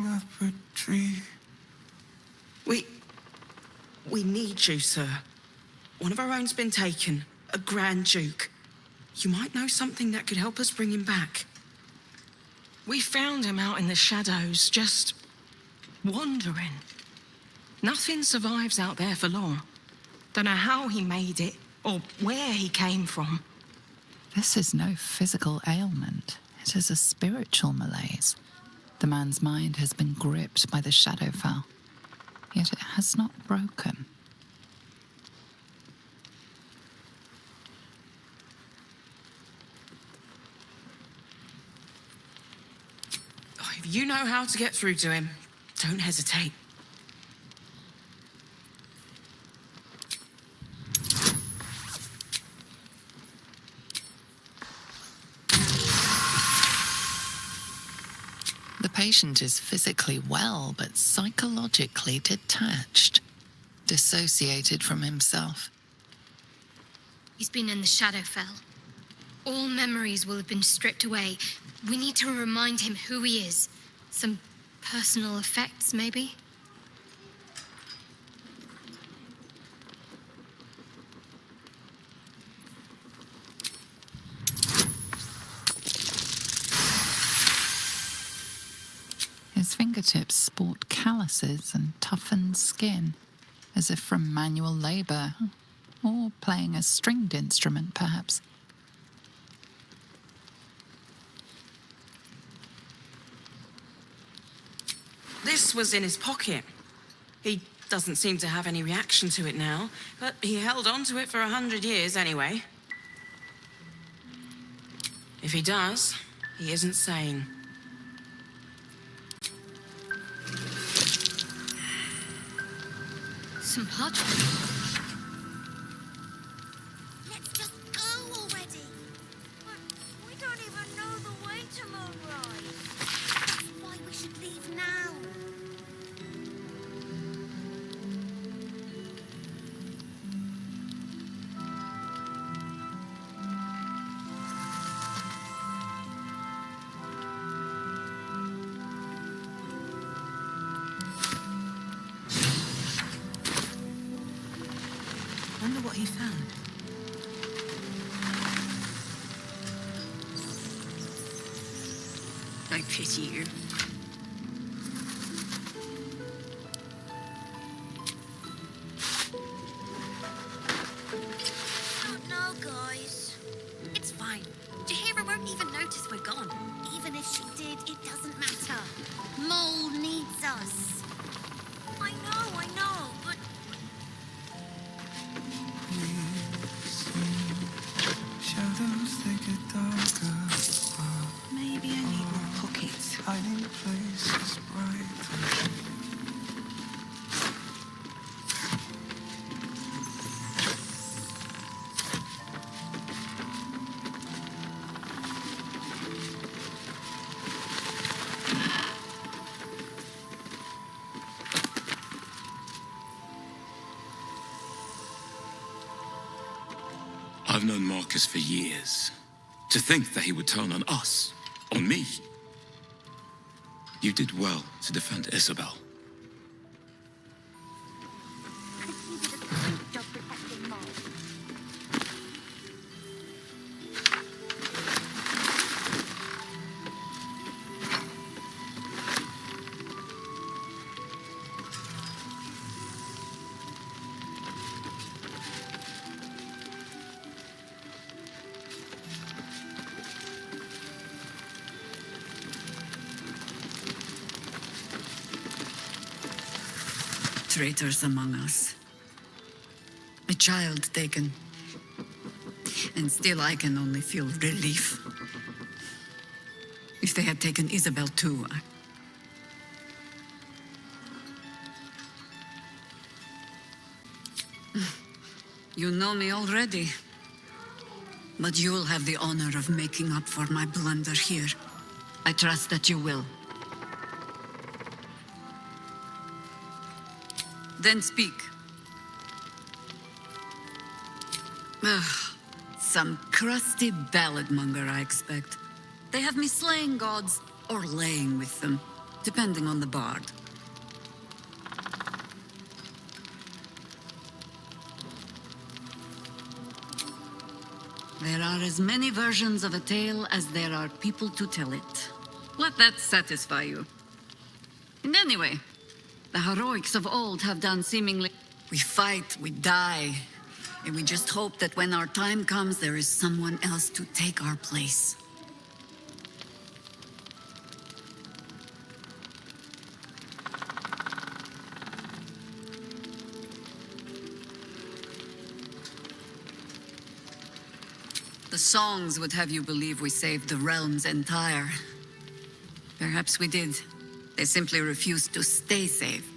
up a tree. We need you, sir. One of our own's been taken, a Grand Duke. You might know something that could help us bring him back. We found him out in the shadows, just wandering. Nothing survives out there for long. Don't know how he made it, or where he came from. This is no physical ailment. It is a spiritual malaise. The man's mind has been gripped by the Shadowfell, yet it has not broken. If you know how to get through to him, don't hesitate. The patient is physically well, but psychologically detached, dissociated from himself. He's been in the Shadowfell. All memories will have been stripped away. We need to remind him who he is. Some personal effects, maybe? His fingertips sport calluses and toughened skin, as if from manual labor, or playing a stringed instrument, perhaps. This was in his pocket. He doesn't seem to have any reaction to it now, but he held on to it for 100 years anyway. If he does, he isn't sane. Some parchment. Let's just go already. But we don't even know the way to Moonrise. That's why we should leave now. what he found? I pity you. Oh no, guys. It's fine. Jaheira won't even notice we're gone. Even if she did, it doesn't matter. Mole needs us. I know, but Shadows, they get darker. Maybe I need more pockets. Hiding places brighter. I've known Marcus for years. To think that he would turn on us, on me. You did well to defend Isabel. Traitors among us. A child taken. And still I can only feel relief. If they had taken Isabel too, You know me already. But you'll have the honor of making up for my blunder here. I trust that you will. Then speak. Some crusty ballad monger, I expect. They have me slaying gods or laying with them, depending on the bard. There are as many versions of a tale as there are people to tell it. Let that satisfy you. And anyway, the heroics of old have done seemingly... We fight, we die, and we just hope that when our time comes, there is someone else to take our place. The songs would have you believe we saved the realm's entire. Perhaps we did. They simply refused to stay safe.